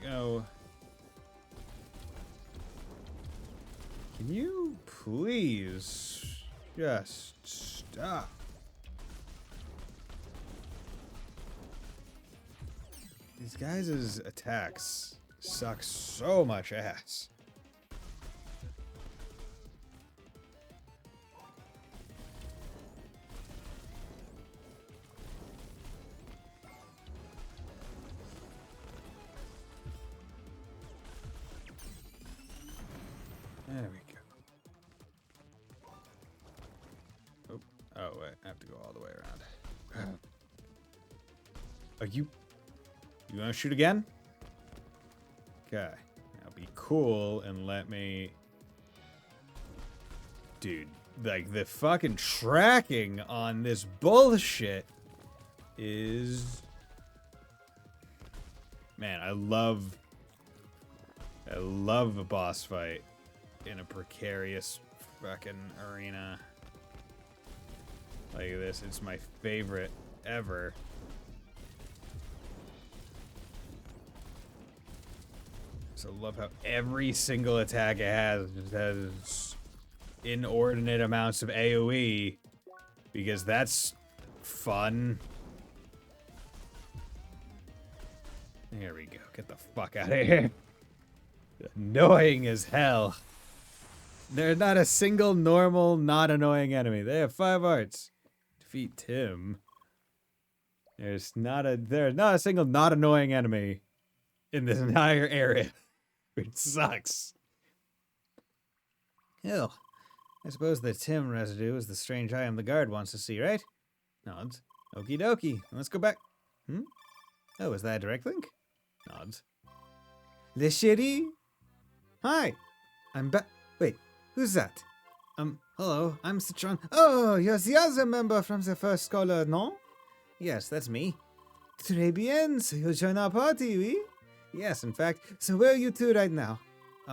Go. Can you please just stop? These guys' attacks suck so much ass. There we go. Oh, wait. I have to go all the way around. Are you... You want to shoot again? Okay. Now be cool and let me... Dude, like, the fucking tracking on this bullshit is... Man, I love a boss fight in a precarious fucking arena like this. It's my favorite ever. So I love how every single attack it has just has inordinate amounts of AoE, because that's fun. There we go. Get the fuck out of here. Annoying as hell. There's not a single normal, not annoying enemy. They have 5 hearts. Defeat Tim. There's not a single not annoying enemy in this entire area. It sucks. Hell, I suppose the Tim residue is the strange item the guard wants to see, right? Nods. Okie dokie. Let's go back. Oh, is that a direct link? Nods. Le chéri? Hi. I'm back. Wait, who's that? Hello, I'm Citron. Oh, you're the other member from the first scholar, no? Yes, that's me. Très bien, so you'll join our party, oui? Yes, in fact. So where are you two right now?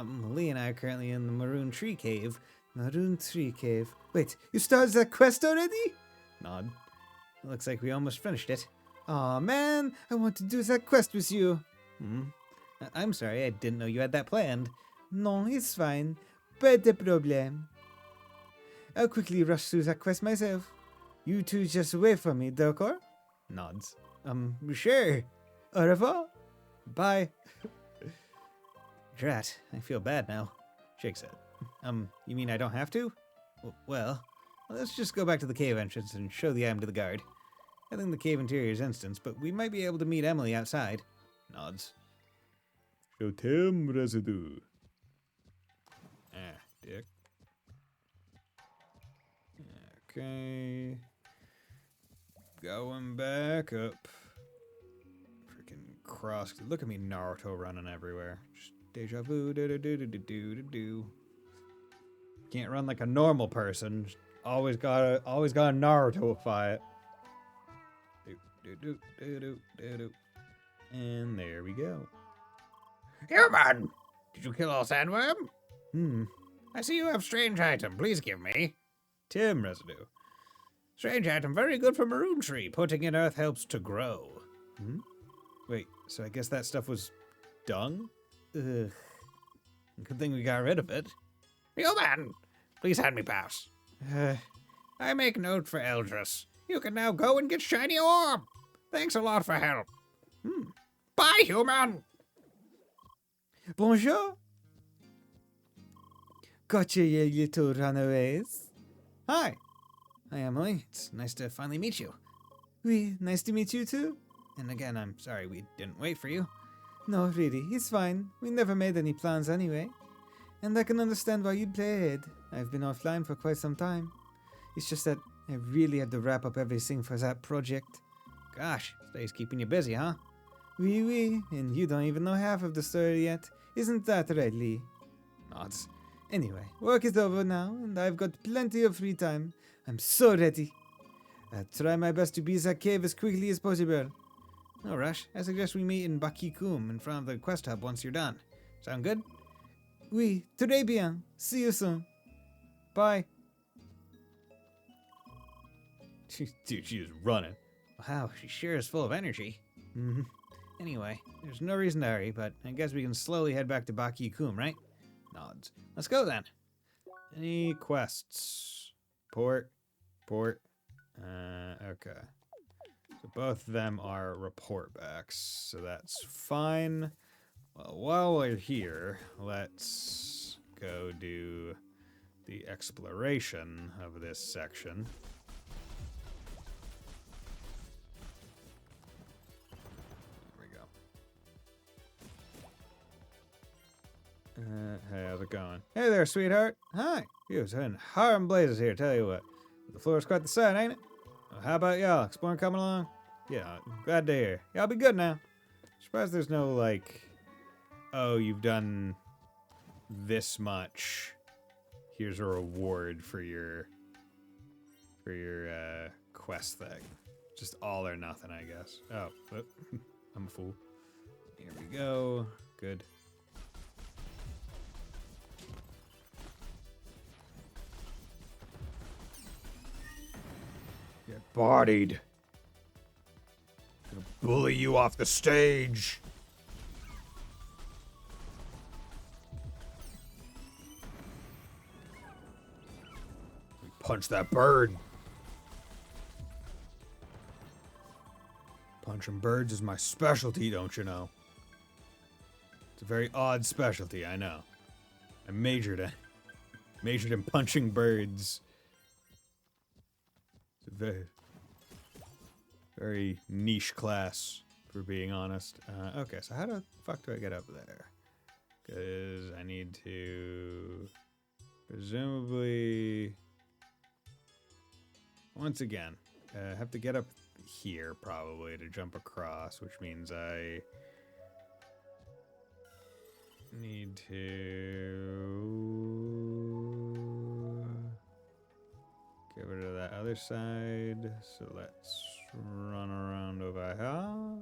Lee and I are currently in the Maroon Tree Cave. Maroon Tree Cave. Wait, you started that quest already? Nod. Looks like we almost finished it. Aw, man, I want to do that quest with you. I'm sorry, I didn't know you had that planned. No, it's fine. Pas de problème. I'll quickly rush through that quest myself. You two just wait for me, d'accord? Nods. Sure. Au revoir. Bye. Drat, I feel bad now. Shakes it. You mean I don't have to? Well, let's just go back to the cave entrance and show the item to the guard. I think the cave interior is instance, but we might be able to meet Emily outside. Nods. Show Tim residue. Dick. Okay. Going back up. Freaking cross. Look at me, Naruto running everywhere. Just deja vu. Do. Can't run like a normal person. Just always got a Naruto-fy it. Do. And there we go.
Human! Did you kill our sandworm? I see you have strange item. Please give me.
Tim residue.
Strange item, very good for Maroon Tree. Putting in earth helps to grow.
Wait, so I guess that stuff was dung? Ugh. Good thing we got rid of it.
Human! Please hand me pass. I make note for Eldris. You can now go and get shiny orb. Thanks a lot for help. Bye, human!
Bonjour. Gotcha, you little runaways. Hi. Hi, Emily. It's nice to finally meet you. Oui, nice to meet you too. And again, I'm sorry we didn't wait for you. No, really, it's fine. We never made any plans anyway. And I can understand why you'd play ahead. I've been offline for quite some time. It's just that I really had to wrap up everything for that project.
Gosh, today's keeping you busy, huh?
Oui, and you don't even know half of the story yet. Isn't that right, Lee?
Nods.
Anyway, work is over now, and I've got plenty of free time. I'm so ready. I'll try my best to be that cave as quickly as possible.
No rush. I suggest we meet in Bakikum in front of the quest hub once you're done. Sound good?
Oui, très bien. See you soon. Bye. Dude, she is running.
Wow, she sure is full of energy. Anyway, there's no reason to hurry, but I guess we can slowly head back to Bakikum, right? Nods. Let's go then.
Any quests? Port. Okay. So both of them are report backs, so that's fine. Well, while we're here, let's go do the exploration of this section. There we go. Hey, how's it going? Hey there, sweetheart. Hi. You was in Harlem Blazes here, tell you what. The floor's quite the sight, ain't it? Well, how about y'all? Exploring coming along? Yeah, glad to hear. Y'all be good now. Surprised there's no, like, oh, you've done this much. Here's a reward for your quest thing. Just all or nothing, I guess. Oh, I'm a fool. Here we go. Good. Get bodied. Gonna bully you off the stage. Punch that bird. Punching birds is my specialty, don't you know? It's a very odd specialty, I know. I majored in punching birds. It's a very niche class, for being honest. Okay, so how the fuck do I get up there? Because I need to presumably, once again, have to get up here probably to jump across, which means I need to get rid of that other side. So let's run around over here.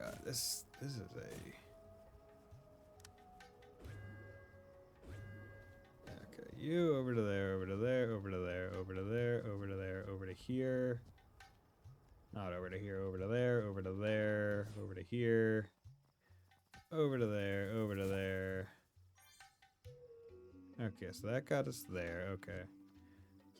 God, this is a... Okay, you over to there, over to there, over to there, over to there, over to there, over to here. Not over to here, over to there, over to there, over to here. Over to there, over to there. Okay, so that got us there, okay.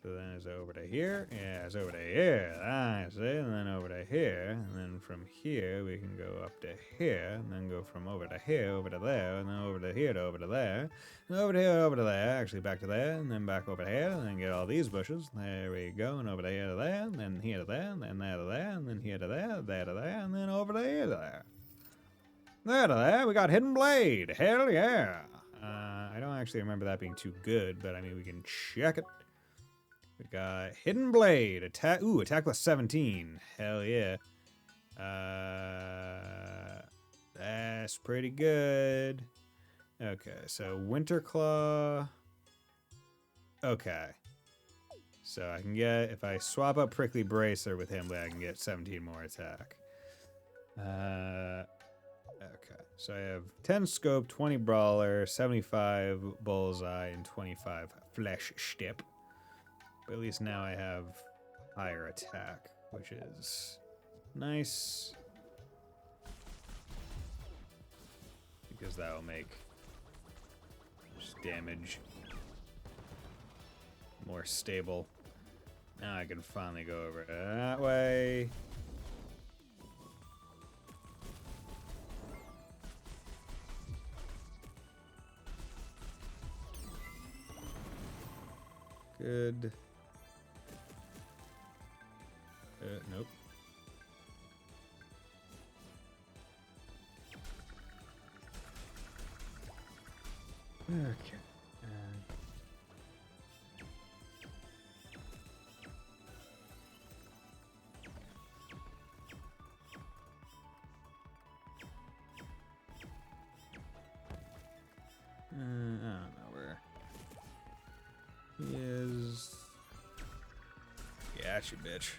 So then it's over to here. Yeah, it's over to here. I see. And then over to here. And then from here, we can go up to here. And then go from over to here, over to there. And then over to here to over to there. And over to here, over to there. Actually, back to there. And then back over to here. And then get all these bushes. There we go. And over to here to there. And then here to there. And then there to there. And then here to there. There to there. And then over to here to there. There to there. We got Hidden Blade. Hell yeah. I don't actually remember that being too good, but I mean, we can check it. We got Hidden Blade. Attack. Ooh, attack plus 17. Hell yeah. That's pretty good. Okay, so Winter Claw. Okay. So I can get, if I swap up Prickly Bracer with him, I can get 17 more attack. Okay, so I have 10 scope, 20 brawler, 75 bullseye, and 25 flesh stip. But at least now I have higher attack, which is nice. Because that will make just damage more stable. Now I can finally go over that way. Good. Nope. Okay. I don't know where he is. Gotcha, bitch.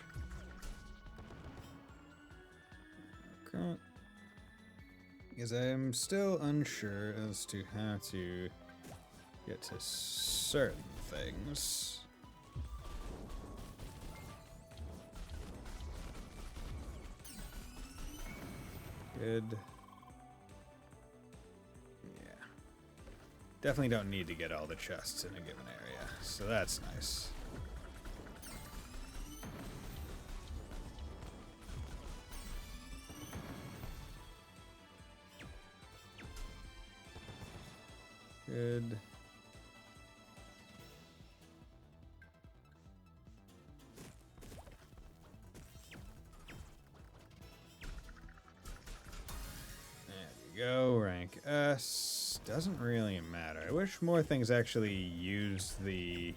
Okay. Because I'm still unsure as to how to get to certain things. Good. Yeah. Definitely don't need to get all the chests in a given area, so that's nice. Good. There we go, rank S. Doesn't really matter. I wish more things actually use the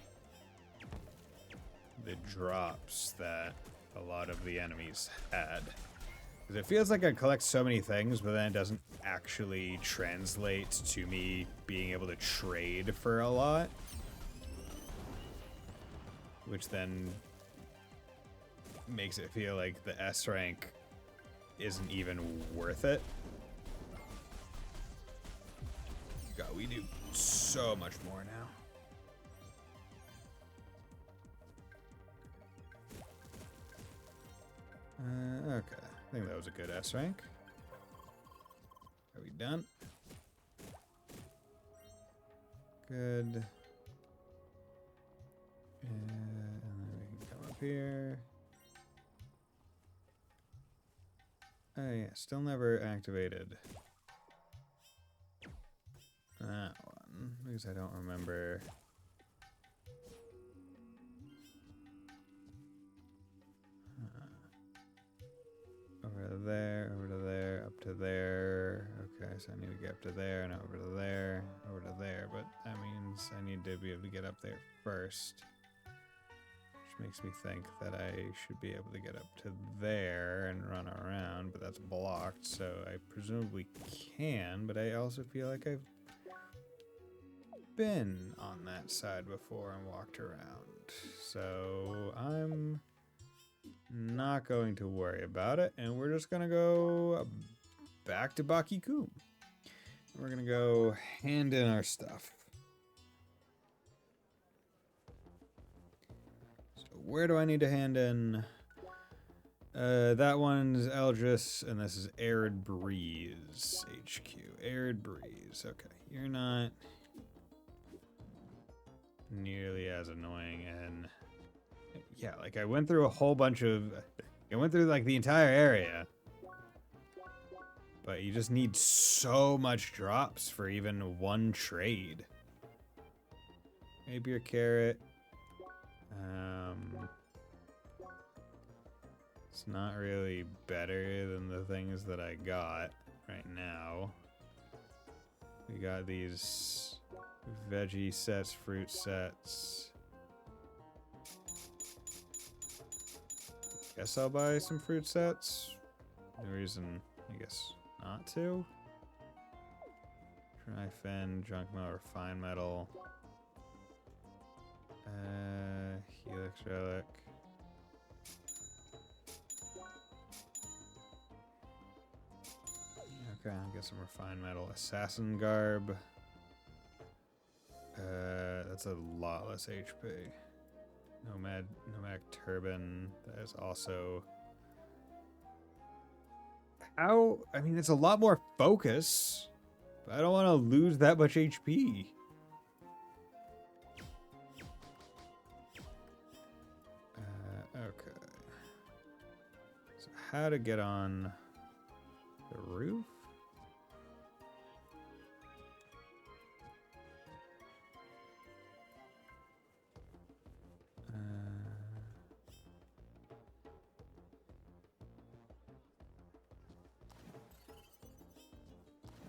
drops that a lot of the enemies had. Because it feels like I collect so many things, but then it doesn't actually translate to me being able to trade for a lot. Which then makes it feel like the S rank isn't even worth it. God, we do so much more now. Okay, I think that was a good S rank. Are we done? Good. And then we can come up here. Oh yeah, still never activated that one because I don't remember. Over to there, over to there, up to there. Okay, so I need to get up to there and over to there, over to there. But that means I need to be able to get up there first. Which makes me think that I should be able to get up to there and run around, but that's blocked, so I presumably can, but I also feel like I've been on that side before and walked around. So I'm not going to worry about it, and we're just gonna go back to Bakiku. We're gonna go hand in our stuff. So where do I need to hand in? That one's Eldris, and this is Arid Breeze HQ. Arid Breeze. Okay, you're not nearly as annoying, and yeah, like I went through a whole bunch of... I went through like the entire area. But you just need so much drops for even one trade. Maybe a carrot. It's not really better than the things that I got right now. We got these veggie sets, fruit sets. Guess I'll buy some fruit sets. No reason, I guess, not to. Tri-fin, junk metal, refined metal. Helix relic. Okay, I'll get some refined metal. Assassin garb. That's a lot less HP. Nomadic turban. That is also... How? I mean, it's a lot more focus. But I don't want to lose that much HP. Okay. So how to get on the roof?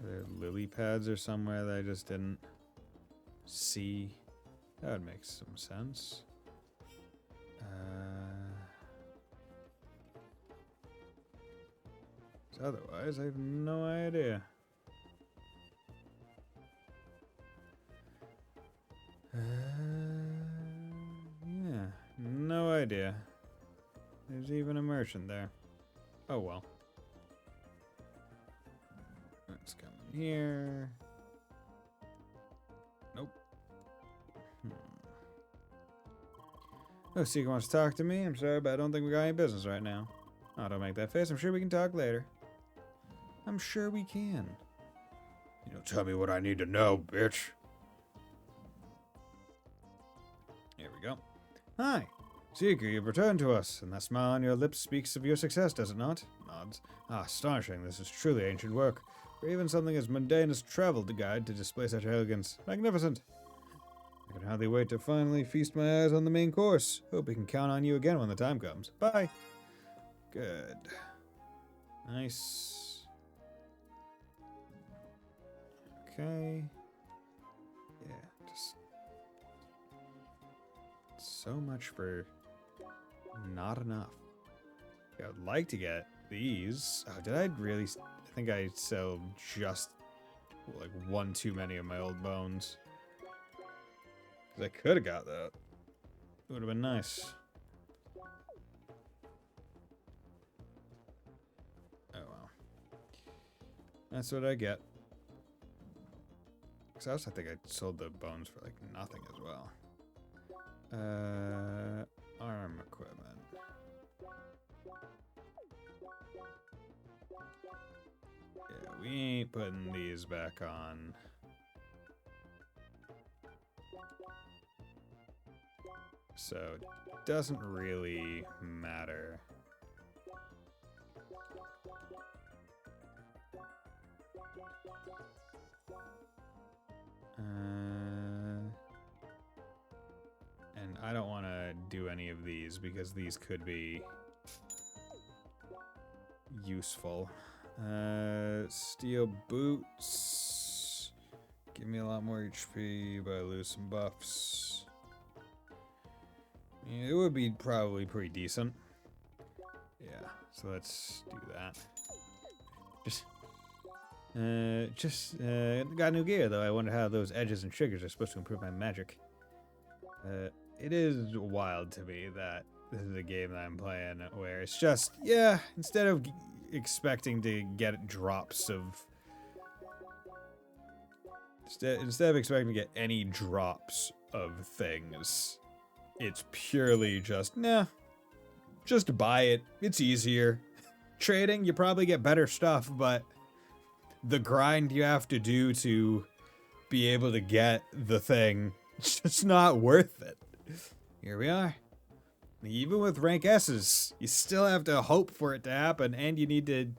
Are there lily pads or somewhere that I just didn't see? That would make some sense. Otherwise, I have no idea. Yeah, no idea. There's even a merchant there. Oh well. Let's come in here. Nope. Oh, Seeker wants to talk to me. I'm sorry, but I don't think we got any business right now. Oh, don't make that face. I'm sure we can talk later. I'm sure we can. You don't tell me what I need to know, bitch. Here we go. Hi. Seeker, you've returned to us, and that smile on your lips speaks of your success, does it not? Nods. Ah, astonishing. This is truly ancient work. For even something as mundane as travel to guide to display such elegance. Magnificent. I can hardly wait to finally feast my eyes on the main course. Hope we can count on you again when the time comes. Bye. Good. Nice. Okay. Yeah, just so much for not enough. I would like to get these. Oh, did I really? I think I sell just like one too many of my old bones. 'Cause I could have got that. It would have been nice. Oh well. That's what I get. Because I also think I sold the bones for like nothing as well. Arm equipment. Yeah, we ain't putting these back on. So it doesn't really matter. And I don't want to do any of these because these could be useful. Steel boots. Give me a lot more HP, but I lose some buffs. Yeah, it would be probably pretty decent. Yeah, so let's do that. Got new gear though. I wonder how those edges and triggers are supposed to improve my magic. It is wild to me that this is a game that I'm playing where it's just, yeah, instead of expecting to get drops of... Instead of expecting to get any drops of things, it's purely just, nah, just buy it. It's easier. Trading, you probably get better stuff, but the grind you have to do to be able to get the thing, it's just not worth it. Here we are. Even with rank S's, you still have to hope for it to happen, and you need to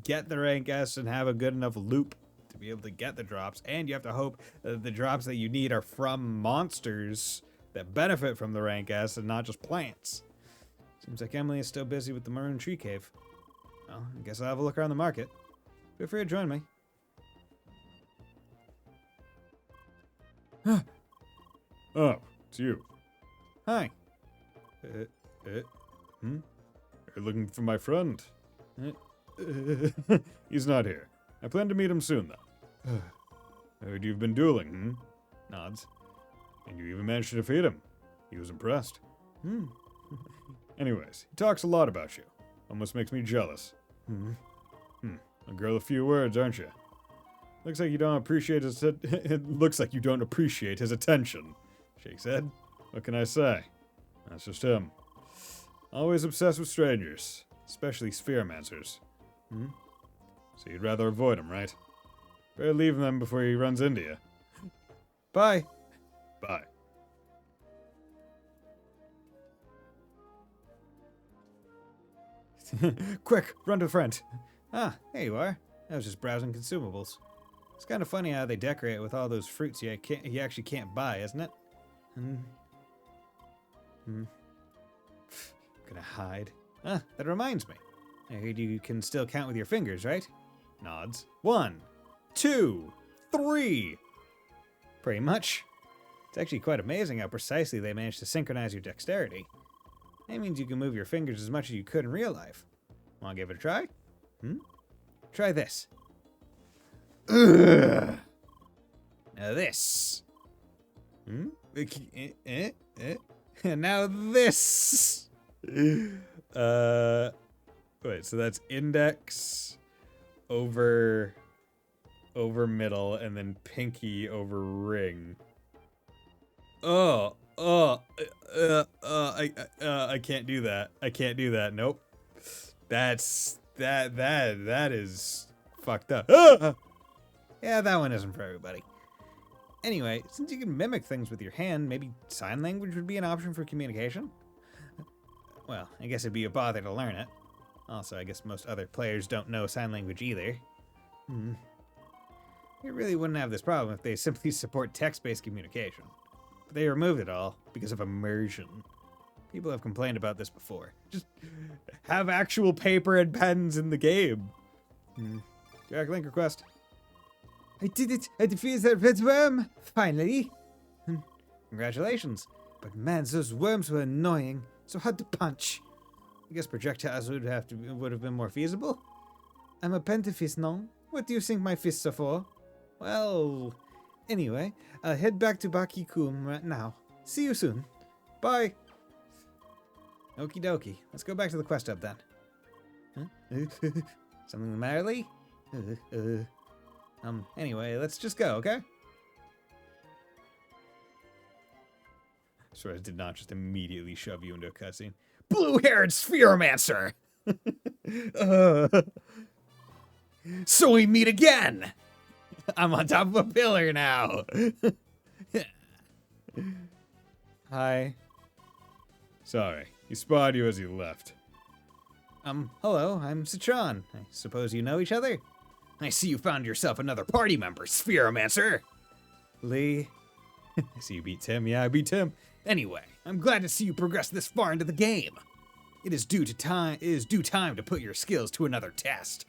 get the rank S and have a good enough loop to be able to get the drops, and you have to hope that the drops that you need are from monsters that benefit from the rank S and not just plants. Seems like Emily is still busy with the Maroon Tree Cave. Well, I guess I'll have a look around the market. Feel free to join me. Oh, it's you. Hi. You're looking for my friend? He's not here. I plan to meet him soon, though. I heard you've been dueling, Nods. And you even managed to defeat him. He was impressed. Anyways, he talks a lot about you. Almost makes me jealous. A girl of few words, aren't you? Looks like you don't appreciate his... It looks like you don't appreciate his attention. Shakes head. What can I say? That's just him. Always obsessed with strangers, especially spheromancers. So you'd rather avoid him, right? Better leave him before he runs into you. Bye. Bye. Quick, run to the front. Ah, there you are. I was just browsing consumables. It's kind of funny how they decorate it with all those fruits you actually can't buy, isn't it? Gonna hide. Ah, that reminds me. I heard you can still count with your fingers, right? Nods. 1, 2, 3. Pretty much. It's actually quite amazing how precisely they managed to synchronize your dexterity. That means you can move your fingers as much as you could in real life. Wanna give it a try? Try this. Ugh. Now this. And now this. Wait, so that's index over middle and then pinky over ring. I can't do that. I can't do that. Nope. That is fucked up. Yeah, that one isn't for everybody. Anyway, since you can mimic things with your hand, maybe sign language would be an option for communication? Well, I guess it'd be a bother to learn it. Also, I guess most other players don't know sign language either. You really wouldn't have this problem if they simply support text-based communication. But they removed it all because of immersion. People have complained about this before. Just have actual paper and pens in the game. Direct link request. I did it! I defeated that red worm! Finally! Congratulations. But man, those worms were annoying. So hard to punch.
I guess projectiles would have been more feasible. I'm a pentifist, no? What do you think my fists are for? Well, anyway, I'll head back to Bakikum right now. See you soon. Bye. Okie dokie. Let's go back to the quest hub then. Huh? Something the matter, Lee? Anyway, let's just go, okay?
So I did not just immediately shove you into a cutscene.
Blue-haired Spheromancer! So we meet again! I'm on top of a pillar now.
Hi.
Sorry, he spotted you as he left.
Hello, I'm Citron. I suppose you know each other?
I see you found yourself another party member, Spheromancer.
Lee.
I see you beat Tim. Yeah, I beat Tim.
Anyway, I'm glad to see you progress this far into the game. It is due time to put your skills to another test.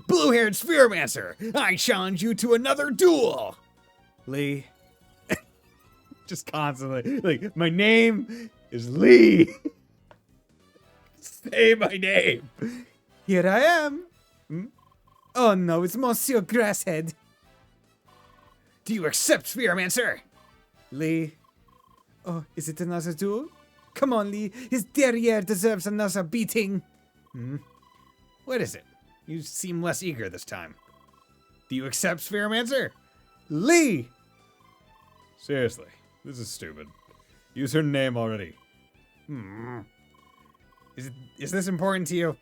Blue-haired Spheromancer, I challenge you to another duel.
Lee.
Just constantly. Like, my name is Lee. Say my name.
Here I am. Oh no, it's Monsieur Grasshead.
Do you accept, Spheromancer?
Lee. Oh, is it another duel? Come on, Lee. His derriere deserves another beating.
What is it? You seem less eager this time. Do you accept, Spheromancer?
Lee!
Seriously, this is stupid. Use her name already.
Is this important to you?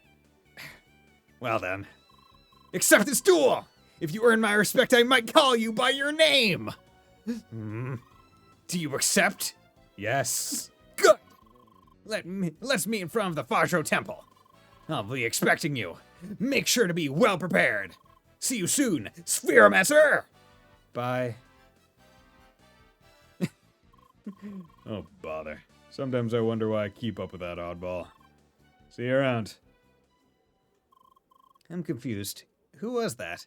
Well then. Accept this duel! If you earn my respect, I might call you by your name! Do you accept?
Yes.
Good! Let's meet in front of the Fajro Temple. I'll be expecting you. Make sure to be well prepared. See you soon, Spheromancer!
Bye.
Oh, bother. Sometimes I wonder why I keep up with that oddball. See you around.
I'm confused. Who was that?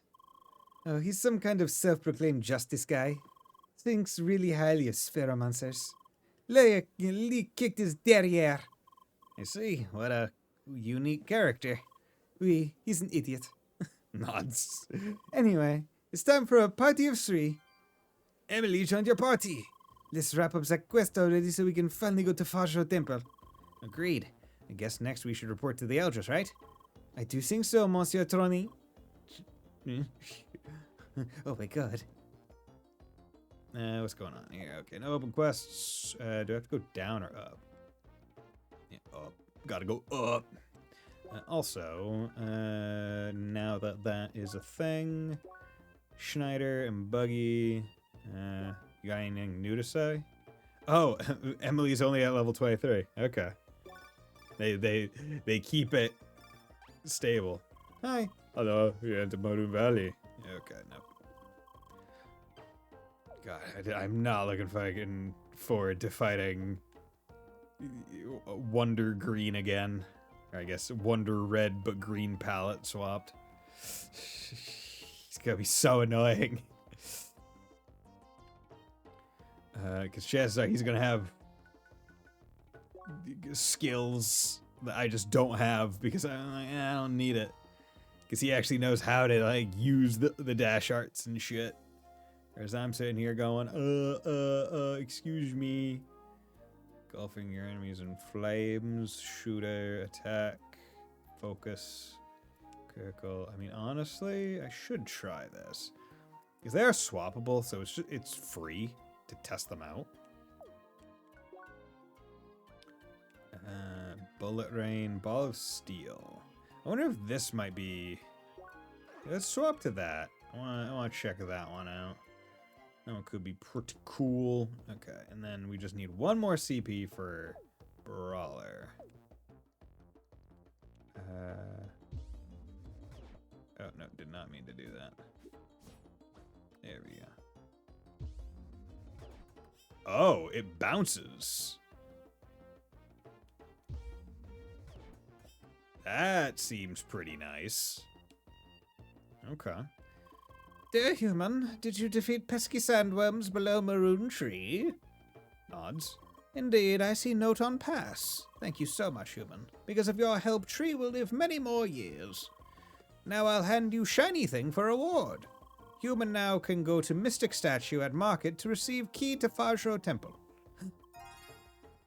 Oh, he's some kind of self-proclaimed justice guy. Thinks really highly of spheromancers. Lee kicked his derriere. I see. What a unique character. He's an idiot.
Nods.
Anyway, it's time for a party of three. Emily joined your party. Let's wrap up that quest already so we can finally go to Fajro Temple. Agreed. I guess next we should report to the Elders, right? I do think so, Monsieur Trony. Oh my god. What's going on here? Okay, no open quests. Do I have to go down or up? Yeah, up. Gotta go up. Also, now that that is a thing, Schneider and Buggy, you got anything new to say? Oh, Emily's only at level 23. Okay. They keep it stable. Hi.
Hello, you're into Modu Valley.
Okay, no.
God, I'm not looking forward to fighting Wonder Green again. Or I guess Wonder Red, but green palette swapped. It's gonna be so annoying. Because chances are he's gonna have skills that I just don't have because I'm like, I don't need it. Because he actually knows how to like use the dash arts and shit. Whereas I'm sitting here going, excuse me. Engulfing your enemies in flames, shooter, attack, focus, critical. I mean, honestly, I should try this. Because they are swappable, so it's free to test them out. Bullet Rain, Ball of Steel. I wonder if this might be... Let's swap to that. I want to check that one out. That one could be pretty cool. Okay, and then we just need one more CP for Brawler. Oh, no, did not mean to do that. There we go. Oh, it bounces. That seems pretty nice. Okay.
Dear human, did you defeat pesky sandworms below Maroon Tree?
Nods.
Indeed, I see note on pass. Thank you so much, human. Because of your help, Tree will live many more years. Now I'll hand you shiny thing for reward. Human now can go to Mystic Statue at Market to receive key to Fajro Temple.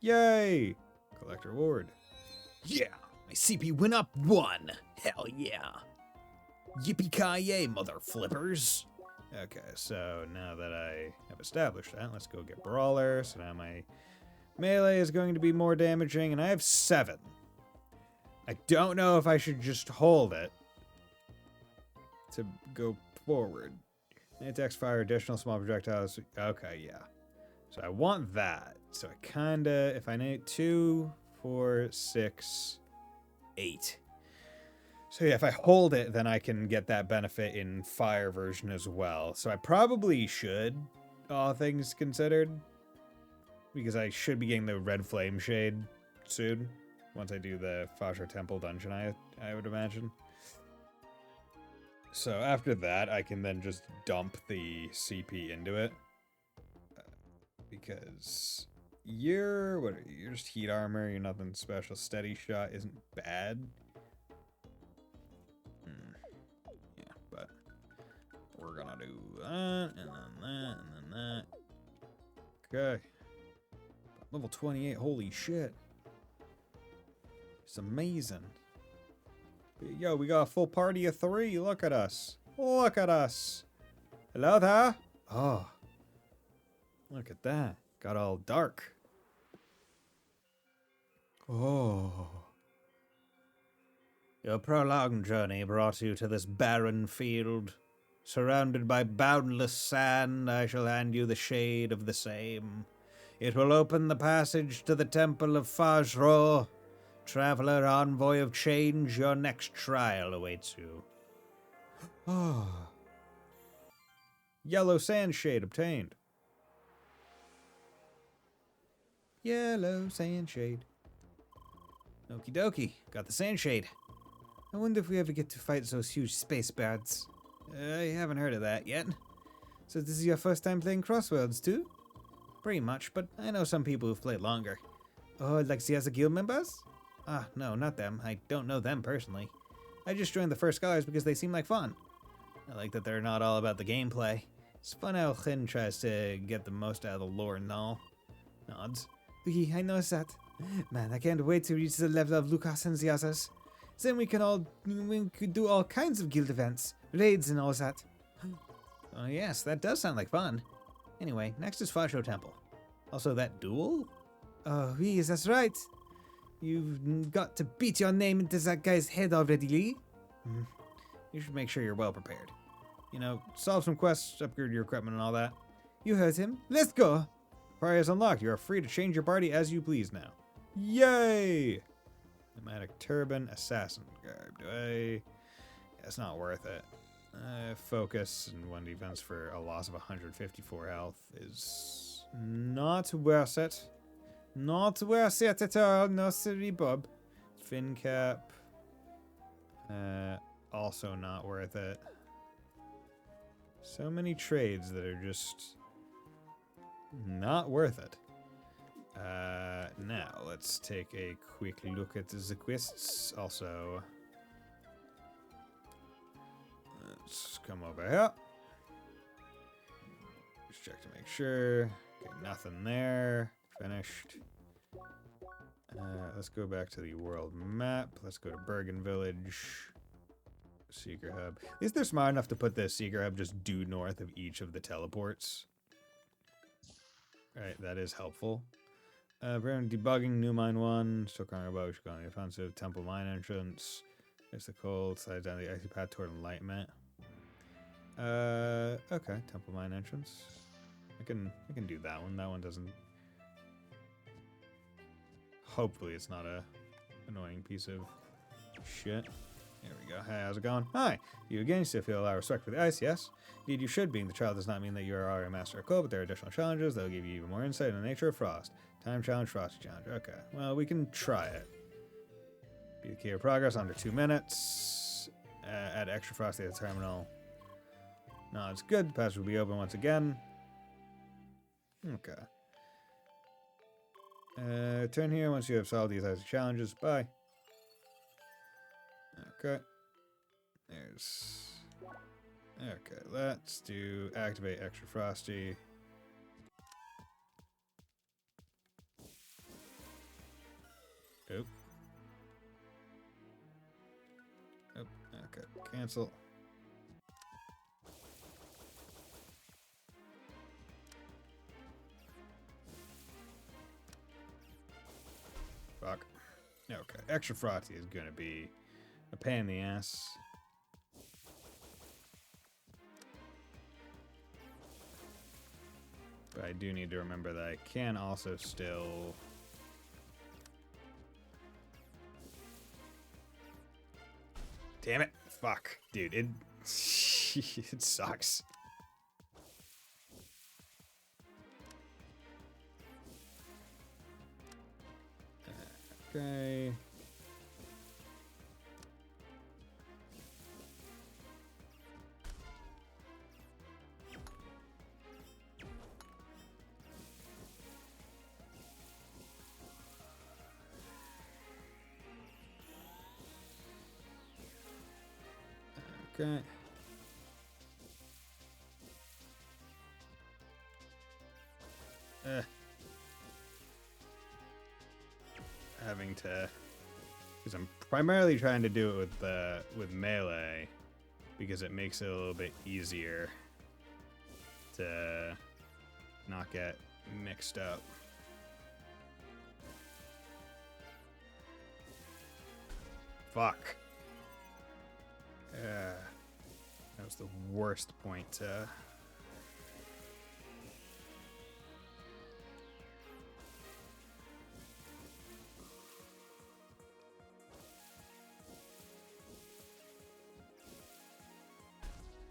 Yay! Collect reward.
Yeah, my CP went up 1. Hell yeah. Yippee-ki-yay, mother flippers.
Okay, so now that I have established that, let's go get Brawler. So now my melee is going to be more damaging, and I have 7. I don't know if I should just hold it to go forward. Attacks fire additional small projectiles. Okay, yeah. So I want that. So I kinda, if I need 2, 4, 6, 8. So yeah, if I hold it, then I can get that benefit in fire version as well. So I probably should, all things considered, because I should be getting the red flame shade soon, once I do the Fajr Temple dungeon, I would imagine. So after that, I can then just dump the CP into it. Because you're, what are you? You're just heat armor, you're nothing special. Steady shot isn't bad. Yeah, but we're gonna do that, and then that, and then that. Okay. Level 28, holy shit. It's amazing. Yo, we got a full party of 3. Look at us. Look at us. Hello there. Oh. Look at that. Got all dark. Oh.
Your prolonged journey brought you to this barren field. Surrounded by boundless sand, I shall hand you the shade of the same. It will open the passage to the Temple of Fajro. Traveler, envoy of change, your next trial awaits you.
Oh. Yellow sand shade obtained. Yellow sand shade.
Okie dokie, got the sand shade. I wonder if we ever get to fight those huge space birds. I haven't heard of that yet. So this is your first time playing Crossworlds too? Pretty much, but I know some people who've played longer. Oh, like the other guild members? Ah, no, not them. I don't know them personally. I just joined the First Scholars because they seem like fun. I like that they're not all about the gameplay. It's fun how Chin tries to get the most out of the lore and all. Nods. Okay, I noticed that. Man, I can't wait to reach the level of Lucas and the others. Then we could do all kinds of guild events, raids and all that. Oh yes, that does sound like fun. Anyway, next is Fajro Temple. Also that duel? Oh, yes, that's right. You've got to beat your name into that guy's head already, Lee. You should make sure you're well prepared. You know, solve some quests, upgrade your equipment and all that. You heard him. Let's go! Party is unlocked. You are free to change your party as you please now.
Yay! Nomadic Turban, Assassin Garb. Yeah, it's not worth it. Focus and 1 defense for a loss of 154 health is not worth it. Not worth it at all, no silly bub. Fin cap. Also not worth it. So many trades that are just not worth it. Now let's take a quick look at the quests. Also, let's come over here. Just check to make sure. Okay, nothing there. Finished. Let's go back to the world map. Let's go to Bergen Village. Seeker Hub. At least they're smart enough to put the Seeker Hub just due north of each of the teleports. Alright, that is helpful. We're debugging New Mine 1. Still calling about going the offensive. Temple Mine entrance. There's the cold. Slides down the icy path toward enlightenment. Okay. Temple Mine entrance. I can do that one. That one doesn't. Hopefully it's not a annoying piece of shit. There we go. Hey, how's it going? Hi. You again still feel a lot of respect for the ice, yes? Indeed you should. Being the child does not mean that you are already a master of cold, but there are additional challenges that will give you even more insight into the nature of frost. Time challenge, frosty challenge. Okay. Well, we can try it. Be the key of progress under 2 minutes. Add extra frosty at the terminal. No, it's good. The passage will be open once again. Okay. Turn here once you have solved these Isaac challenges. Bye. Okay. There's... Okay, let's do activate extra frosty. Oop. Oop. Okay, cancel. Fuck. Okay, extra frosty is gonna be a pain in the ass. But I do need to remember that I can also still... Damn it. Fuck. Dude, it... it sucks. Okay. Okay. Having to, because I'm primarily trying to do it with melee, because it makes it a little bit easier to not get mixed up. Fuck. That was the worst point to...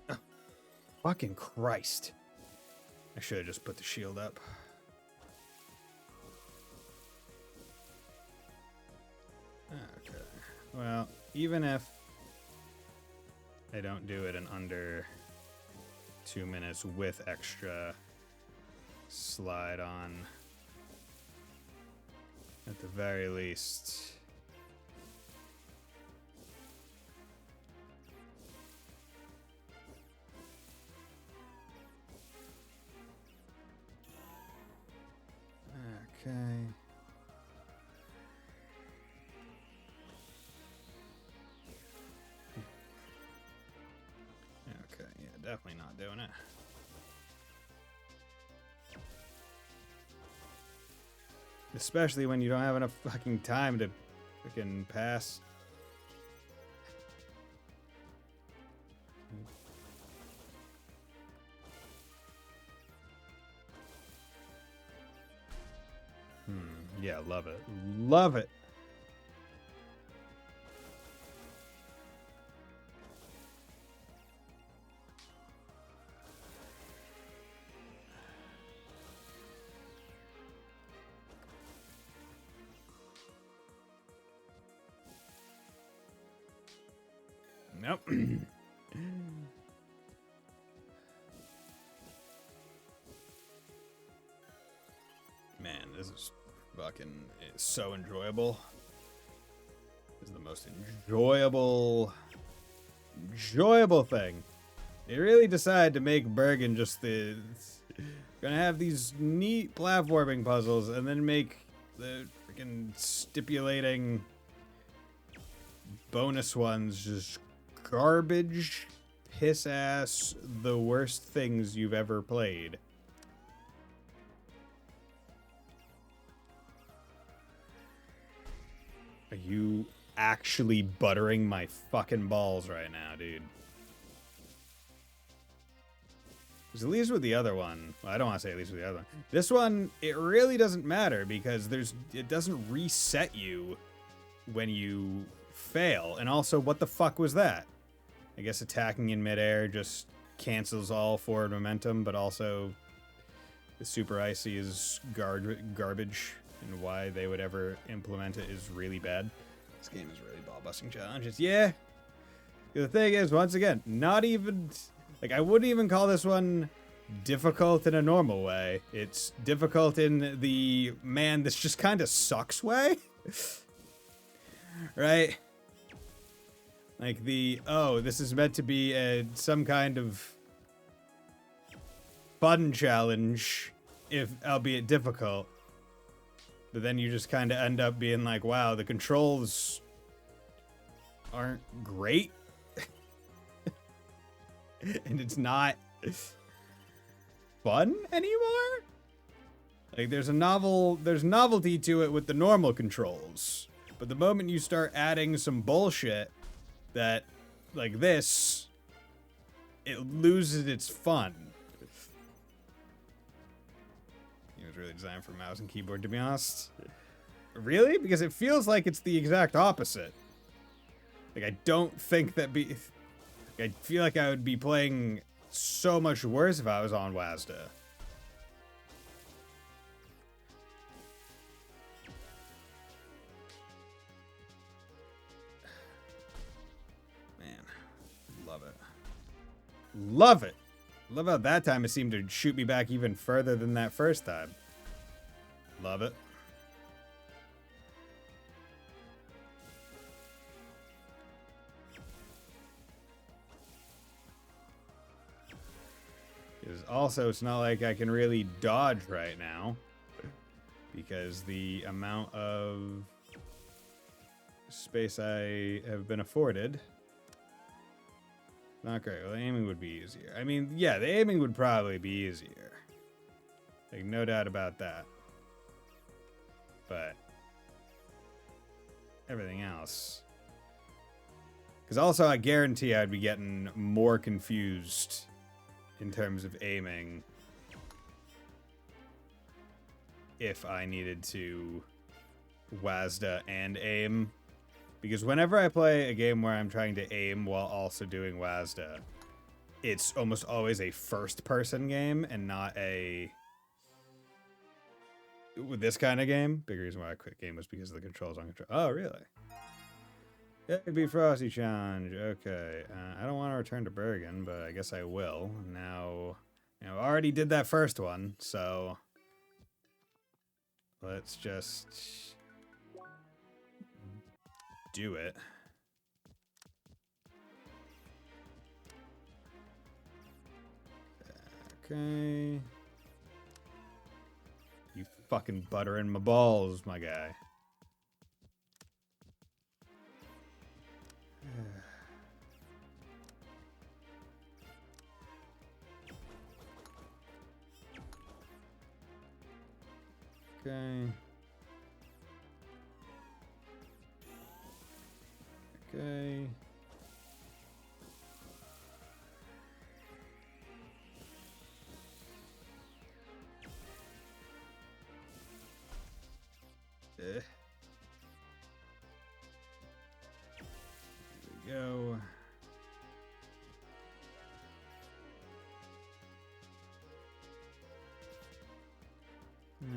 Oh, fucking Christ. I should have just put the shield up. Okay. Well, even if I don't do it in under 2 minutes with extra slide on, at the very least. Okay. Okay, yeah, definitely not doing it. Especially when you don't have enough fucking time to fucking pass. Yeah, love it. Love it. Nope. Man, this is fucking so enjoyable. This is the most enjoyable thing. They really decided to make Bergen just the... Gonna have these neat platforming puzzles and then make the freaking stipulating bonus ones just garbage, piss ass, the worst things you've ever played. Are you actually buttering my fucking balls right now, dude? Because at least with the other one, well, I don't want to say at least with the other one. This one, it really doesn't matter because it doesn't reset you when you fail. And also, what the fuck was that? I guess attacking in midair just cancels all forward momentum, but also the super icy is garbage, and why they would ever implement it is really bad. This game is really ball-busting challenges. Yeah. The thing is, once again, not even... Like, I wouldn't even call this one difficult in a normal way. It's difficult in the, man, this just kind of sucks way. Right? Like the, oh, this is meant to be some kind of fun challenge, if albeit difficult. But then you just kind of end up being like, wow, the controls aren't great. And it's not fun anymore. Like there's novelty to it with the normal controls. But the moment you start adding some bullshit that, like this, it loses its fun. It was really designed for mouse and keyboard, to be honest. Really? Because it feels like it's the exact opposite. Like, I don't think that I feel like I would be playing so much worse if I was on WASDA. Love it. Love it. Love how that time it seemed to shoot me back even further than that first time. Love it. Also, it's not like I can really dodge right now, because the amount of space I have been afforded. Not great. Well, the aiming would be easier. I mean, yeah, the aiming would probably be easier. Like, no doubt about that. But everything else. Because also, I guarantee I'd be getting more confused in terms of aiming if I needed to WASDA and aim. Because whenever I play a game where I'm trying to aim while also doing WASDA, it's almost always a first-person game and not a... With this kind of game, big reason why I quit game was because of the controls on control. Oh, really? Yeah, it'd be Frosty Challenge. Okay. I don't want to return to Bergen, but I guess I will. Now, I already did that first one, so let's just do it. Okay. You fucking buttering my balls, my guy. Okay. Okay. Here we go.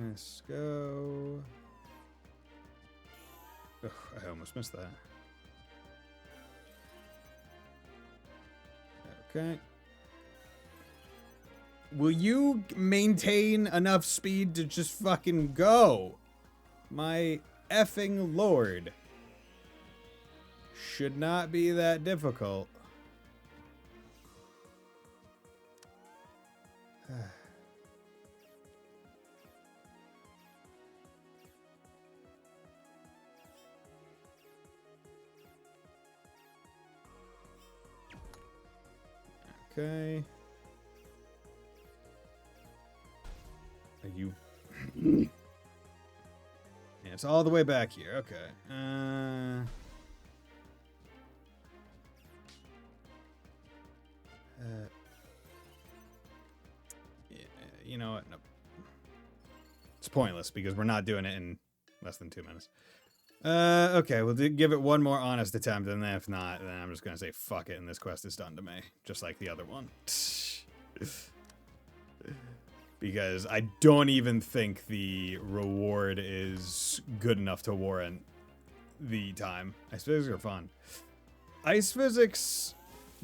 Let's go. Ugh, I almost missed that. Okay. Will you maintain enough speed to just fucking go? My effing lord. Should not be that difficult. Okay. Are you... Yeah, it's all the way back here. Okay. Yeah, you know what? Nope. It's pointless because we're not doing it in less than 2 minutes. Okay, we'll give it one more honest attempt, and then if not, then I'm just gonna say fuck it, and this quest is done to me, just like the other one. Because I don't even think the reward is good enough to warrant the time. Ice physics are fun. Ice physics,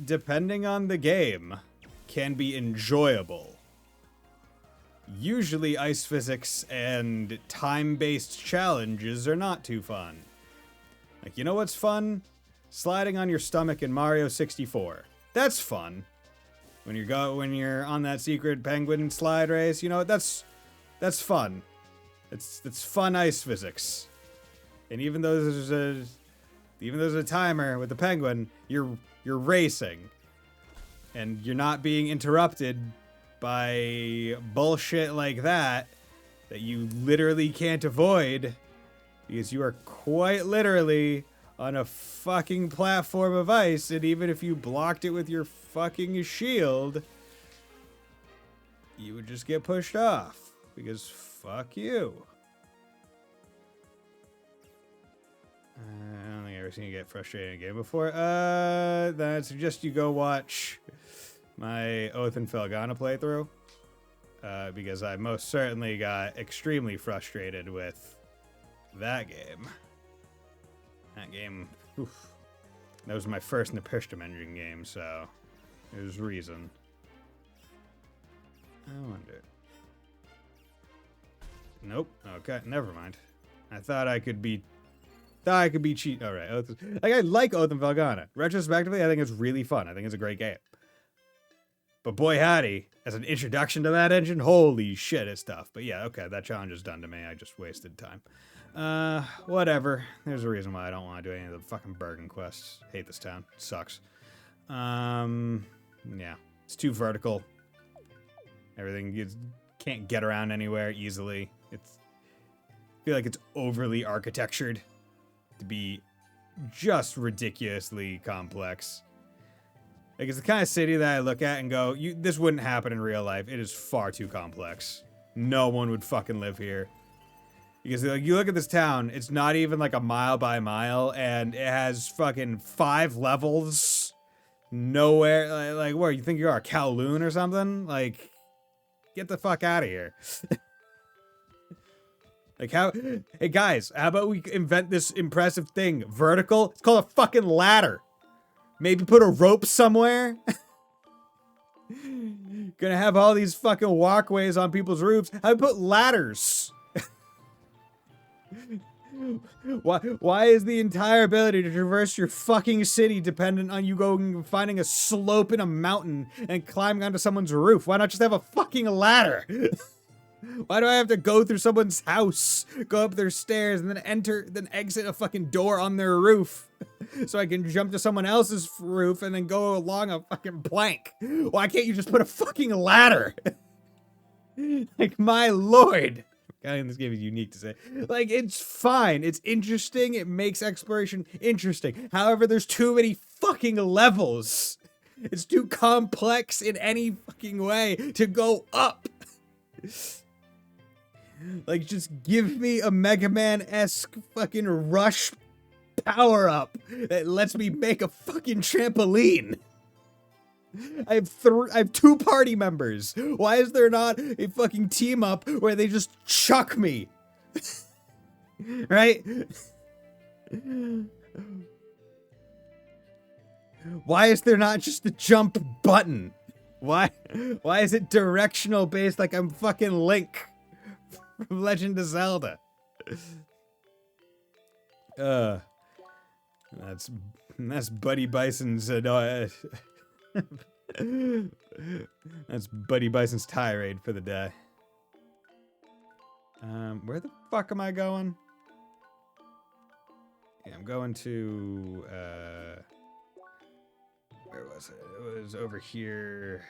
depending on the game, can be enjoyable. usually ice physics and time-based challenges are not too fun. Like, you know what's fun? Sliding on your stomach in Mario 64. That's fun. When you're on that secret penguin slide race, you know, that's fun. It's fun ice physics. And even though there's a timer with the penguin, you're racing. And you're not being interrupted by bullshit like that you literally can't avoid, because you are quite literally on a fucking platform of ice, and even if you blocked it with your fucking shield, you would just get pushed off, because fuck you. I don't think I've ever seen you get frustrated in a game before. Then I'd suggest you go watch my Oath and Felghana playthrough, because I most certainly got extremely frustrated with that game. That game, oof. That was my first Napishtim engine game, so there's reason. I wonder. Nope. Okay, never mind. I thought I could be cheat. All right. I like Oath and Felghana. Retrospectively, I think it's really fun. I think it's a great game. But boy howdy, as an introduction to that engine, holy shit, it's tough. But yeah, okay, that challenge is done to me. I just wasted time. Whatever. There's a reason why I don't want to do any of the fucking Bergen quests. Hate this town. It sucks. Yeah. It's too vertical. Everything, you can't get around anywhere easily. I feel like it's overly architectured to be just ridiculously complex. Like, it's the kind of city that I look at and go, this wouldn't happen in real life. It is far too complex. No one would fucking live here. Because, like, you look at this town, it's not even like a mile by mile, and it has fucking 5 levels. Nowhere. Like, where, you think you are, Kowloon or something? Like, get the fuck out of here. Like, hey guys, how about we invent this impressive thing? Vertical? It's called a fucking ladder. Maybe put a rope somewhere? Gonna have all these fucking walkways on people's roofs. How about put ladders? Why is the entire ability to traverse your fucking city dependent on you going and finding a slope in a mountain and climbing onto someone's roof? Why not just have a fucking ladder? Why do I have to go through someone's house, go up their stairs, and then exit a fucking door on their roof so I can jump to someone else's roof and then go along a fucking plank? Why can't you just put a fucking ladder? Like, my lord. God, this game is unique to say. Like, it's fine. It's interesting. It makes exploration interesting. However, there's too many fucking levels. It's too complex in any fucking way to go up. Like, just give me a Mega Man-esque fucking rush power-up that lets me make a fucking trampoline. I have 2 party members. Why is there not a fucking team-up where they just chuck me? Right? Why is there not just the jump button? Why is it directional based like I'm fucking Link from Legend of Zelda? That's Buddy Bison's that's Buddy Bison's tirade for the day. Where the fuck am I going? Yeah, I'm going to where was it? It was over here.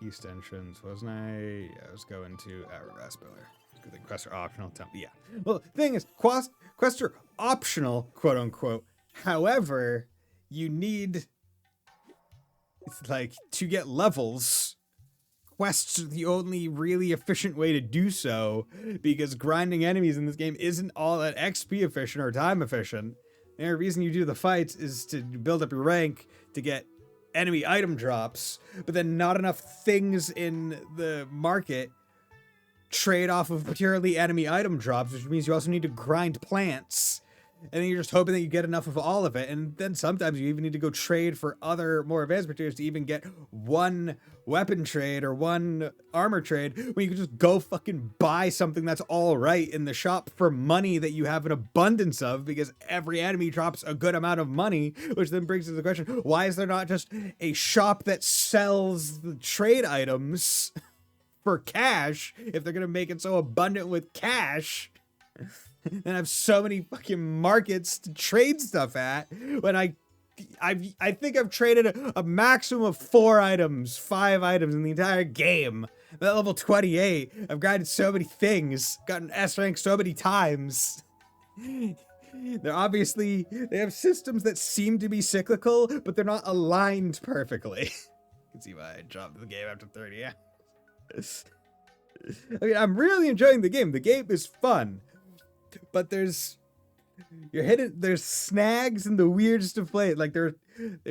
East entrance, wasn't I? Yeah, I was going to Hourglass Pillar. The quests are optional. Yeah. Well, the thing is, quests are optional, quote unquote. However, you need, it's like, to get levels, quests are the only really efficient way to do so, because grinding enemies in this game isn't all that XP efficient or time efficient. The only reason you do the fights is to build up your rank, to get enemy item drops, but then not enough things in the market trade off of purely enemy item drops, which means you also need to grind plants And then you're just hoping that you get enough of all of it. And then sometimes you even need to go trade for other more advanced materials to even get one weapon trade or one armor trade, when you can just go fucking buy something that's all right in the shop for money that you have an abundance of, because every enemy drops a good amount of money, which then brings us to the question, why is there not just a shop that sells the trade items for cash if they're going to make it so abundant with cash? And I have so many fucking markets to trade stuff at, when I think I've traded a maximum of 5 items in the entire game. I'm at level 28. I've grinded so many things, gotten S rank so many times. They have systems that seem to be cyclical, but they're not aligned perfectly. You can see why I dropped the game after 30 hours. I mean, I'm really enjoying the game. The game is fun. But there's snags in the weirdest of plays. Like they're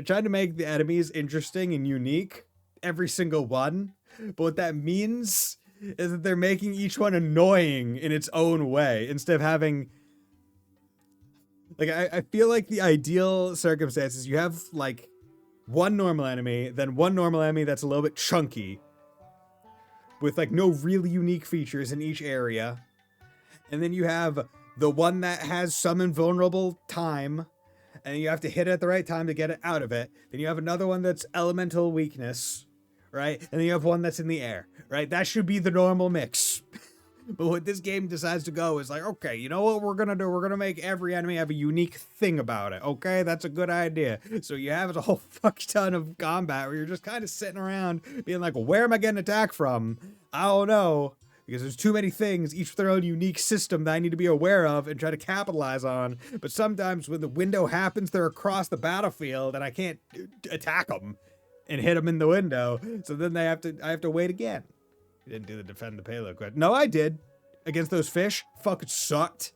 trying to make the enemies interesting and unique, every single one. But what that means is that they're making each one annoying in its own way, instead of having, like, I feel like the ideal circumstances, you have like one normal enemy, then one normal enemy that's a little bit chunky, with like no really unique features in each area. And then you have the one that has some invulnerable time, and you have to hit it at the right time to get it out of it. Then you have another one that's elemental weakness, right? And then you have one that's in the air, right? That should be the normal mix. But what this game decides to go is like, okay, you know what we're going to do? We're going to make every enemy have a unique thing about it. Okay, that's a good idea. So you have a whole fuck ton of combat where you're just kind of sitting around being like, well, where am I getting attacked from? I don't know. Because there's too many things, each with their own unique system that I need to be aware of and try to capitalize on. But sometimes when the window happens, they're across the battlefield and I can't attack them and hit them in the window. So then I have to wait again. You didn't do the defend the payload quest. No, I did. Against those fish. Fucking sucked.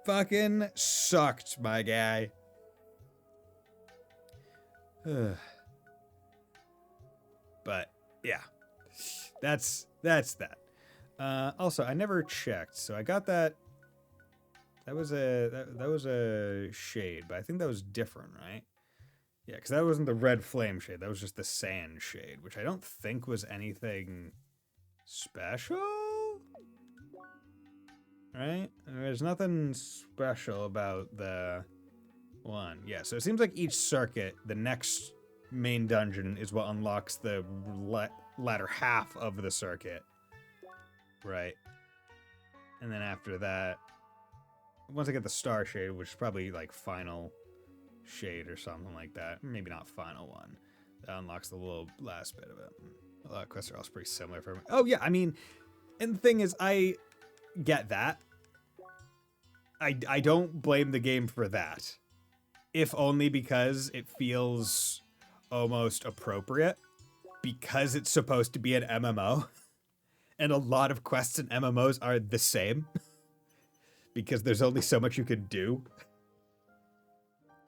Fucking sucked, my guy. But, yeah. That's that. Also, I never checked, so I got that. That was a shade, but I think that was different, right? Yeah, because that wasn't the red flame shade. That was just the sand shade, which I don't think was anything special. Right? There's nothing special about the one. Yeah, so it seems like each circuit, the next main dungeon is what unlocks the latter half of the circuit, right? And then after that, once I get the star shade, which is probably like final shade or something like that, maybe not final one, that unlocks the little last bit of it. A lot of quests are also pretty similar for me. Oh yeah, I mean, and the thing is, I get that. I don't blame the game for that, if only because it feels almost appropriate, because it's supposed to be an MMO, and a lot of quests in MMOs are the same, because there's only so much you can do.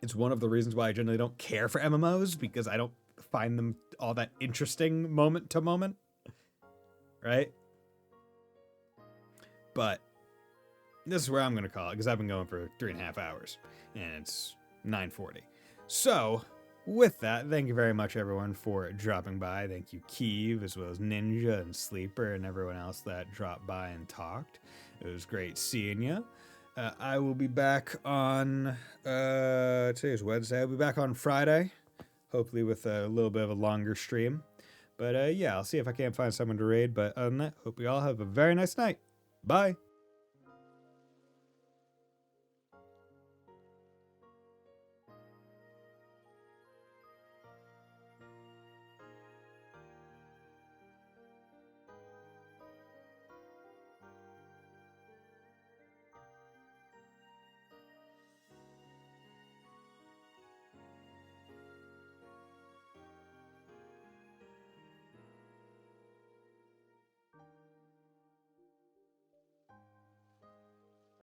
It's one of the reasons why I generally don't care for MMOs, because I don't find them all that interesting moment to moment, right? But this is where I'm going to call it, because I've been going for 3.5 hours, and it's 9:40. So, with that, thank you very much, everyone, for dropping by. Thank you, Keeve, as well as Ninja and Sleeper, and everyone else that dropped by and talked. It was great seeing you. I will be back on, today's Wednesday. I'll be back on Friday, hopefully with a little bit of a longer stream. But yeah, I'll see if I can't find someone to raid. But other than that, hope you all have a very nice night. Bye.